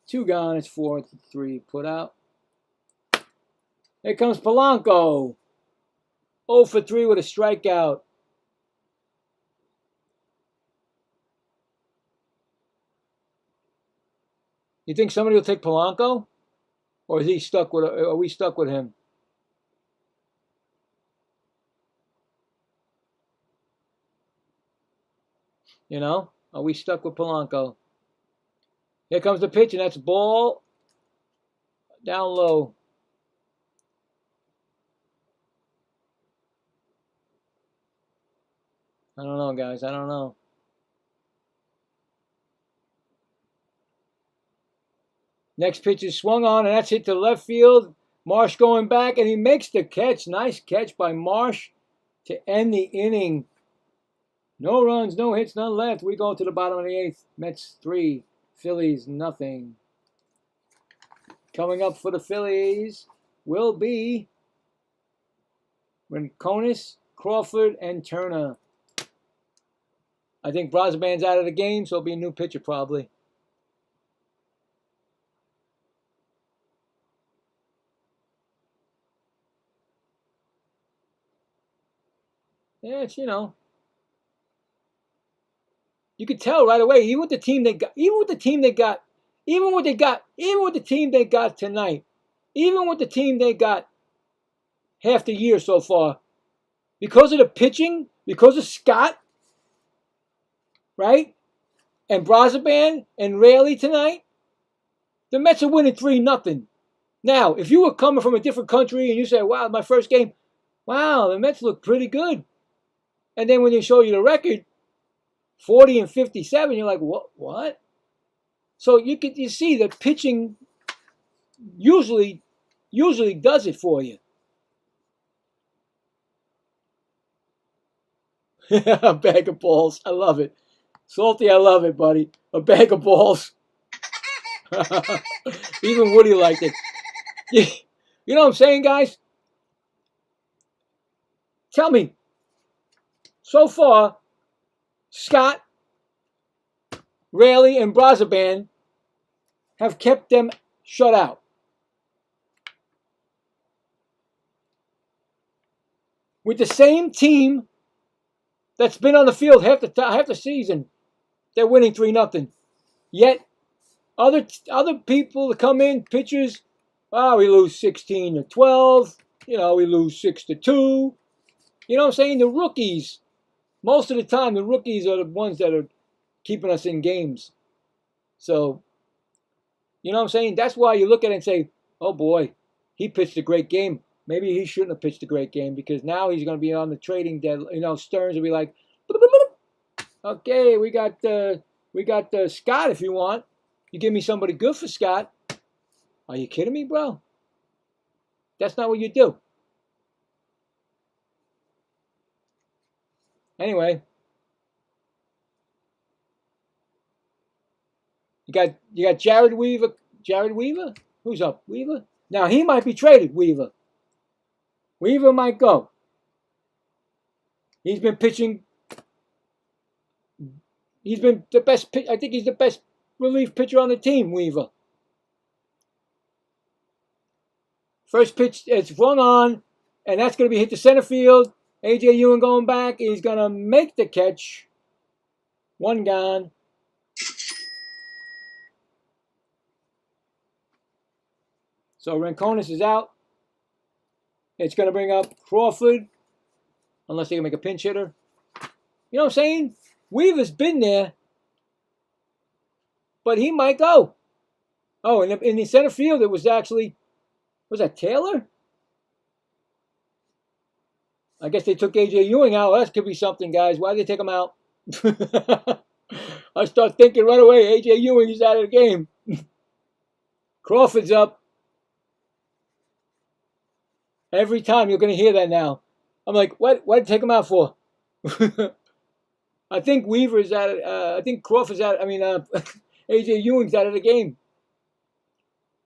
2 gone. It's 4-3 put out. Here comes Polanco. 0 for 3 with a strikeout. You think somebody will take Polanco? Or is he stuck with? Are we stuck with him? You know? Are we stuck with Polanco? Here comes the pitch, and that's ball down low. I don't know, guys. I don't know. Next pitch is swung on, and that's hit to left field. Marsh going back, and he makes the catch. Nice catch by Marsh to end the inning. No runs, no hits, none left. We go to the bottom of the 8th. Mets 3, Phillies nothing. Coming up for the Phillies will be Rincones, Crawford, and Turner. I think Brazaban's out of the game, so it'll be a new pitcher probably. Yeah, it's, you know, you could tell right away, even with the team they got, even with the team they got tonight, even with the team they got half the year so far, because of the pitching, because of Scott, right, and Brazaban and Raley tonight, the Mets are winning 3-0. Now, if you were coming from a different country and you say, wow, my first game, wow, the Mets look pretty good. And then when they show you the record, 40 and 57, you're like, what? So you see that pitching usually does it for you. A bag of balls. I love it. Salty, I love it, buddy. A bag of balls. Even Woody liked it. You know what I'm saying, guys? Tell me, so far, Scott, Raley, and Brazaban have kept them shut out. With the same team that's been on the field half the season, they're winning 3-0. Yet, other people that come in, pitchers, we lose 16-12. You know, we lose 6-2. You know what I'm saying? The rookies, most of the time, the rookies are the ones that are keeping us in games. So, you know what I'm saying? That's why you look at it and say, oh boy, he pitched a great game. Maybe he shouldn't have pitched a great game because now he's going to be on the trading deadline. You know, Stearns will be like, okay, we got Scott if you want. You give me somebody good for Scott. Are you kidding me, bro? That's not what you do. Anyway, you got Jared Weaver. Jared Weaver? Who's up? Weaver? Now he might be traded, Weaver. Weaver might go. He's been pitching. He's been the best. I think he's the best relief pitcher on the team, Weaver. First pitch, it's swung on, and that's going to be hit to center field. A.J. Ewing going back. He's going to make the catch. One gone. So Rincones is out. It's going to bring up Crawford, unless they can make a pinch hitter. You know what I'm saying? Weaver's been there, but he might go. Oh, and in the center field, it was actually, was that Taylor? I guess they took A.J. Ewing out. That could be something, guys. Why did they take him out? I start thinking right away, A.J. Ewing is out of the game. Crawford's up. Every time you're going to hear that now. I'm like, what did they take him out for? I think Weaver's out of, I think Crawford's out, A.J. Ewing's out of the game.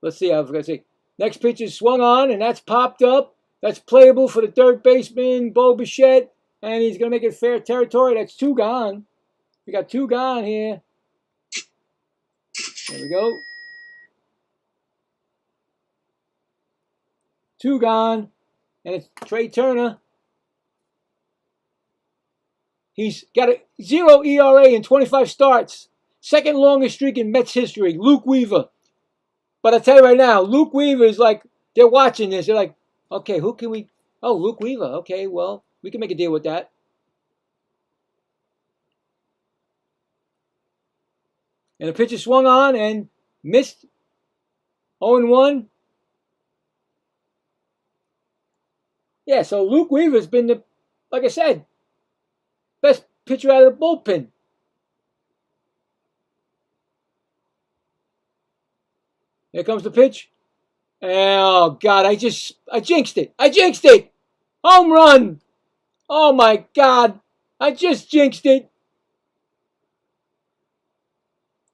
Let's see, I was going to say. Next pitch is swung on, and that's popped up. That's playable for the third baseman, Bo Bichette, and he's going to make it fair territory. That's 2 gone. We got 2 gone here. There we go. 2 gone, and it's Trey Turner. He's got a 0 ERA in 25 starts. Second longest streak in Mets history, Luke Weaver. But I tell you right now, Luke Weaver is like, they're watching this. They're like, okay, who can we? Oh, Luke Weaver. Okay, well, we can make a deal with that. And the pitch is swung on and missed. 0-1. Yeah, so Luke Weaver's been the, like I said, best pitcher out of the bullpen. Here comes the pitch. Oh, God, I jinxed it. I jinxed it. Home run. Oh, my God. I just jinxed it.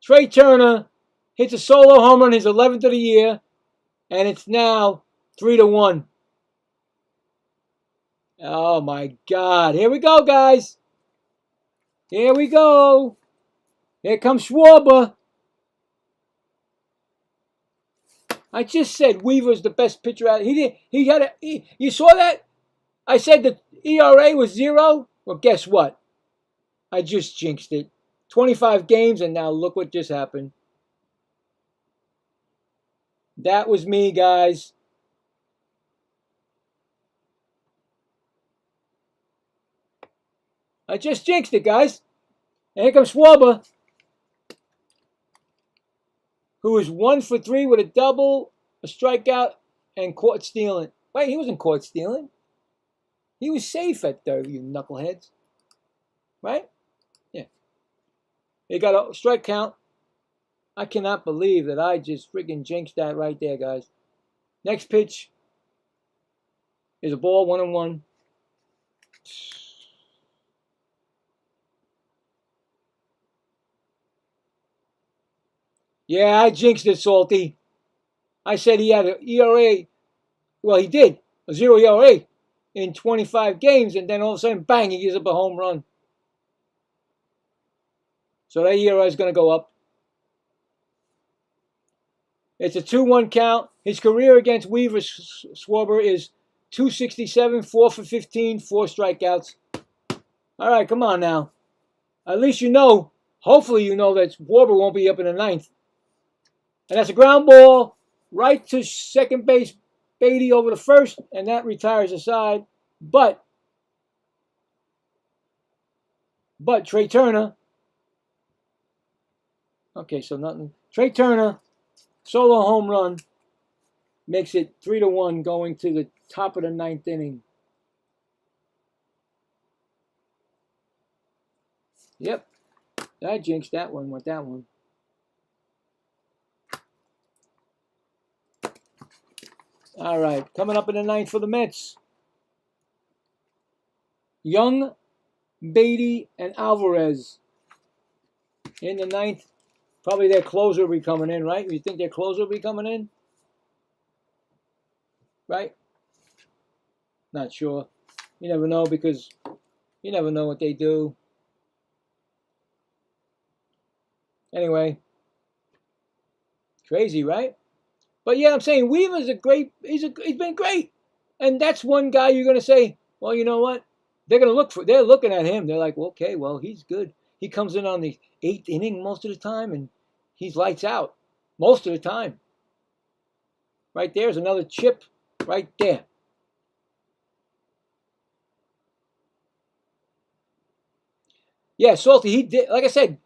Trey Turner hits a solo home run, his 11th of the year, and it's now 3-1. Oh my God. Here we go, guys. Here we go. Here comes Schwarber. I just said Weaver's the best pitcher out. You saw that? I said the ERA was 0. Well, guess what? I just jinxed it. 25 games, and now look what just happened. That was me, guys. I just jinxed it, guys. And here comes Schwarber, who is 1 for 3 with a double, a strikeout, and caught stealing. Wait, he wasn't caught stealing. He was safe at third, you knuckleheads. Right? Yeah. He got a strike count. I cannot believe that I just freaking jinxed that right there, guys. Next pitch is a ball, 1-1. Yeah, I jinxed it, Salty. I said he had an ERA. Well, he did. A 0 ERA in 25 games, and then all of a sudden, bang, he gives up a home run. So that ERA is going to go up. It's a 2-1 count. His career against Weaver Schwarber is 267, 4 for 15, 4 strikeouts. All right, come on now. At least you know, hopefully you know that Schwarber won't be up in the 9th. And that's a ground ball right to second base, Beatty over the first, and that retires the side. But Trey Turner, okay, so nothing. Trey Turner, solo home run, makes it 3-1 going to the top of the 9th inning. Yep, I jinxed that one with that one. All right, coming up in the 9th for the Mets. Young, Beatty, and Alvarez in the 9th. Probably their closer will be coming in, right? You think their closer will be coming in? Right? Not sure. You never know because you never know what they do. Anyway. Crazy, right? But yeah, I'm saying Weaver's he's been great. And that's one guy you're going to say, well, you know what? They're looking at him. They're like, well, okay, well, he's good. He comes in on the 8th inning most of the time, and he's lights out most of the time. Right there's another chip right there. Yeah, Salty, he did. Like I said,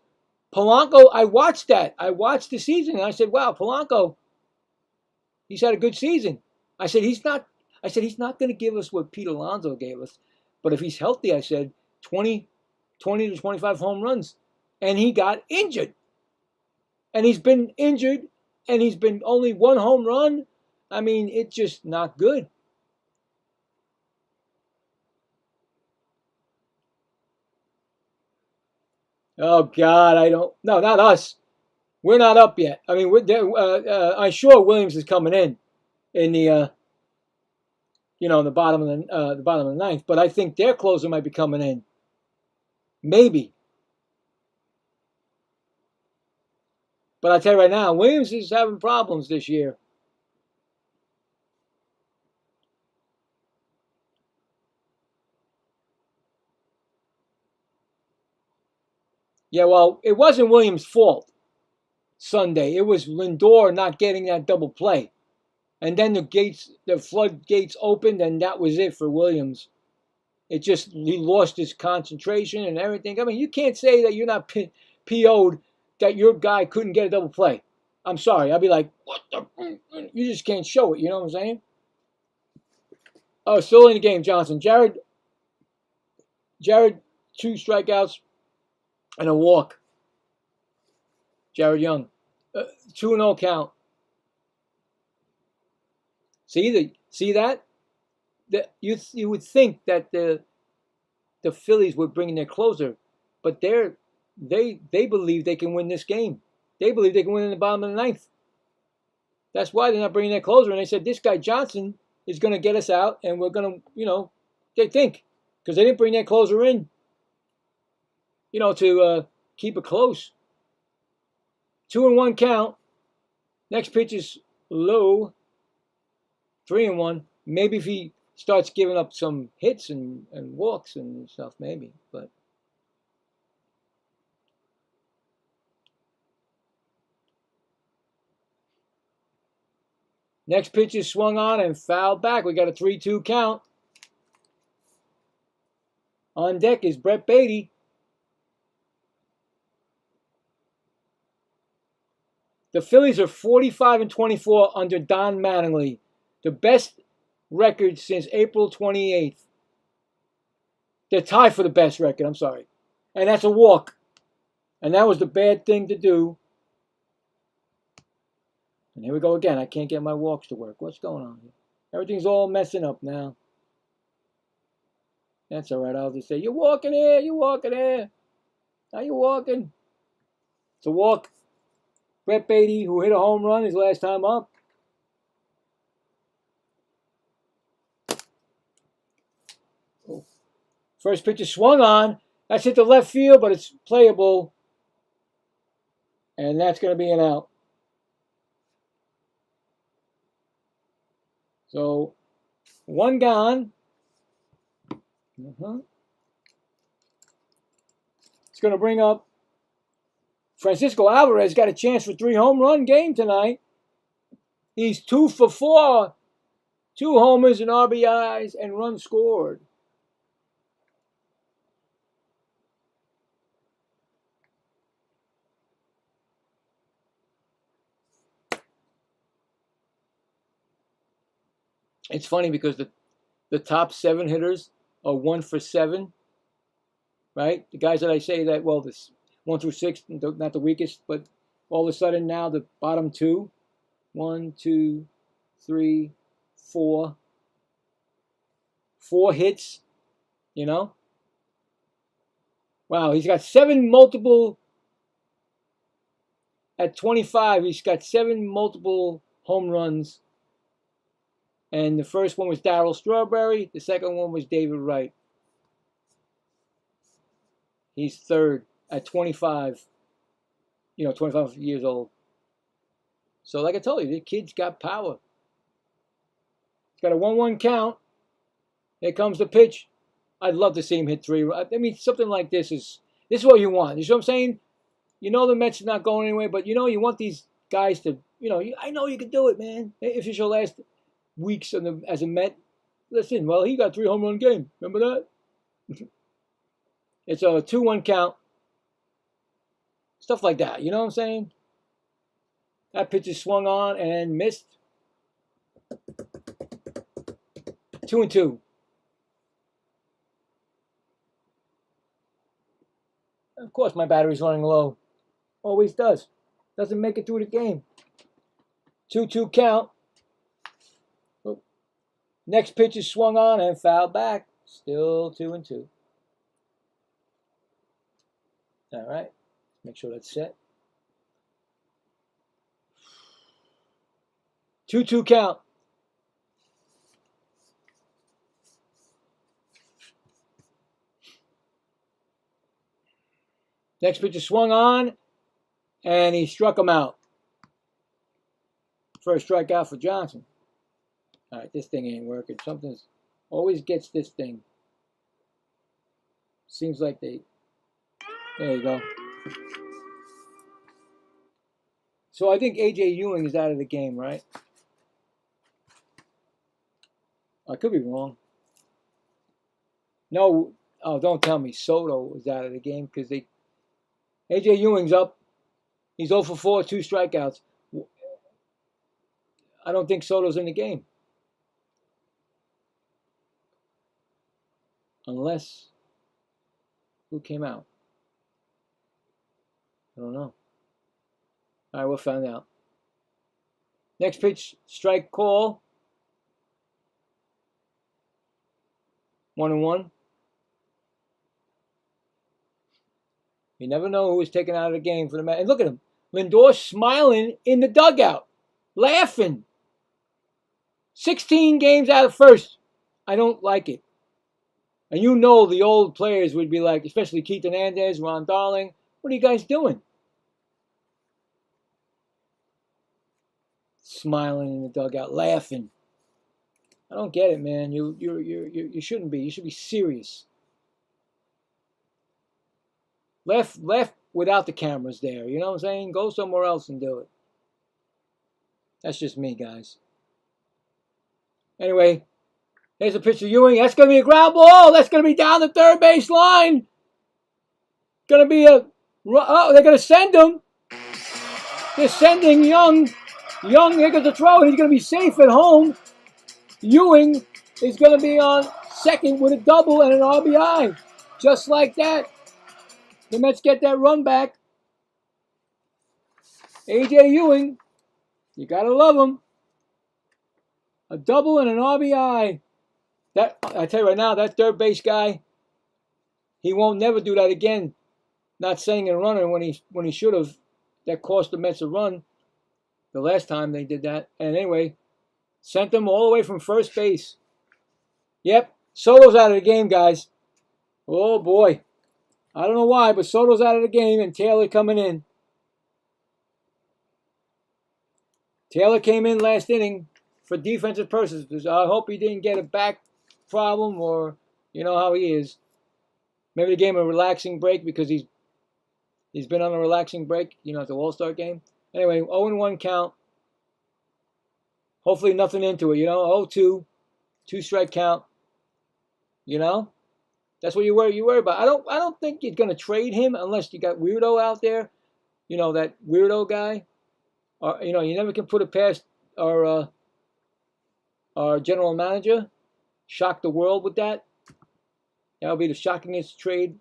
Polanco, I watched that. I watched the season, and I said, wow, Polanco, he's had a good season. I said, he's not going to give us what Pete Alonso gave us. But if he's healthy, I said, 20 to 25 home runs. And he got injured. And he's been injured, and he's been only 1 home run. I mean, it's just not good. Oh, God, no, not us. We're not up yet. I mean, I'm sure Williams is coming in the, in the bottom of the 9th. But I think their closer might be coming in. Maybe. But I tell you right now, Williams is having problems this year. Yeah, well, it wasn't Williams' fault Sunday. It was Lindor not getting that double play. And then the floodgates opened, and that was it for Williams. He lost his concentration and everything. I mean, you can't say that you're not PO'd that your guy couldn't get a double play. I'm sorry. I'd be like, what the? You just can't show it. You know what I'm saying? Oh, still in the game, Johnson. Jared, 2 strikeouts and a walk. Jared Young. 2-0 count. See that? You would think that the Phillies were bringing their closer, but they believe they can win this game. They believe they can win in the bottom of the ninth. That's why they're not bringing their closer. And they said, this guy Johnson is going to get us out, and we're going to, they think, because they didn't bring their closer in, to keep it close. 2-1 count. Next pitch is low. 3-1. Maybe if he starts giving up some hits and walks and stuff, maybe. But next pitch is swung on and fouled back. We got a 3-2 count. On deck is Brett Beatty. The Phillies are 45-24 under Don Mattingly, the best record since April 28th. They're tied for the best record, I'm sorry. And that's a walk. And that was the bad thing to do. And here we go again. I can't get my walks to work. What's going on here? Everything's all messing up now. That's all right. I'll just say, you're walking here. You're walking here. How you walking? It's a walk. Brett Beatty, who hit a home run his last time up. Oh. First pitch is swung on. That's hit the left field, but it's playable. And that's going to be an out. So, one gone. It's going to bring up Francisco Alvarez. Got a chance for 3 home run game tonight. He's 2 for 4. 2 homers and RBIs and runs scored. It's funny because the top 7 hitters are 1 for 7, right? The guys that I say that, well, this 1 through 6, not the weakest, but all of a sudden now the bottom 2, 1, 2, 3, 4 hits, Wow, he's got 7 multiple, at 25, he's got 7 multiple home runs. And the first one was Darryl Strawberry. The second one was David Wright. He's 3rd at 25. 25 years old. So like I told you, the kid's got power. He's got a 1-1 count. Here comes the pitch. I'd love to see him hit 3. I mean, something like this is what you want. You see what I'm saying? The Mets are not going anywhere, but you want these guys to, I know you can do it, man. If it's your last weeks as a Met, listen, well, he got 3 home run game. Remember that? It's a 2-1 count. Stuff like that. You know what I'm saying? That pitch is swung on and missed. 2-2. Of course, my battery's running low. Always does. Doesn't make it through the game. 2-2 count. Next pitch is swung on and fouled back. Still 2-2. All right. Make sure that's set. 2-2 count. Next pitch is swung on, and he struck him out. First strikeout for Johnson. All right, this thing ain't working. Something's always gets this thing. Seems like there you go. So I think A.J. Ewing is out of the game, right? I could be wrong. No, don't tell me Soto is out of the game because A.J. Ewing's up. He's 0 for 4, 2 strikeouts. I don't think Soto's in the game. Unless, who came out? I don't know. All right, we'll find out. Next pitch, strike call. 1-1. You never know who was taken out of the game for the Mets. And look at him. Lindor smiling in the dugout, laughing. 16 games out of first. I don't like it. And you know the old players would be like, especially Keith Hernandez, Ron Darling, what are you guys doing? Smiling in the dugout, laughing. I don't get it, man. You shouldn't be. You should be serious. Laugh without the cameras there. You know what I'm saying? Go somewhere else and do it. That's just me, guys. Anyway, here's a pitch of Ewing. That's going to be a ground ball. That's going to be down the third base line. Going to be a... Oh, they're going to send him. They're sending Young. Young, here goes the throw, and he's going to be safe at home. Ewing is going to be on second with a double and an RBI. Just like that. The Mets get that run back. A.J. Ewing, you got to love him. A double and an RBI. That, I tell you right now, that third base guy, he won't never do that again. Not sending a runner when he should have. That cost the Mets a run the last time they did that. And anyway, sent them all the way from first base. Yep, Soto's out of the game, guys. Oh, boy. I don't know why, but Soto's out of the game and Taylor coming in. Taylor came in last inning for defensive purposes. I hope he didn't get a back problem or, you know how he is. Maybe they gave him a relaxing break because he's been on a relaxing break, you know, at the All-Star game. Anyway, 0-1 count. Hopefully nothing into it, you know. 0-2, 2-strike count. You know, that's what you worry about. I don't think you're gonna trade him unless you got Weirdo out there. You know, that Weirdo guy. Or you know, you never can put it past our general manager. Shock the world with that. That would be the shockingest trade,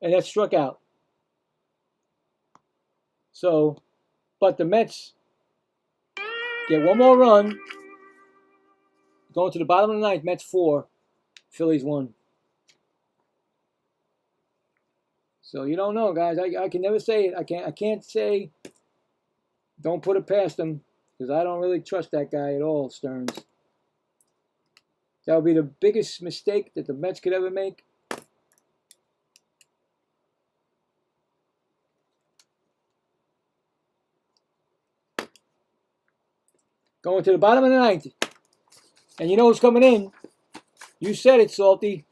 and that struck out. So, but the Mets get one more run. Going to the bottom of the ninth, Mets 4, Phillies 1. So you don't know, guys. I can never say it. I can't say don't put it past him because I don't really trust that guy at all, Stearns. That would be the biggest mistake that the Mets could ever make. Going to the bottom of the ninth. And you know who's coming in. You said it, Salty.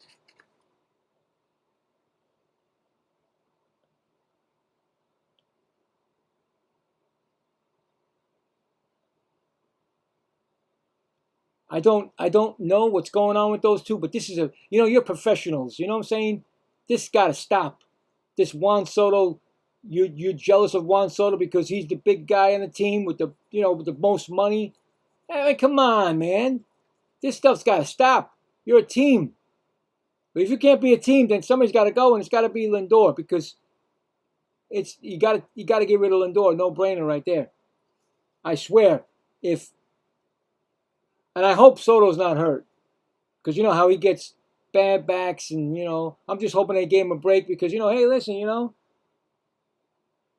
I don't know what's going on with those two, but this is you're professionals. You know what I'm saying? This got to stop. This Juan Soto, you're jealous of Juan Soto because he's the big guy on the team with with the most money. I mean, come on, man. This stuff's got to stop. You're a team. But if you can't be a team, then somebody's got to go, and it's got to be Lindor because you got to get rid of Lindor. No brainer right there. I swear, and I hope Soto's not hurt because you know how he gets bad backs, and I'm just hoping they gave him a break because hey, listen, you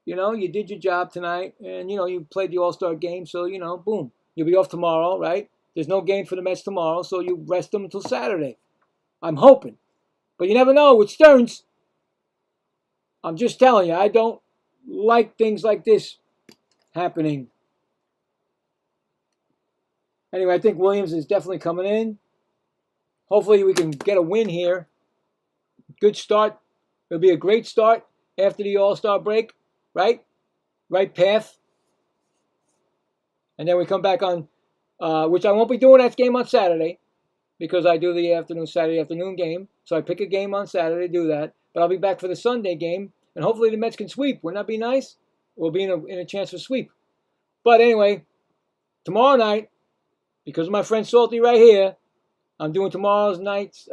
did your job tonight, and you played the All-Star game, so boom, you'll be off tomorrow, right? There's no game for the Mets tomorrow, so you rest them until Saturday. I'm hoping. But you never know with Stearns. I'm just telling you, I don't like things like this happening. Anyway, I think Williams is definitely coming in. Hopefully we can get a win here. Good start. It'll be a great start after the All-Star break, right? Right path. And then we come back on, which I won't be doing that game on Saturday because I do the Saturday afternoon game. So I pick a game on Saturday to do that. But I'll be back for the Sunday game. And hopefully the Mets can sweep. Wouldn't that be nice? We'll be in a chance for sweep. But anyway, tomorrow night, because of my friend Salty right here, I'm doing tomorrow's night's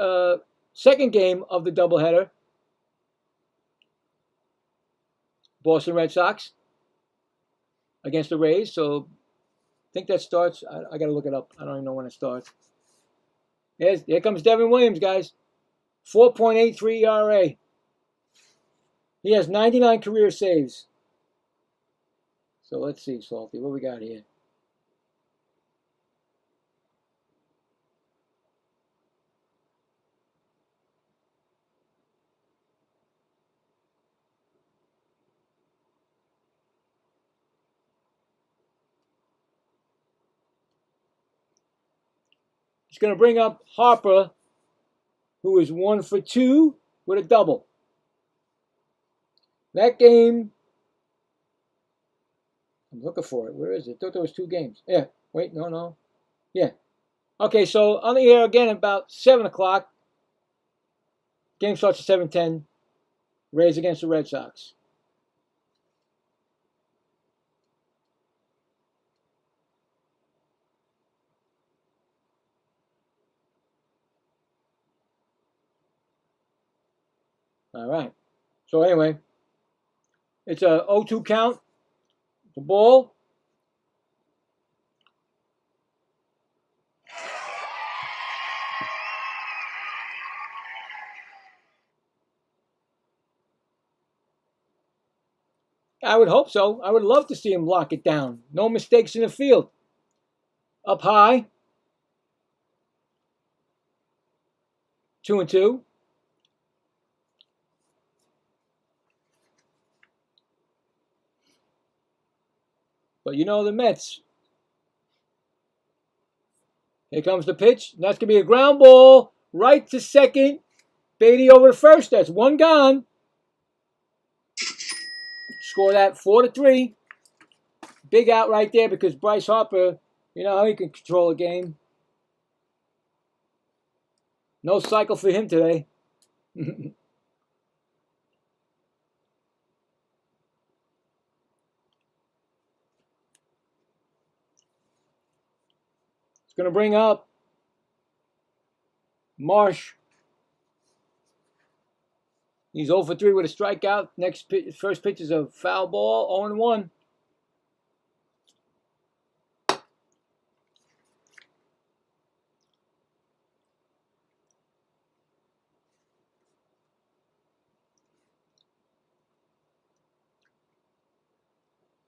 second game of the doubleheader. Boston Red Sox against the Rays. So I think that starts. I got to look it up. I don't even know when it starts. Here comes Devin Williams, guys. 4.83 ERA. He has 99 career saves. So let's see, Salty, what we got here? He's going to bring up Harper, who is 1 for 2 with a double. That game, I'm looking for it. Where is it? I thought there was 2 games. Yeah. Wait, no. Yeah. Okay, so on the air again about 7 o'clock. Game starts at 7:10. Rays against the Red Sox. All right. So anyway, it's a 0-2 count. The ball. I would hope so. I would love to see him lock it down. No mistakes in the field. Up high. 2-2. But you know the Mets. Here comes the pitch. That's going to be a ground ball. Right to second. Beatty over to first. That's 1 gone. Score that 4-3. Big out right there because Bryce Harper, you know how he can control a game. No cycle for him today. It's going to bring up Marsh. He's 0 for 3 with a strikeout. First pitch is a foul ball, 0-1.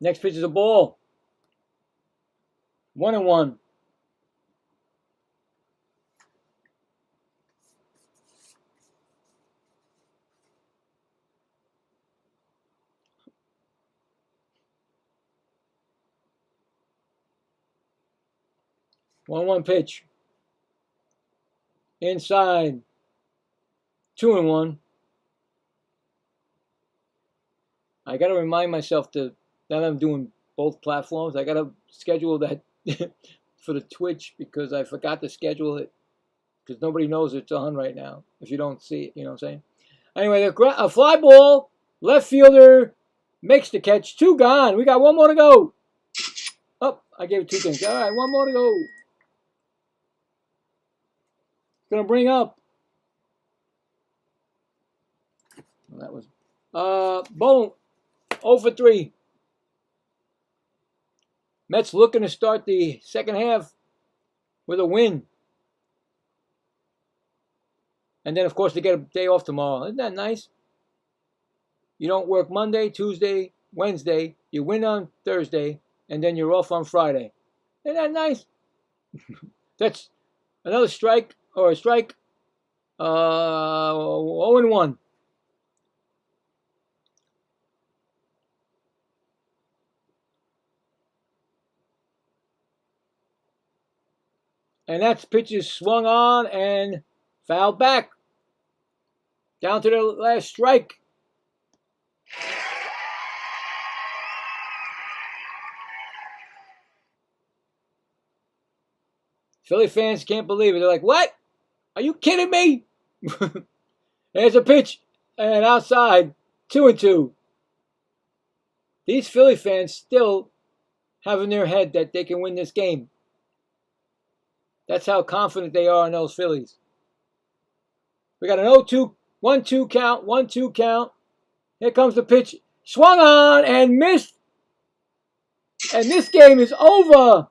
Next pitch is a ball, 1-1. One pitch. Inside. 2-1. I got to remind myself to, now that I'm doing both platforms, I got to schedule that for the Twitch because I forgot to schedule it because nobody knows it's on right now if you don't see it, you know what I'm saying? Anyway, a fly ball, left fielder makes the catch. 2 gone. We got 1 more to go. Oh, I gave it 2 things. All right, 1 more to go. Going to bring up. That was boom. 0 for 3. Mets looking to start the second half with a win. And then, of course, they get a day off tomorrow. Isn't that nice? You don't work Monday, Tuesday, Wednesday. You win on Thursday, and then you're off on Friday. Isn't that nice? That's another strike or a strike. 0-1. And that's pitches swung on and fouled back. Down to the last strike. Philly fans can't believe it. They're like, what? Are you kidding me? There's a pitch. And outside, 2-2. These Philly fans still have in their head that they can win this game. That's how confident they are in those Phillies. We got an 0-2, 1-2 count, 1-2 count. Here comes the pitch. Swung on and missed. And this game is over.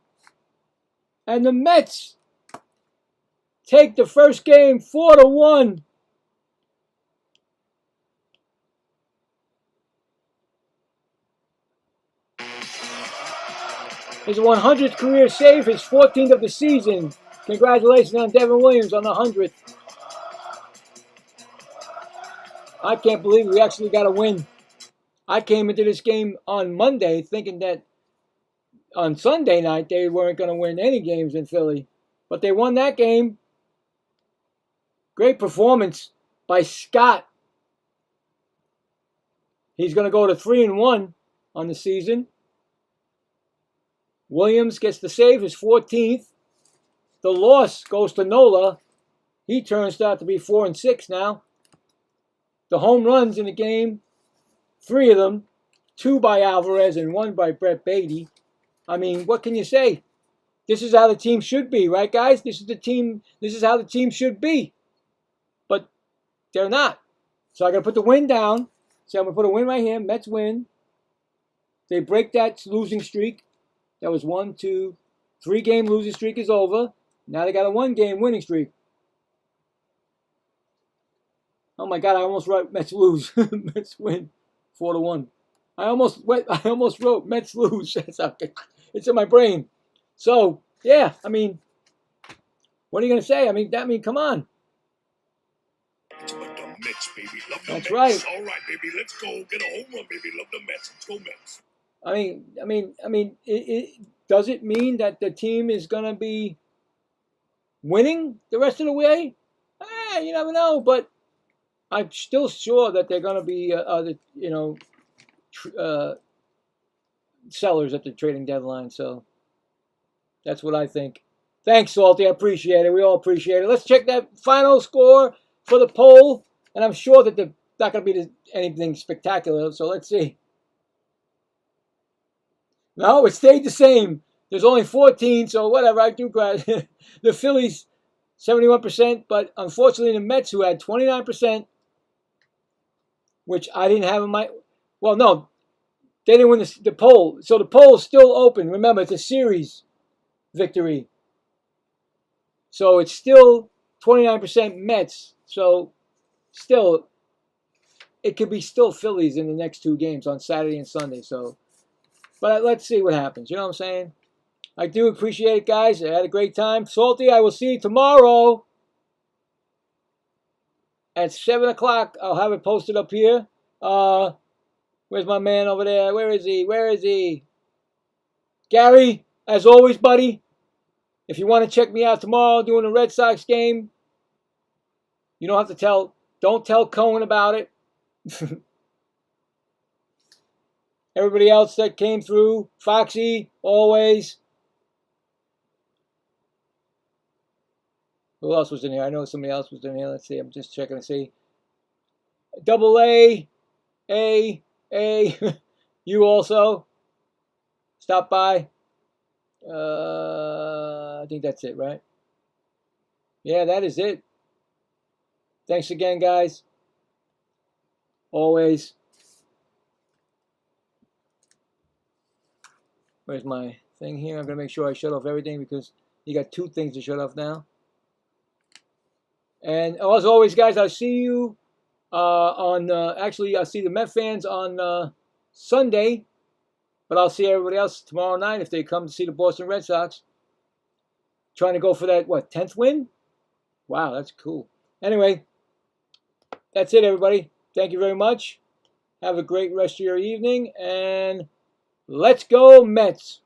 And the Mets take the first game 4-1. His 100th career save, his 14th of the season. Congratulations on Devin Williams on the 100th. I can't believe we actually got a win. I came into this game on Monday thinking that on Sunday night they weren't going to win any games in Philly. But they won that game. Great performance by Scott. He's going to go to 3-1 on the season. Williams gets the save, his 14th. The loss goes to Nola. He turns out to be 4-6 now. The home runs in the game, 3 of them, 2 by Alvarez and 1 by Brett Beatty. I mean, what can you say? This is how the team should be, right, guys? This is how the team should be. But they're not. So I'm going to put the win down. So I'm going to put a win right here. Mets win. They break that losing streak. That was 1, 2, 3-game losing streak is over. Now they got a 1-game winning streak. Oh my God! I almost wrote Mets lose. Mets win, 4-1. I almost wrote Mets lose. It's in my brain. So yeah, I mean, what are you gonna say? I mean, come on. But the Mets, baby, love the That's Mets. right. All right, baby, let's go get a home run, baby. Love the Mets. Let's go Mets. I mean, does it mean that the team is gonna be winning the rest of the way? You never know, but I'm still sure that they're going to be, sellers at the trading deadline. So that's what I think. Thanks, Salty. I appreciate it. We all appreciate it. Let's check that final score for the poll. And I'm sure that they're not going to be anything spectacular. So let's see. No, it stayed the same. There's only 14, so whatever. I do glad. The Phillies, 71%. But unfortunately, the Mets, who had 29%, which I didn't have in my... Well, no, they didn't win the poll. So the poll is still open. Remember, it's a series victory. So it's still 29% Mets. So still, it could be still Phillies in the next 2 games on Saturday and Sunday. So, but let's see what happens. You know what I'm saying? I do appreciate it, guys. I had a great time. Salty, I will see you tomorrow at 7 o'clock. I'll have it posted up here. Where's my man over there? Where is he? Gary, as always, buddy, if you want to check me out tomorrow doing the Red Sox game, you don't have to don't tell Cohen about it. Everybody else that came through, Foxy, always. Who else was in here? I know somebody else was in here. Let's see. I'm just checking to see. Double A. You also. Stop by. I think that's it, right? Yeah, that is it. Thanks again, guys. Always. Where's my thing here? I'm going to make sure I shut off everything because you got 2 things to shut off now. And as always, guys, I'll see you actually, I'll see the Met fans on Sunday, but I'll see everybody else tomorrow night if they come to see the Boston Red Sox. Trying to go for that, 10th win? Wow, that's cool. Anyway, that's it, everybody. Thank you very much. Have a great rest of your evening, and let's go Mets.